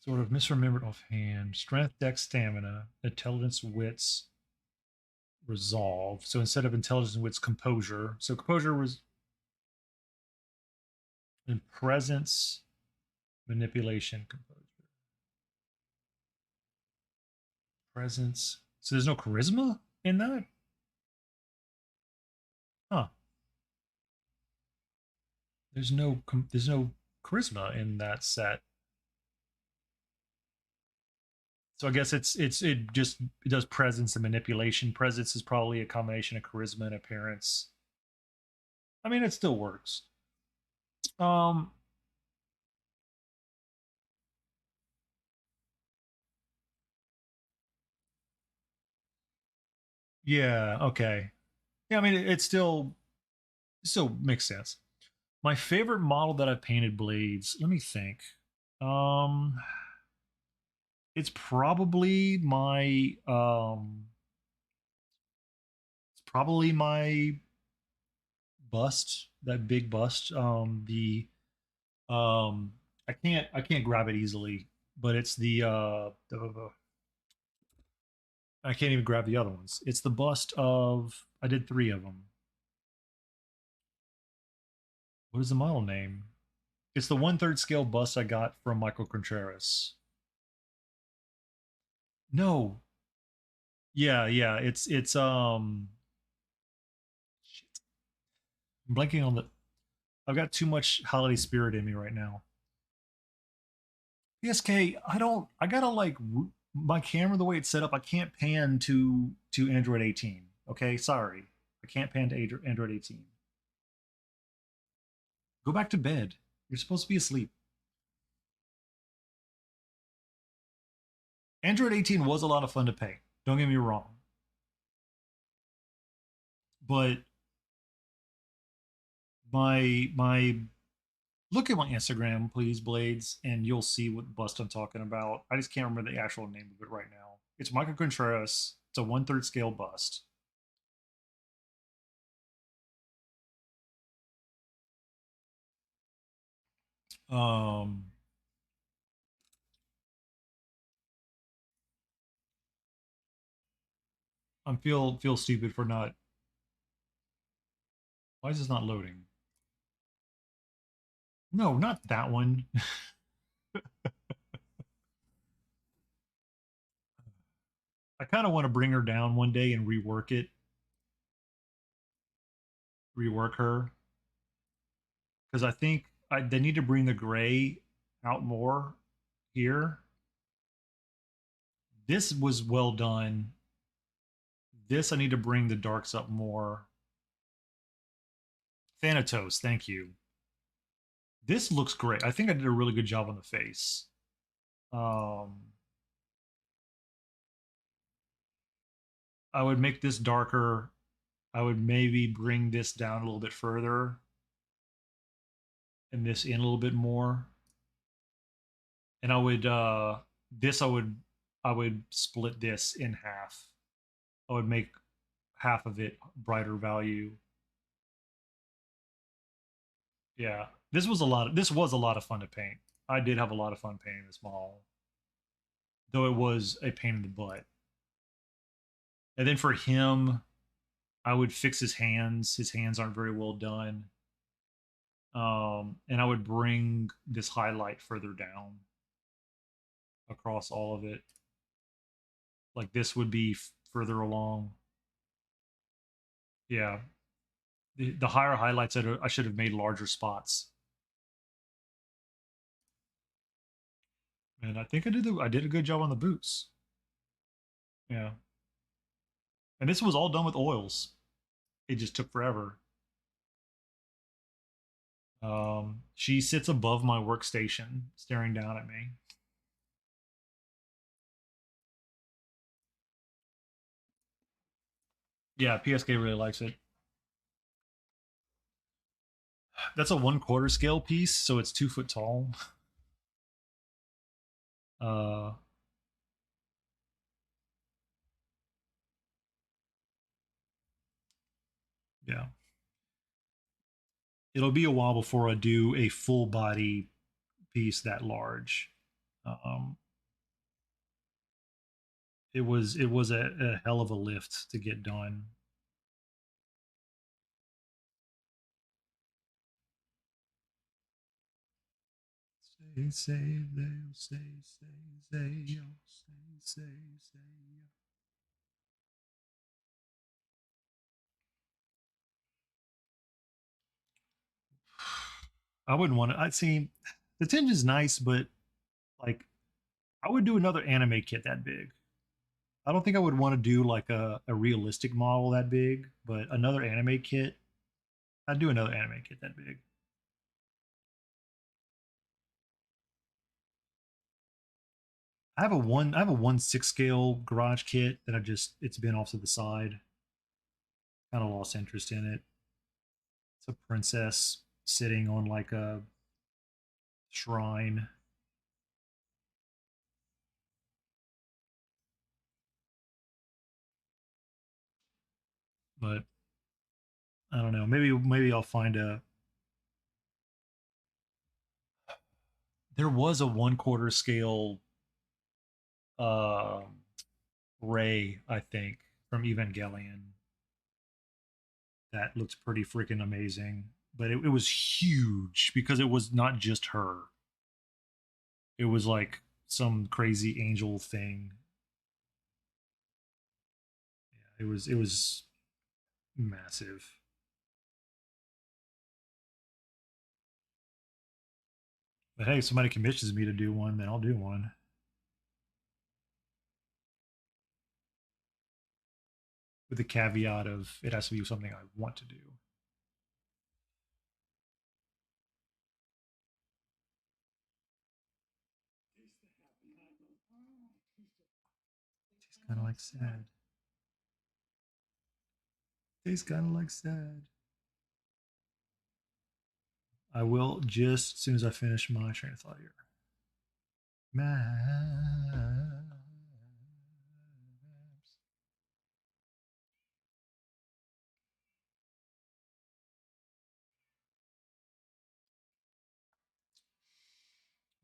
Sort of misremembered offhand. Strength, dex, stamina, intelligence, wits, resolve. So instead of intelligence and wits, composure. So composure was in presence, manipulation, composure. Presence. So there's no charisma in that? Huh. There's no charisma in that set. So I guess it does presence and manipulation. Presence is probably a combination of charisma and appearance. I mean, it still works. Um, yeah, okay. Yeah, I mean, it still makes sense. My favorite model that I've painted blades. Let me think. Um, it's probably my bust, that big bust. I can't grab it easily, but it's I can't even grab the other ones. It's the bust of I did three of them. What is the model name? It's the 1/3 scale bust I got from Michael Contreras. No, Yeah, yeah. Shit. I'm blanking on the. I've got too much holiday spirit in me right now. PSK, I don't. I gotta like my camera the way it's set up. I can't pan to Android 18. Okay, sorry, I can't pan to Android 18. Go back to bed. You're supposed to be asleep. Android 18 was a lot of fun to paint. Don't get me wrong, but my look at my Instagram, please, Blades, and you'll see what bust I'm talking about. I just can't remember the actual name of it right now. It's Michael Contreras. It's a 1/3 scale bust. Um, I feel stupid for not. Why is this not loading? No, not that one. I kind of want to bring her down one day and rework it, rework her, because I think they need to bring the gray out more here. This was well done. This I need to bring the darks up more. Thanatos, thank you. This looks great. I think I did a really good job on the face. Um, I would make this darker. I would maybe bring this down a little bit further and this in a little bit more. And I would this I would split this in half. I would make half of it brighter value. Yeah. This was a lot of fun to paint. I did have a lot of fun painting this model. Though it was a pain in the butt. And then for him, I would fix his hands. His hands aren't very well done. And I would bring this highlight further down across all of it. Like this would be further along. Yeah, the higher highlights I should have made larger spots. And I think I did a good job on the boots. Yeah, and this was all done with oils. It just took forever. She sits above my workstation, staring down at me. Yeah, PSK really likes it. That's a 1/4 scale piece, so it's 2 foot tall. Uh, yeah, it'll be a while before I do a full body piece that large. Um, it was a hell of a lift to get done. Say, say, they'll say, say, oh, say. I wouldn't want to. I'd see the tinge is nice, but like I would do another anime kit that big. I don't think I would want to do like a realistic model that big, but another anime kit. I'd do another anime kit that big. I have a 1/6 scale garage kit that I just it's been off to the side. Kind of lost interest in it. It's a princess sitting on like a shrine, but I don't know. Maybe I'll find a. There was a 1/4 scale uh, Ray, I think, from Evangelion that looks pretty freaking amazing. But it was huge because it was not just her. It was like some crazy angel thing. It was massive. But hey, if somebody commissions me to do one, then I'll do one. With the caveat of it has to be something I want to do. Tastes kind of like sad. Tastes kind of like sad. I will just as soon as I finish my train of thought here. Maps.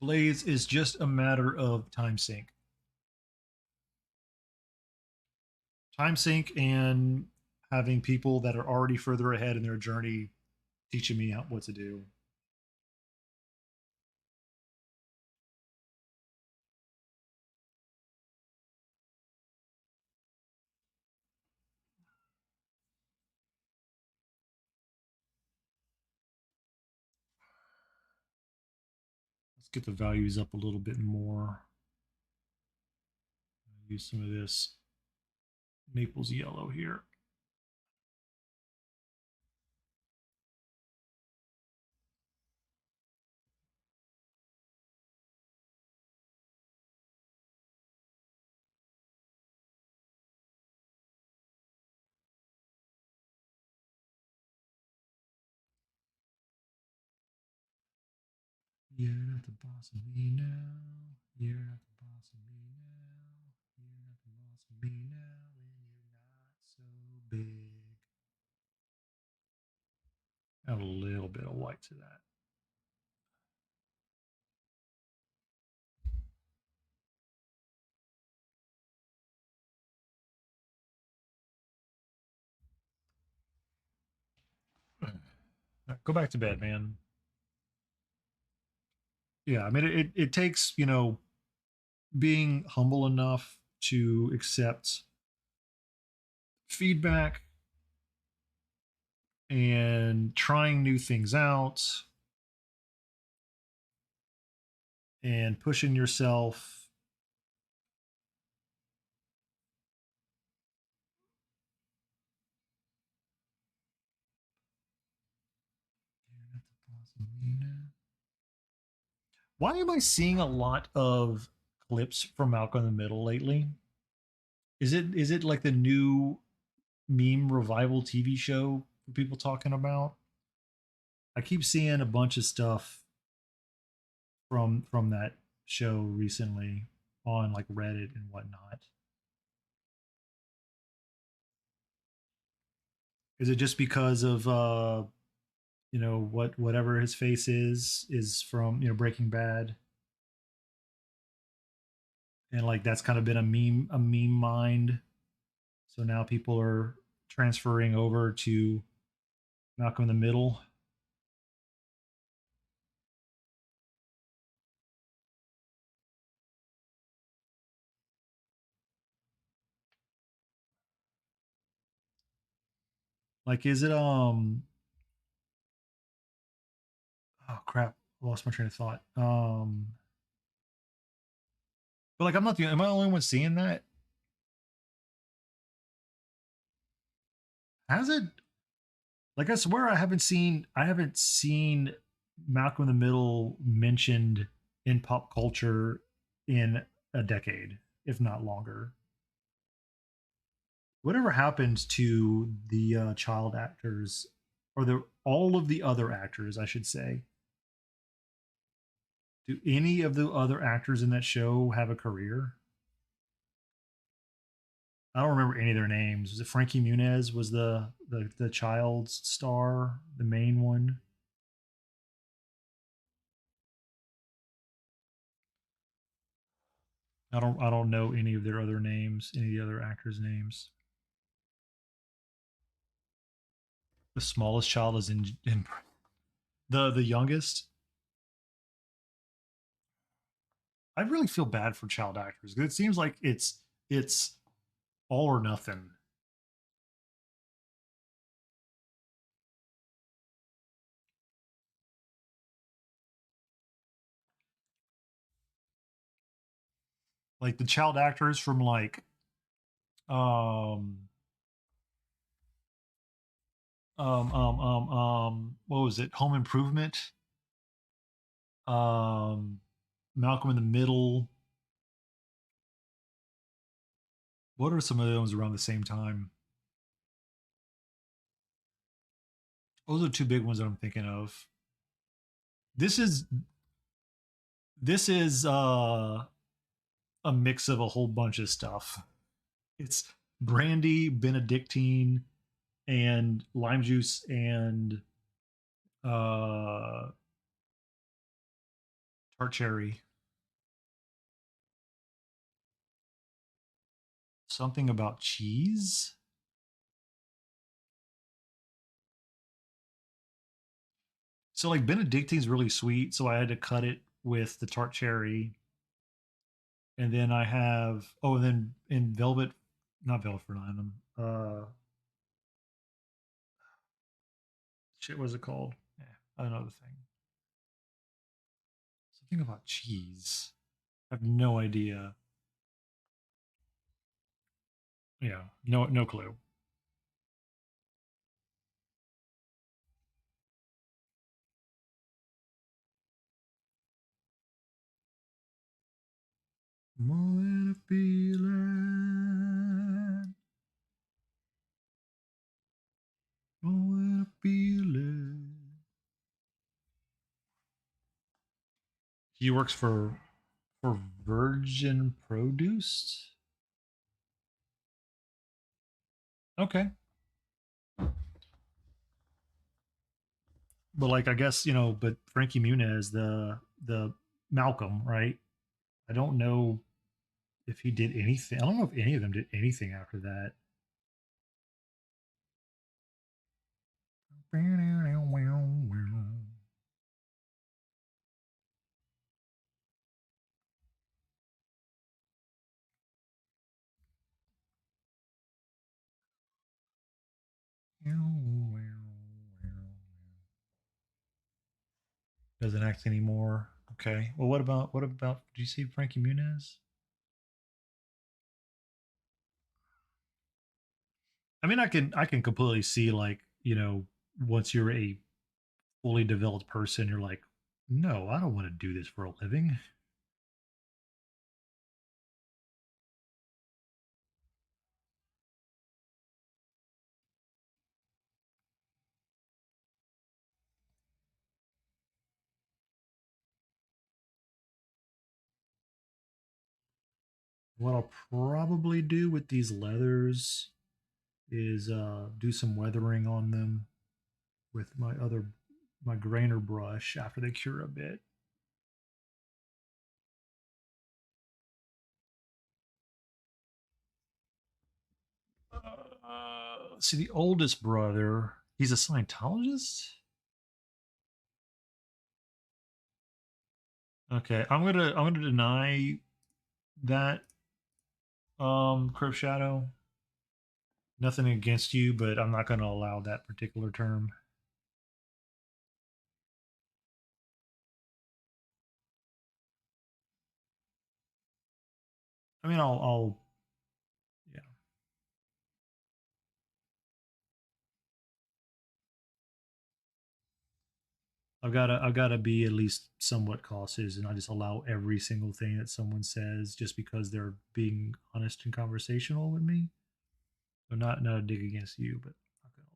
Blaze is just a matter of time sync. Time sync and having people that are already further ahead in their journey teaching me what to do. Let's get the values up a little bit more. Use some of this Naples yellow here. You're not the boss of me now. You're not the boss of me now. You're not the boss of me now. And you're not so big. Add a little bit of white to that. Go back to bed, man. Yeah, I mean, it takes, being humble enough to accept feedback and trying new things out and pushing yourself. Why am I seeing a lot of clips from Malcolm in the Middle lately? Is it like the new meme revival TV show for people talking about? I keep seeing a bunch of stuff from that show recently on like Reddit and whatnot. Is it just because of whatever his face is from Breaking Bad, and like that's kind of been a meme mind. So now people are transferring over to Malcolm in the Middle. Like, is it oh crap, I lost my train of thought. But like, am I the only one seeing that? Has it? Like, I swear I haven't seen Malcolm in the Middle mentioned in pop culture in a decade, if not longer. Whatever happened to the child actors, or the all of the other actors, I should say? Do any of the other actors in that show have a career? I don't remember any of their names. Was it Frankie Muniz was the child star, the main one? I don't know any of their other names, any of the other actors' names. The smallest child is in the youngest. I really feel bad for child actors. It seems like it's all or nothing. like the child actors from like um what was it? Home Improvement, um, Malcolm in the Middle. What are some of those around the same time? Those are two big ones that I'm thinking of. This is this is a mix of a whole bunch of stuff. It's brandy, Benedictine, and lime juice and uh tart cherry. Something about cheese. So like Benedictine's really sweet, so I had to cut it with the tart cherry. And then I have and then in velvet, not velvet for nine. Shit, what's it called? Yeah, another thing. Something about cheese. I have no idea. Yeah, no clue. More than a feeling. More than a feeling. He works for Virgin Produce. Okay, but like I guess but Frankie Muniz, the Malcolm, right? I don't know if he did anything. I don't know if any of them did anything after that. Doesn't act anymore. Okay. Well, what about? Do you see Frankie Muniz? I mean, I can completely see like once you're a fully developed person, you're like, no, I don't want to do this for a living. What I'll probably do with these leathers is do some weathering on them with my grainer brush after they cure a bit. See, the oldest brother, he's a Scientologist. Okay, I'm gonna deny that, Crib Shadow. Nothing against you, but I'm not gonna allow that particular term. I mean, I'll yeah. I've gotta be at least somewhat cautious, and I just allow every single thing that someone says just because they're being honest and conversational with me. So not a dig against you, but not gonna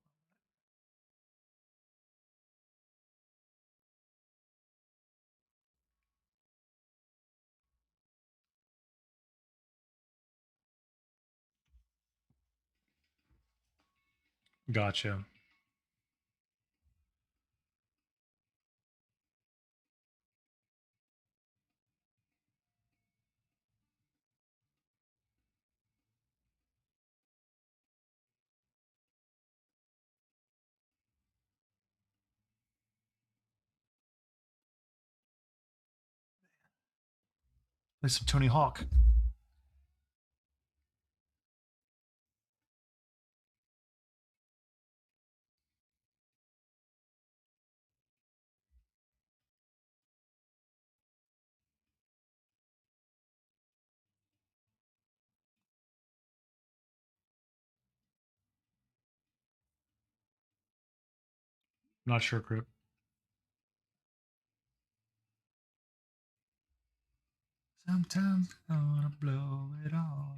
Gotcha. Like some Tony Hawk. Not sure, Crip. Sometimes I wanna blow it all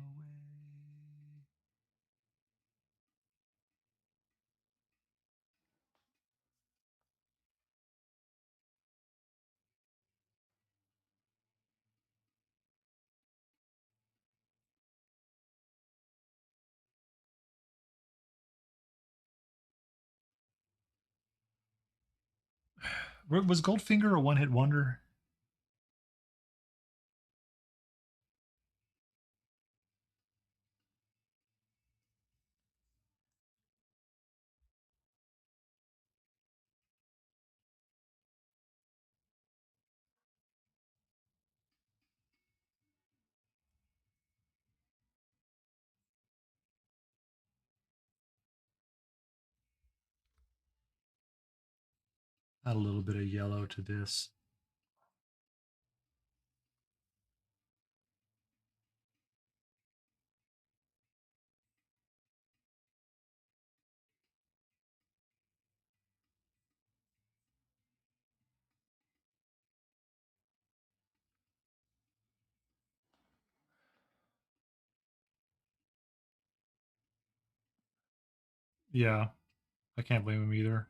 away. Was Goldfinger a one-hit wonder? Add a little bit of yellow to this. Yeah, I can't blame him either.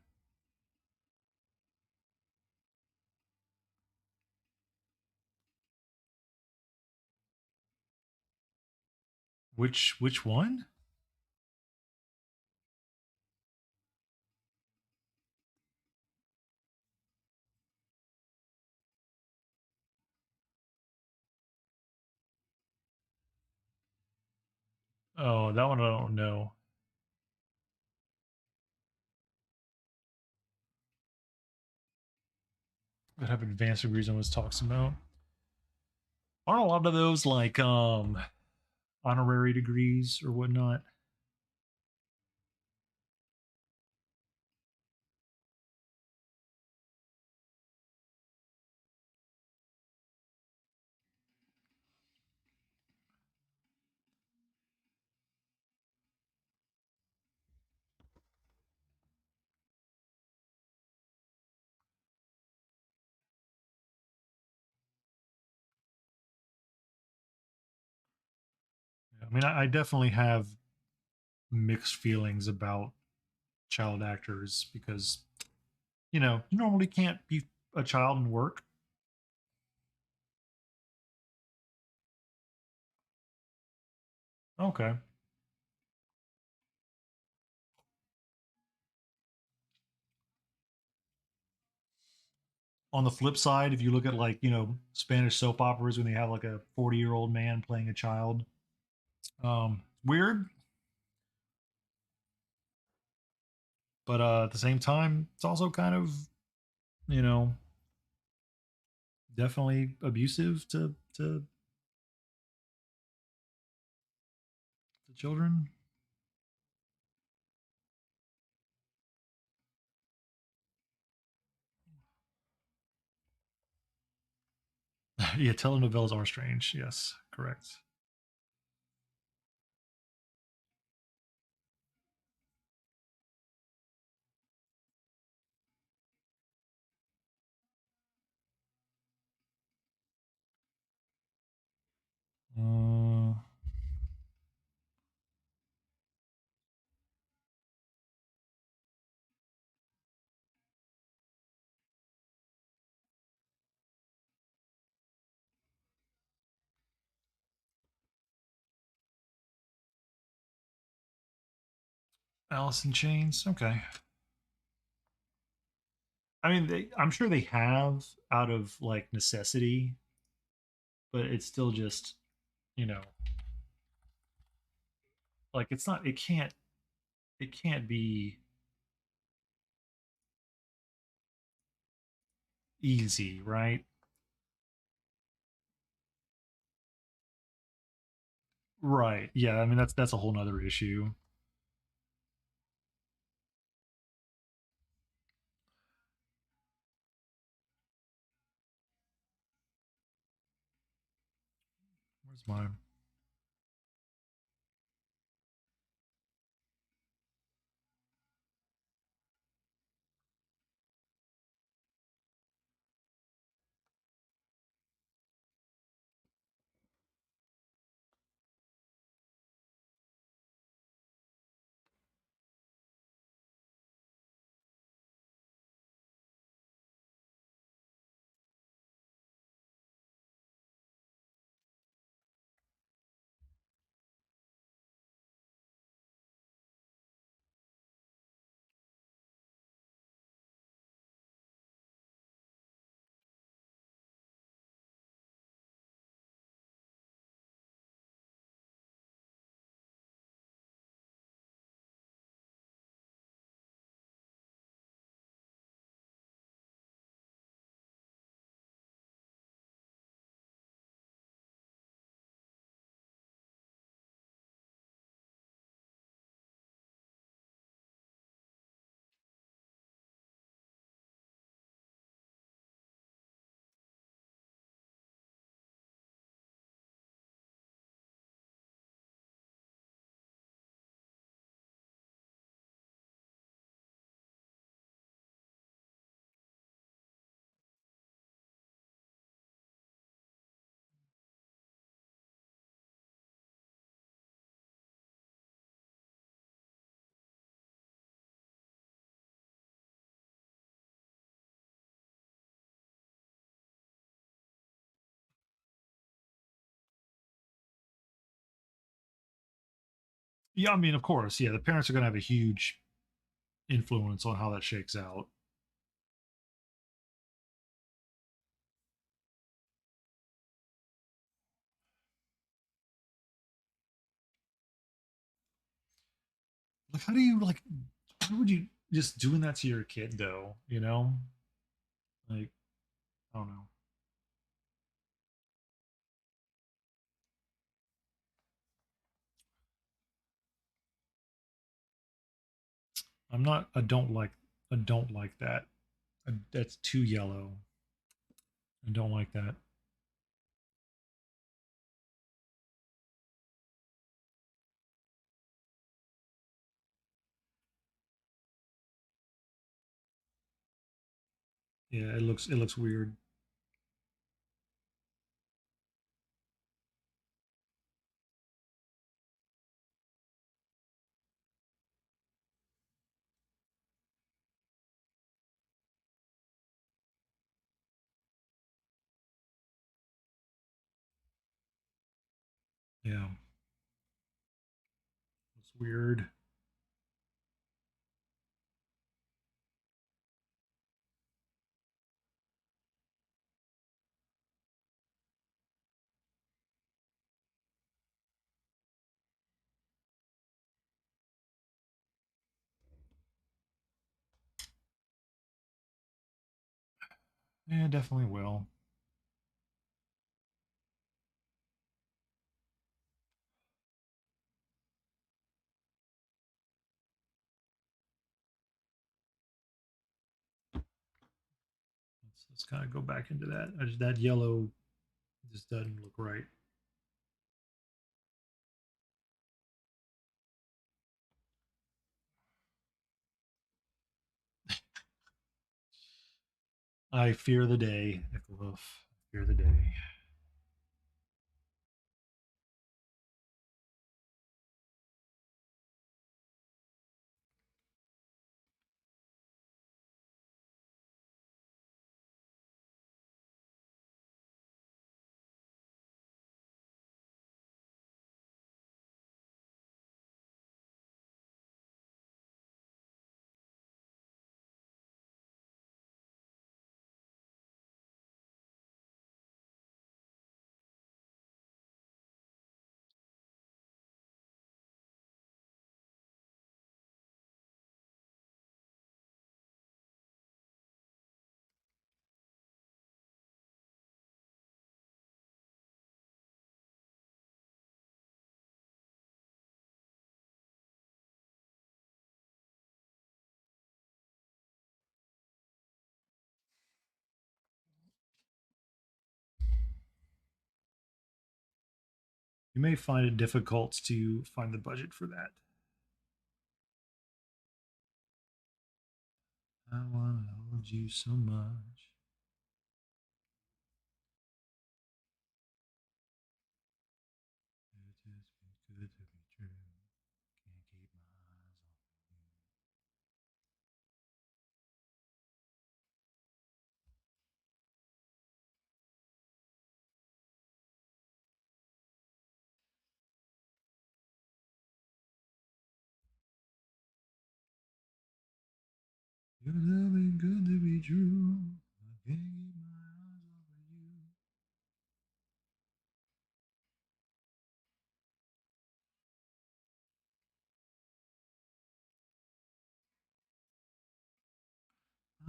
Which one? Oh, that one I don't know. That have advanced degrees on was talks about. Aren't a lot of those like honorary degrees or whatnot? I mean, I definitely have mixed feelings about child actors because you normally can't be a child and work. Okay. On the flip side, if you look at like Spanish soap operas when they have like a 40-year-old man playing a child, weird, but at the same time, it's also kind of you know definitely abusive to children. Yeah, telenovelas are strange. Yes, correct. Uh, Alice in Chains. Okay. I mean, I'm sure they have out of like necessity, but it's still just you know like it's not. It can't be easy, right? Right. Yeah. I mean, that's a whole nother issue. Where's my? Yeah, I mean, of course, yeah, the parents are going to have a huge influence on how that shakes out. Like, how do you like? Why would you just doing that to your kid though? You know, like I don't know. I'm not. I don't like. I don't like that. That's too yellow. I don't like that. Yeah, it looks weird. Yeah, it's weird. Yeah, definitely will. Let's kind of go back into that. That yellow just doesn't look right. I fear the day, Nicholas. Fear the day. You may find it difficult to find the budget for that. I want to hold you so much. It has been good to be true. Can't keep my eyes off of you. Your love ain't good to be true. I can't keep my eyes off of you.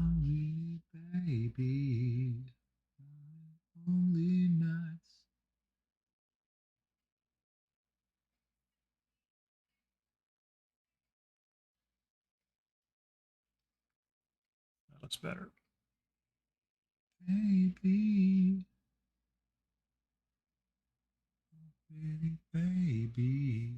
Only baby, only nights. That looks better. Baby, baby, baby.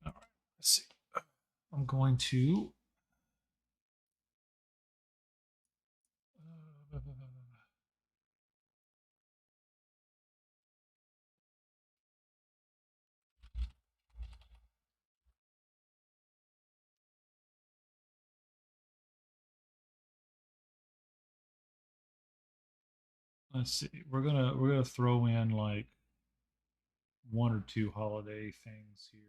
All right, let's see. I'm going to. Uh, Let's see. We're gonna throw in like one or two holiday things here.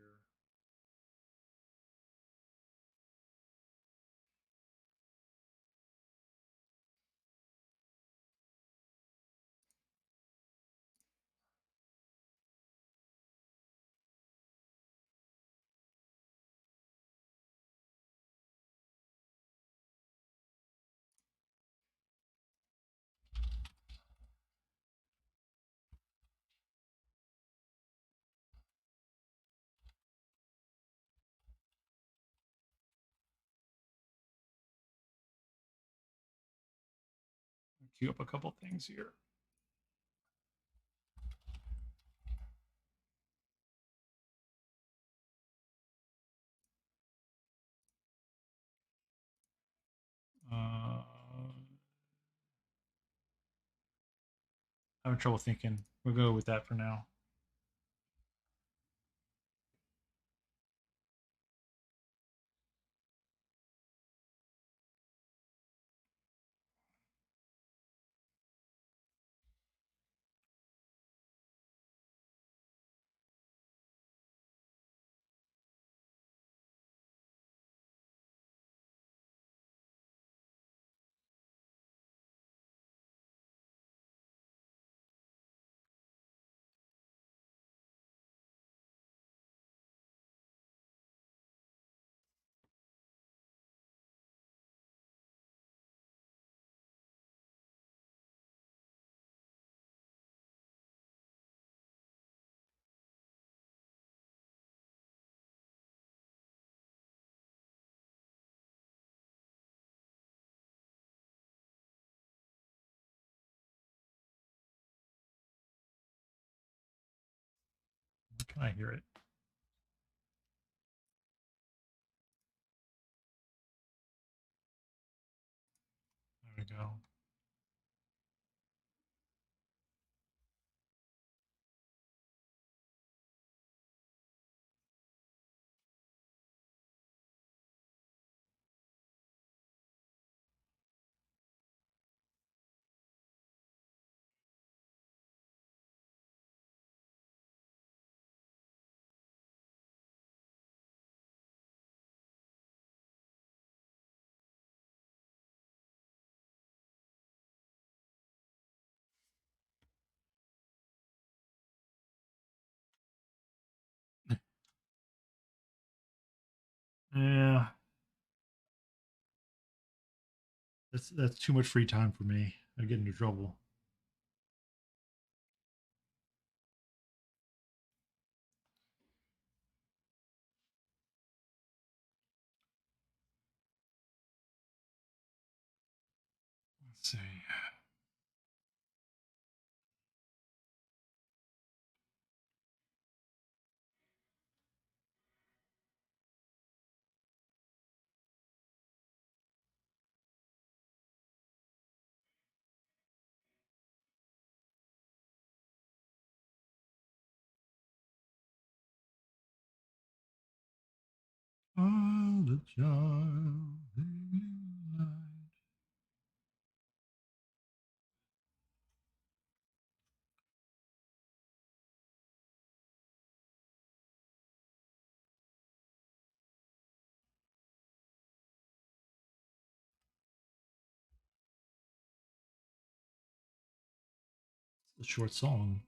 Queue up a couple things here. Uh, Having trouble thinking. We'll go with that for now. Can I hear it? There we go. Yeah, that's too much free time for me. I get into trouble. Let's see. Oh, the child. It's a short song.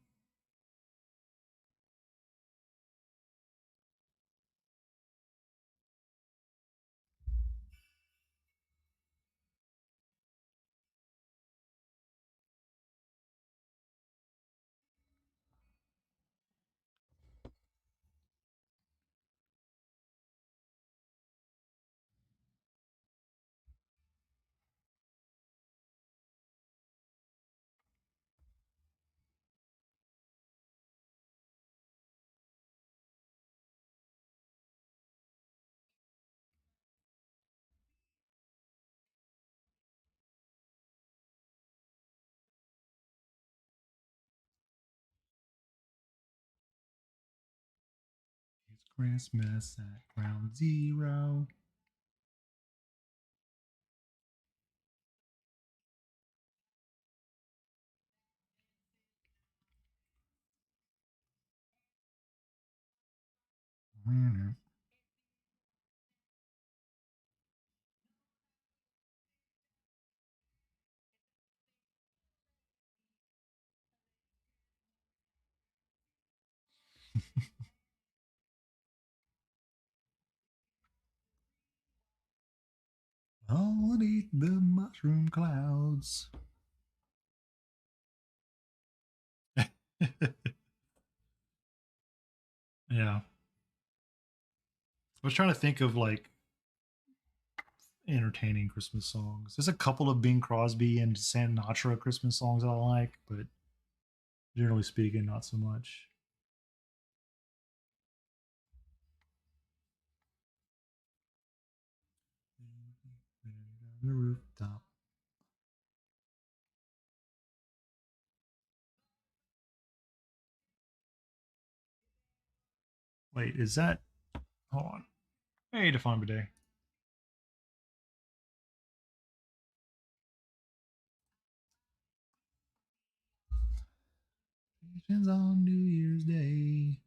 It's Christmas at ground zero. I'll eat the mushroom clouds. Yeah. I was trying to think of like entertaining Christmas songs. There's a couple of Bing Crosby and Sinatra Christmas songs I like, but generally speaking, not so much. The rooftop. Wait, is that? Hold on. Hey, Define Bidet. Vacations on New Year's Day.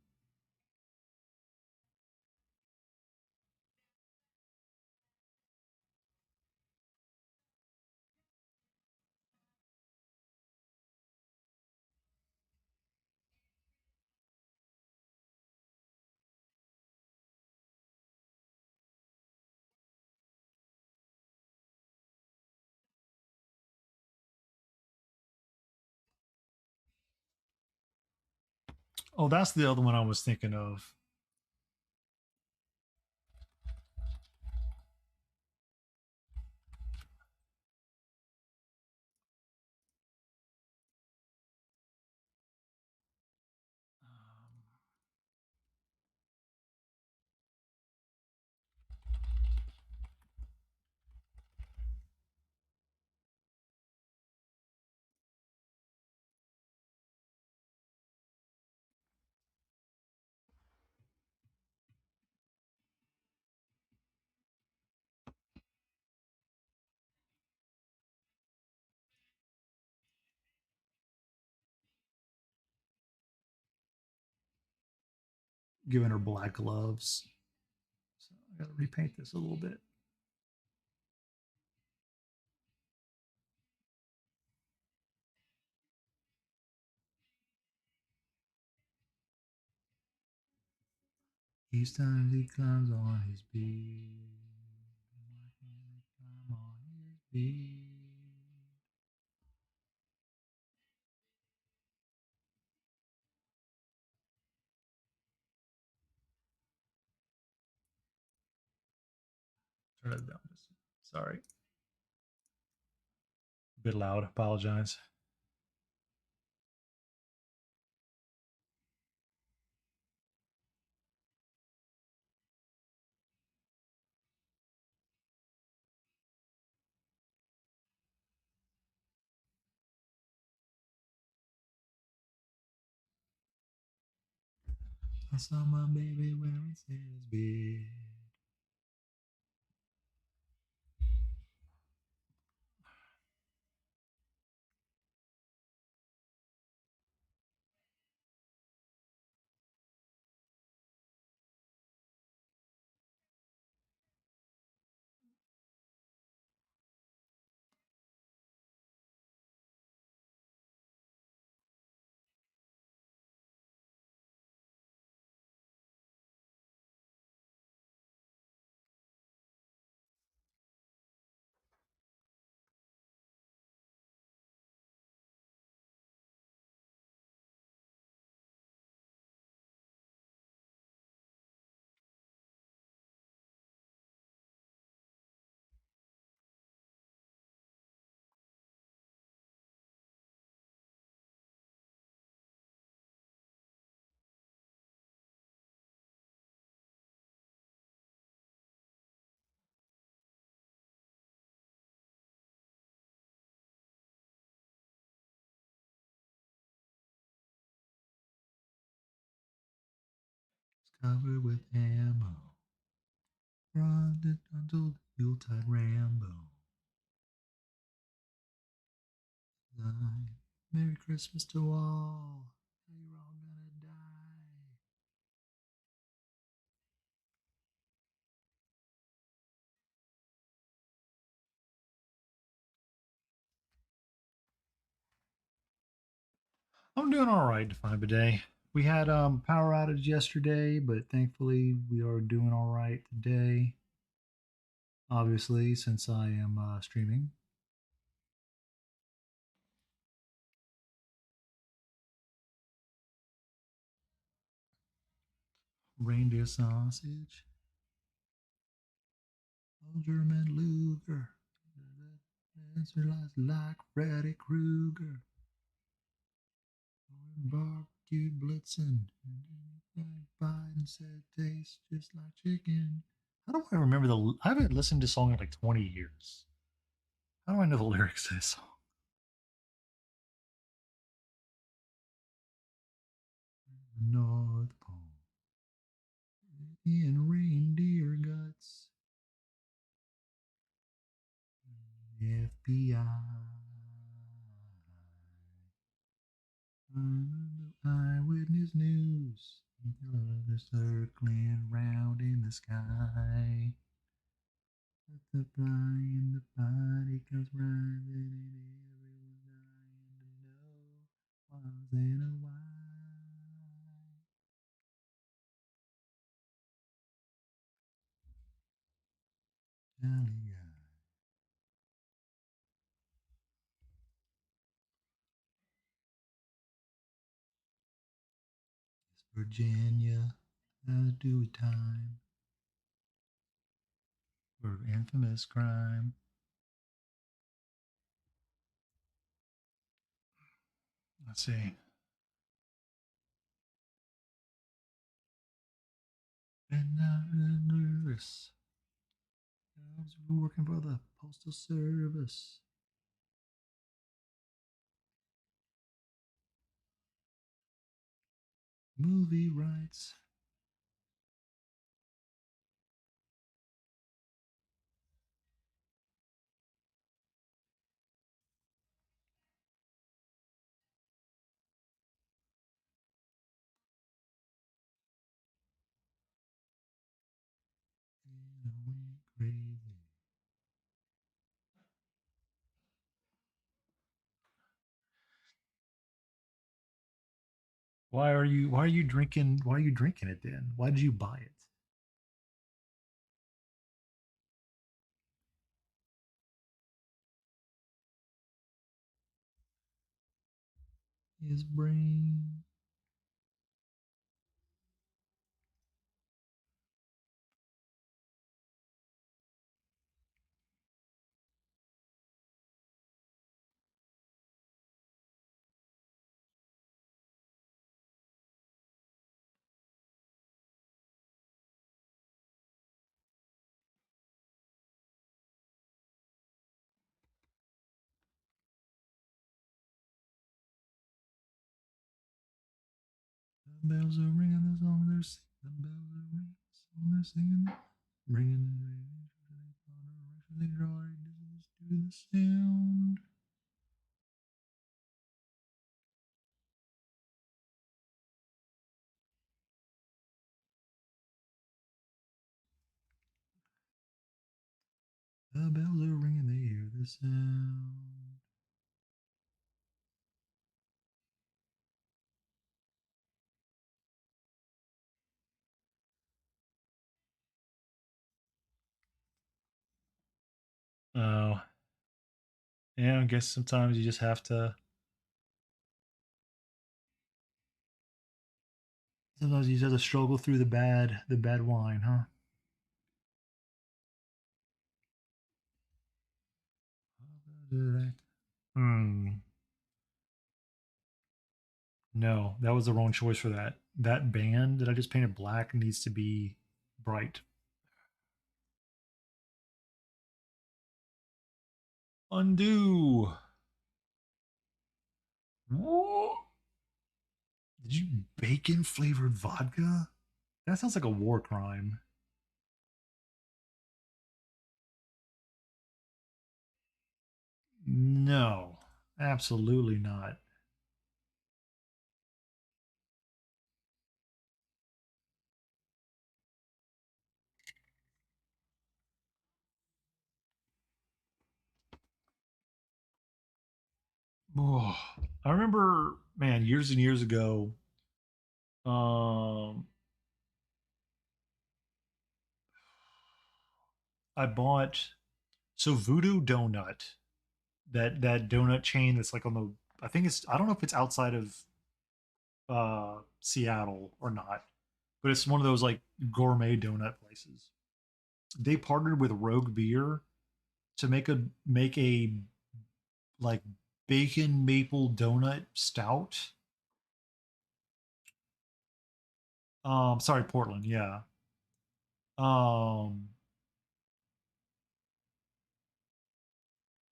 Oh, that's the other one I was thinking of. Giving her black gloves. So I got to repaint this a little bit. Each time he climbs on his beat. Why can't he climb on his beat? Turn it down. Sorry. A bit loud. Apologize. I saw my baby wearing Santa's beard. It's covered with ammo. Run it until the Yuletide Rambo. Merry Christmas to all. You're all gonna die. I'm doing all right to find a day. We had power outage yesterday, but thankfully we are doing all right today. Obviously, since I am streaming. Reindeer sausage, old German Luger, answer like Freddy Krueger, barbecued Blitzen, and said tastes just like chicken. How do I remember the? I haven't listened to this song in like 20 years. How do I know the lyrics to this song? North Pole in reindeer guts. FBI. Eyewitness news. They're circling round in the sky. The fly in the body comes rising and everyone's dying to know why's in a why. Jolly guy. It's Virginia. How do we time for infamous crime? Let's see. And now nervous. I was working for the postal service. Movie rights. And I went crazy. Why are you drinking it then? Why did you buy it? His brain. The bells are ringing the song they're singing. The bells are ringing the song they're singing. Ringing the direction they draw our distance to the sound. The bells are ringing, they hear the sound. Oh, yeah. I guess sometimes you just have to. Sometimes you just have to struggle through the bad wine, huh? Hmm. No, that was the wrong choice for that. That band that I just painted black needs to be bright. Undo. Whoa. Did you bacon flavored vodka? That sounds like a war crime. No, absolutely not. Oh, I remember. man, years and years ago, um, I bought Voodoo Donut, that donut chain that's like on the, I think it's, I don't know if it's outside of Seattle or not, but it's one of those like gourmet donut places. They partnered with Rogue Beer to make a like bacon maple donut stout. Sorry, Portland, yeah. Um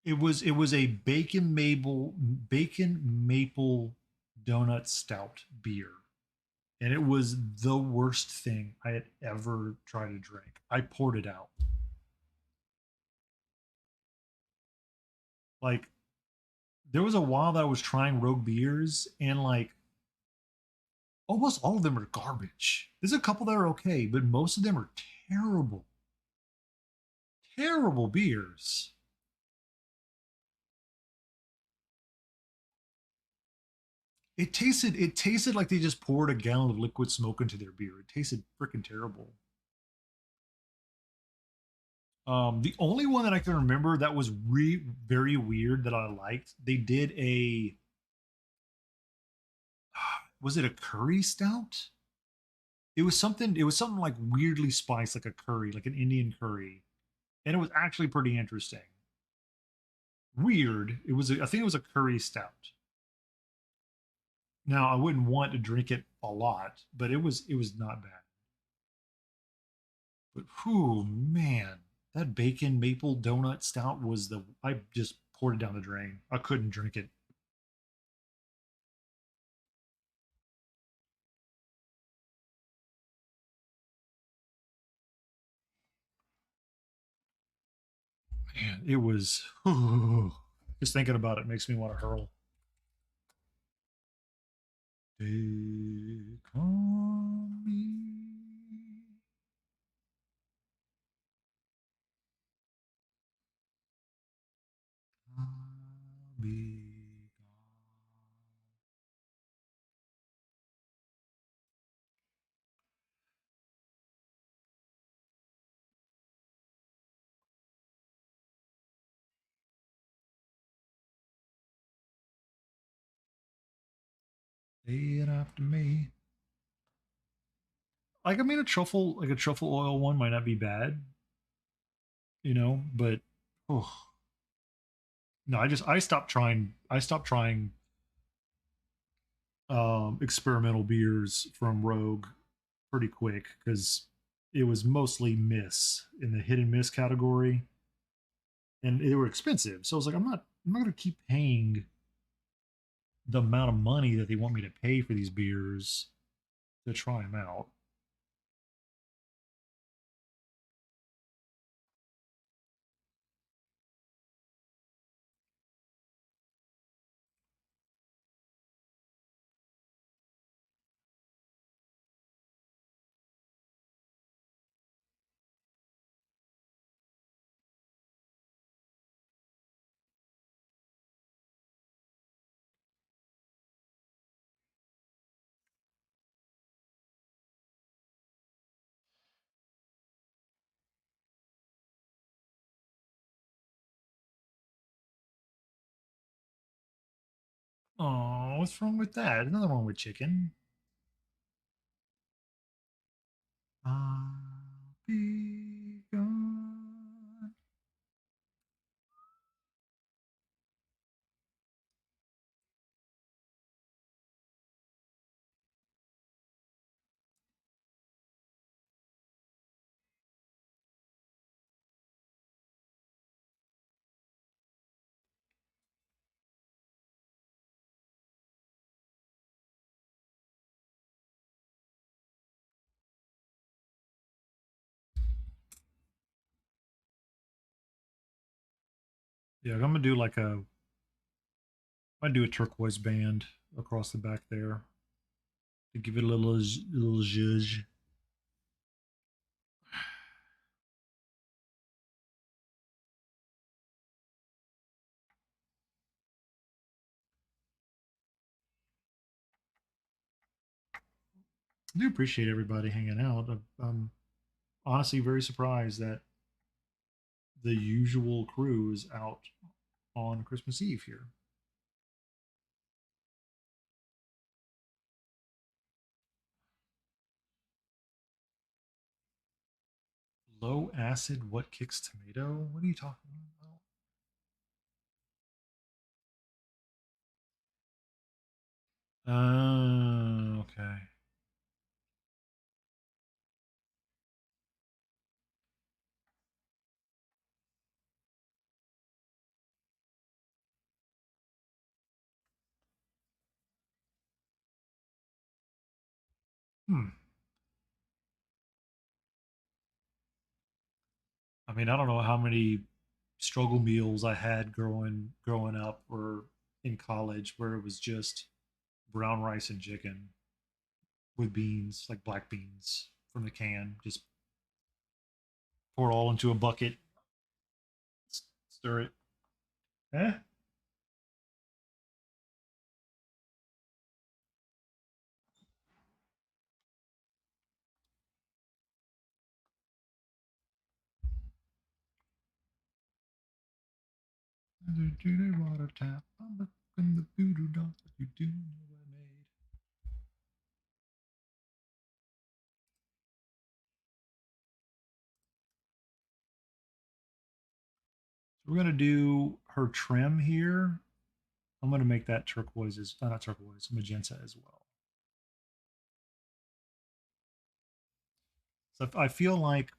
it was a bacon maple donut stout beer. And it was the worst thing I had ever tried to drink. I poured it out. Like there was a while that I was trying rogue beers and like almost all of them are garbage. There's a couple that are okay, but most of them are terrible. Terrible beers. It tasted like they just poured a gallon of liquid smoke into their beer. It tasted freaking terrible. The only one that I can remember that was very weird that I liked, they did a was it a curry stout? It was something like weirdly spiced like a curry, like an Indian curry. And it was actually pretty interesting. Weird. I think it was a curry stout. Now, I wouldn't want to drink it a lot, but it was not bad. But whew, man, that bacon maple donut stout was the I just poured it down the drain. I couldn't drink it. Man, it was whew, just thinking about it makes me want to hurl. Take on me. I'll be gone. Say it after me. Like I mean, a truffle oil one might not be bad, but oh no, I stopped trying experimental beers from Rogue pretty quick because it was mostly miss in the hit and miss category, and they were expensive. So I was like, I'm not gonna keep paying the amount of money that they want me to pay for these beers to try them out. Oh, what's wrong with that? Another one with chicken. I'll be gone. Yeah, I'm gonna do like I do a turquoise band across the back there to give it a little zhuzh. I do appreciate everybody hanging out. I'm honestly very surprised that the usual crew is out on Christmas Eve here. Low acid, what kicks tomato? What are you talking about? Okay. Hmm. I mean, I don't know how many struggle meals I had growing up or in college where it was just brown rice and chicken with beans, like black beans from the can. Just pour it all into a bucket, stir it. Eh? Water tap. I'm looking the voodoo doll. What you do? I made. So we're gonna do her trim here. I'm gonna make that turquoise as not turquoise, magenta as well. So I feel like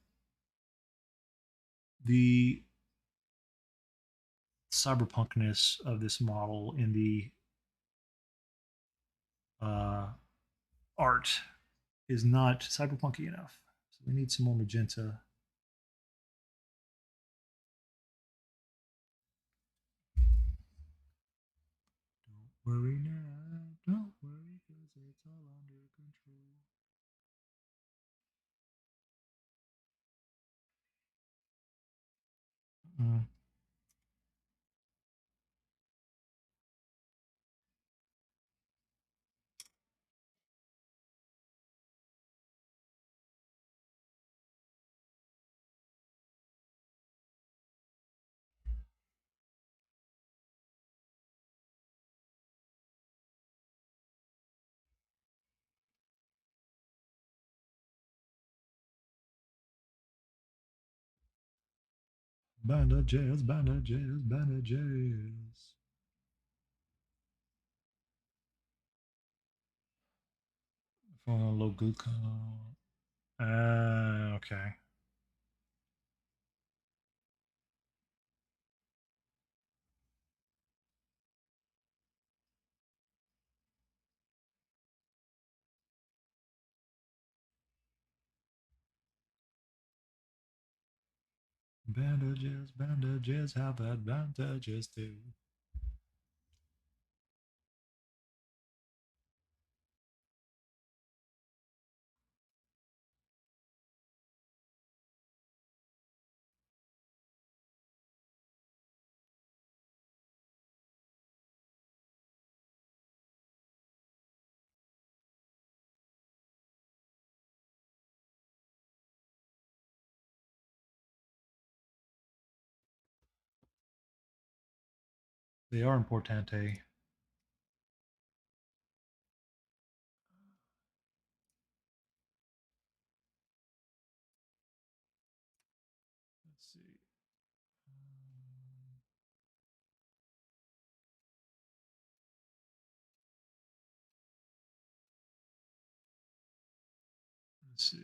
the cyberpunkness of this model in the uh, art is not cyberpunky enough. So we need some more magenta. Don't worry now, don't worry, because it's all under control. Mm. Bandages, bandages, bandages. For a low glucose. Okay. Bandages, bandages have advantages too. They are importante. Let's see. Let's see.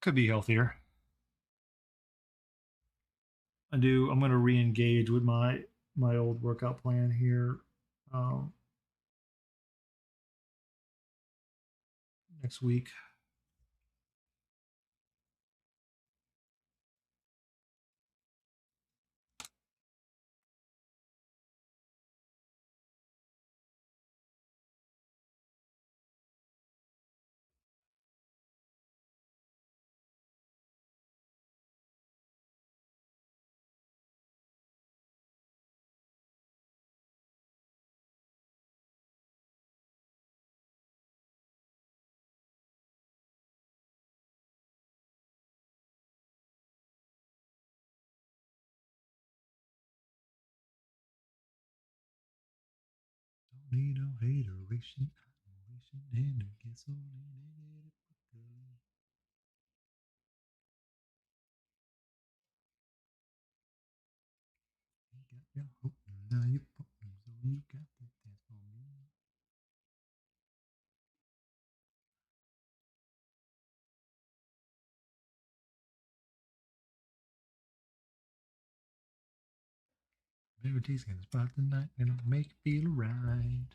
Could be healthier. I'm going to re-engage with my old workout plan here. Um, next week. Don't need no hateration, admiration, and a gasoline. You got your hope, now you put so you got to dance for me. Everybody's gonna spot the night and it'll make you feel right.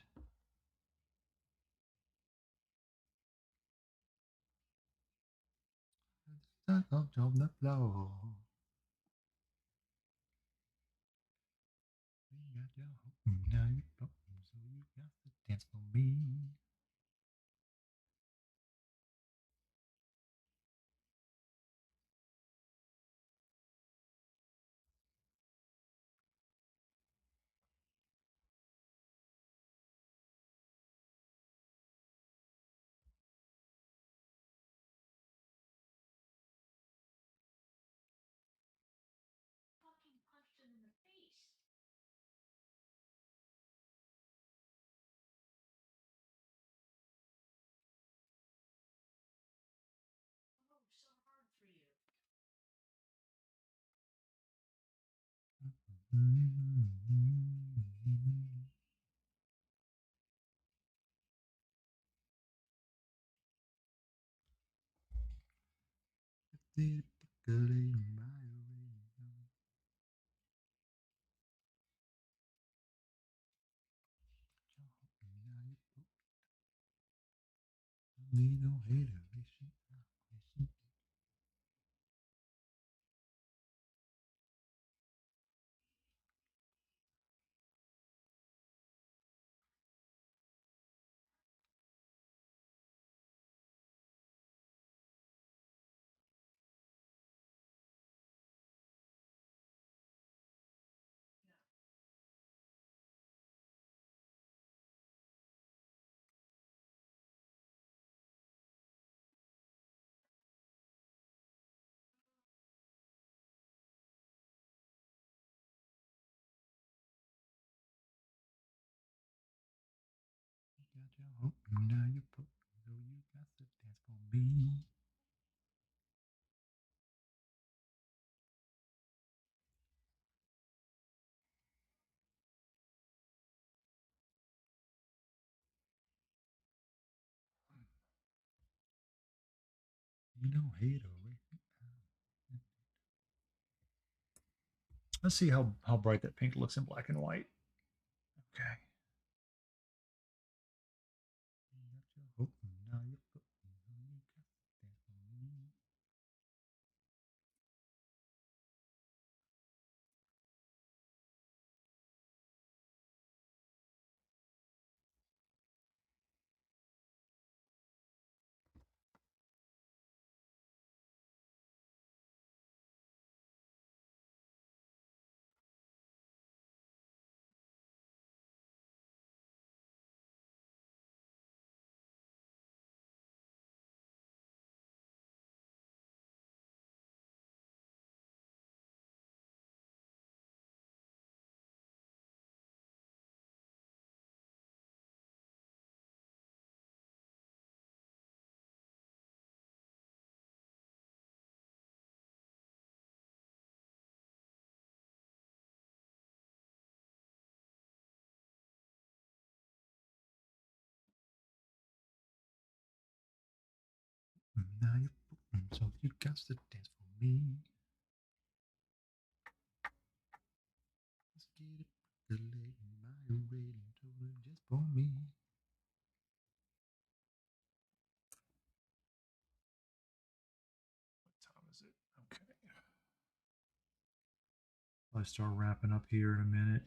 Stuck up on the floor. You got your hope, now you put so you got to dance for me. Need no hateration. You got your hope, now you put so you got to dance for me. You know, hateration. Let's see how bright that pink looks in black and white. Okay. You got your hope, now you put so you got to dance for me. Now you put so you got to dance for me. Let's get it percolating, vibrating, totally just for me. I start wrapping up here in a minute.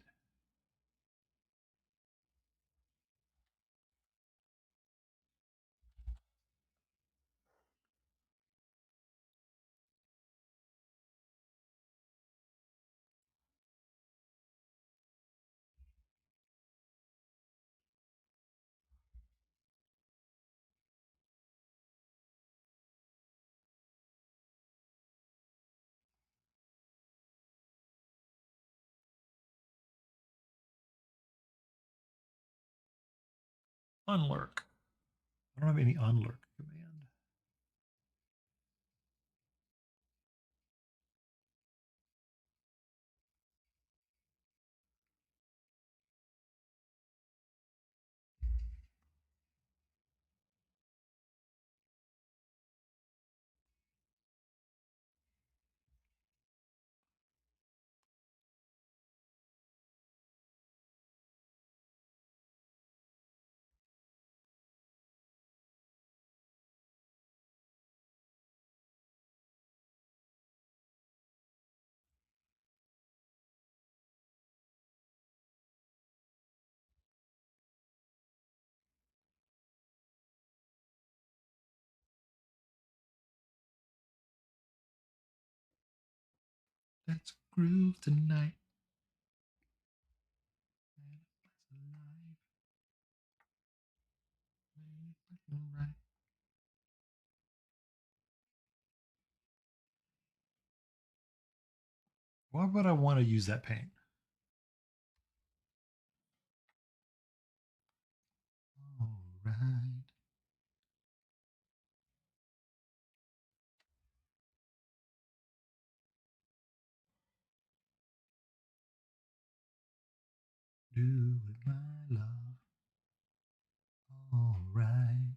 Unlurk. I don't have any unlurk command. Let's groove tonight. Why would I want to use that paint? All right. Do it, my love. All right.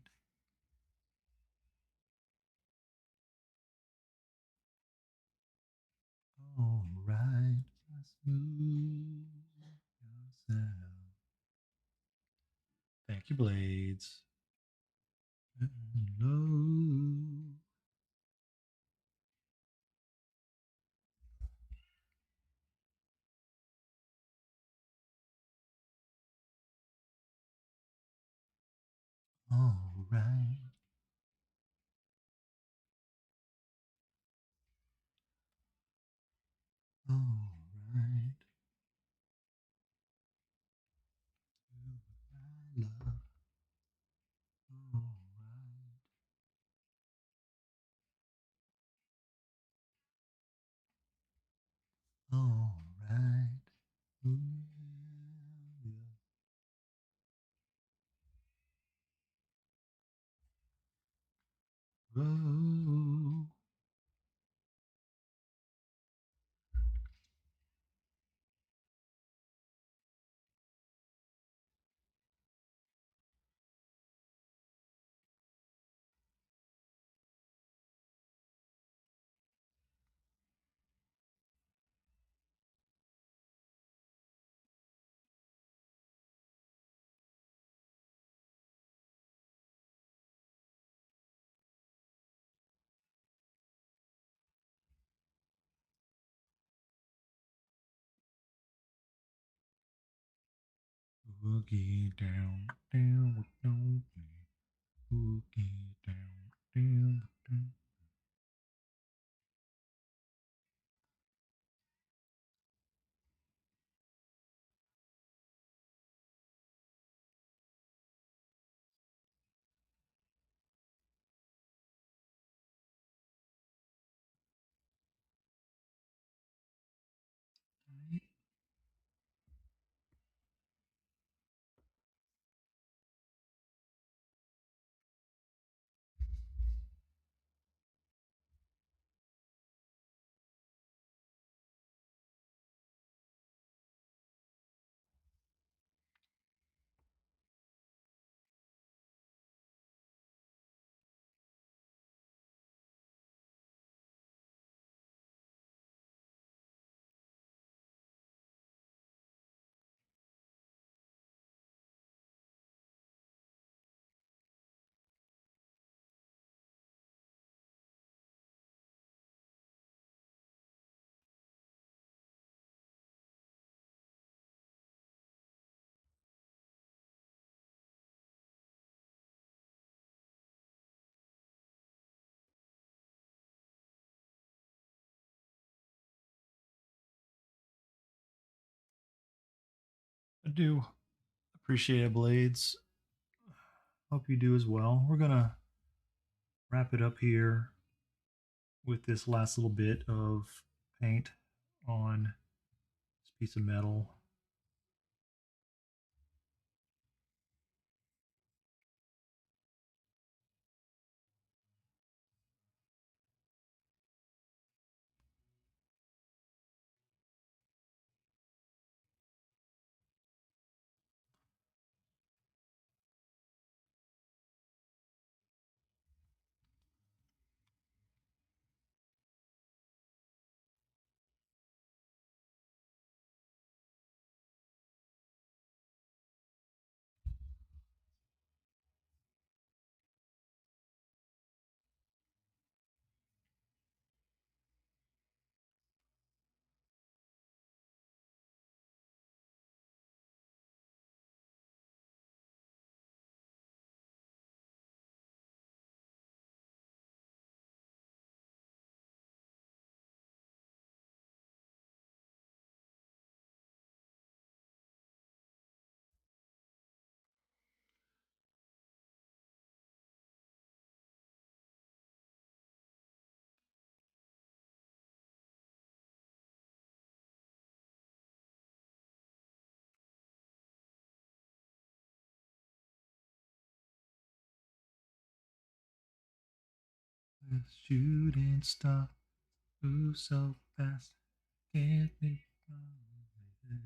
All right. Smooth yourself. Thank you, Blades. Hello. All right. All right. Do it, my love. All right. All right. Ooh, yeah. Whoa. Boogie down, down with no me. Boogie down, down, down. do appreciate it, Blades. Hope you do as well. We're gonna wrap it up here with this last little bit of paint on this piece of metal. The shooting star, move so fast, can't make my way.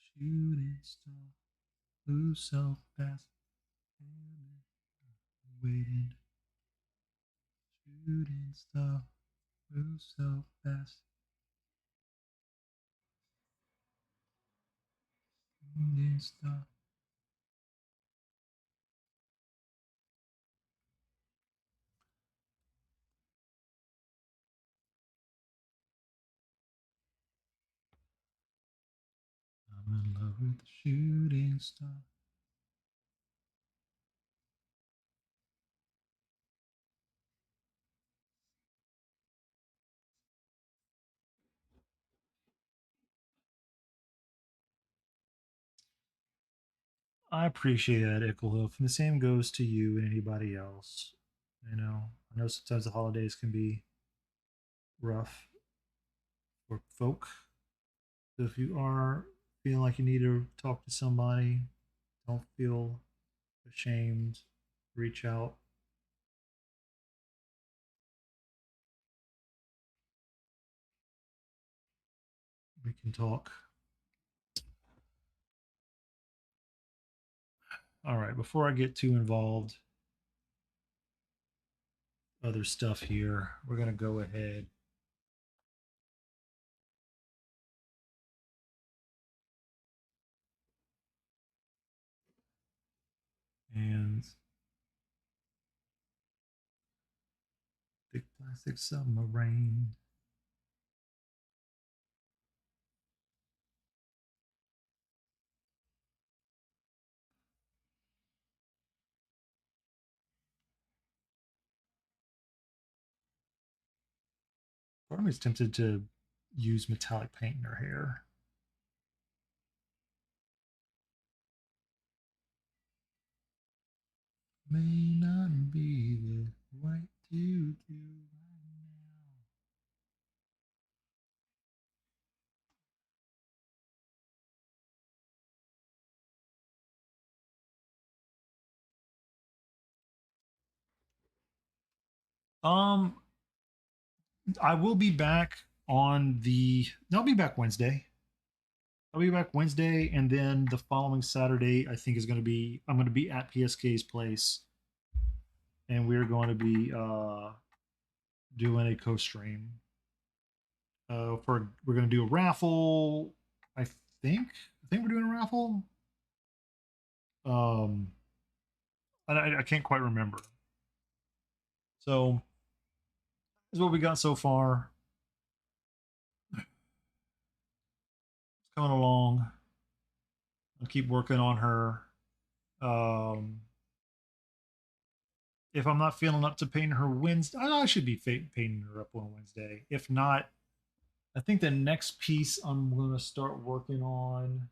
Shooting star, move so fast, waiting. Shooting star, move so fast. Shooting star. I'm in love with the shooting star. I appreciate that, Icklehoof. And the same goes to you and anybody else. I know sometimes the holidays can be rough for folk. So if you are feeling like you need to talk to somebody, don't feel ashamed. Reach out. We can talk. All right, before I get too involved, other stuff here, we're going to go ahead and the plastic submarine. Part of me is tempted to use metallic paint in her hair. May not be the right to do right now. I will be back on the. I'll be back Wednesday. I'll be back Wednesday, and then the following Saturday, I think is going to be. I'm going to be at PSK's place, and we're going to be doing a co-stream. For we're going to do a raffle. I think. I think we're doing a raffle. Um, I can't quite remember. So, this is what we got so far. It's coming along. I'll keep working on her. Um, if I'm not feeling up to painting her Wednesday, I should be painting her up on Wednesday. If not, I think the next piece I'm going to start working on.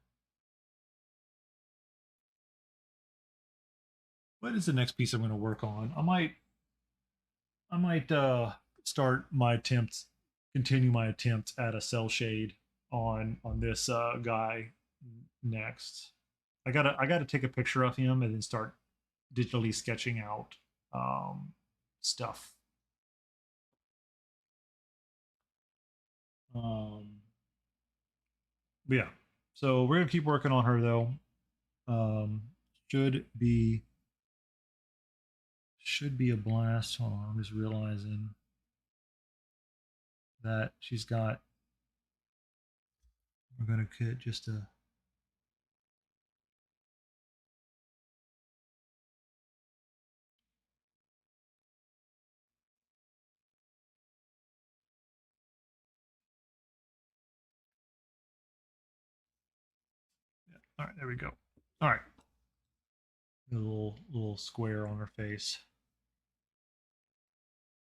What is the next piece I'm going to work on? I might start my attempt, continue my attempt at a cell shade on this guy next. I gotta take a picture of him and then start digitally sketching out stuff. Um, but yeah, so we're gonna keep working on her though. Um, should be should be a blast. Hold on, I'm just realizing that she's got. We're gonna get just a. Yeah, all right, there we go. All right, a little square on her face.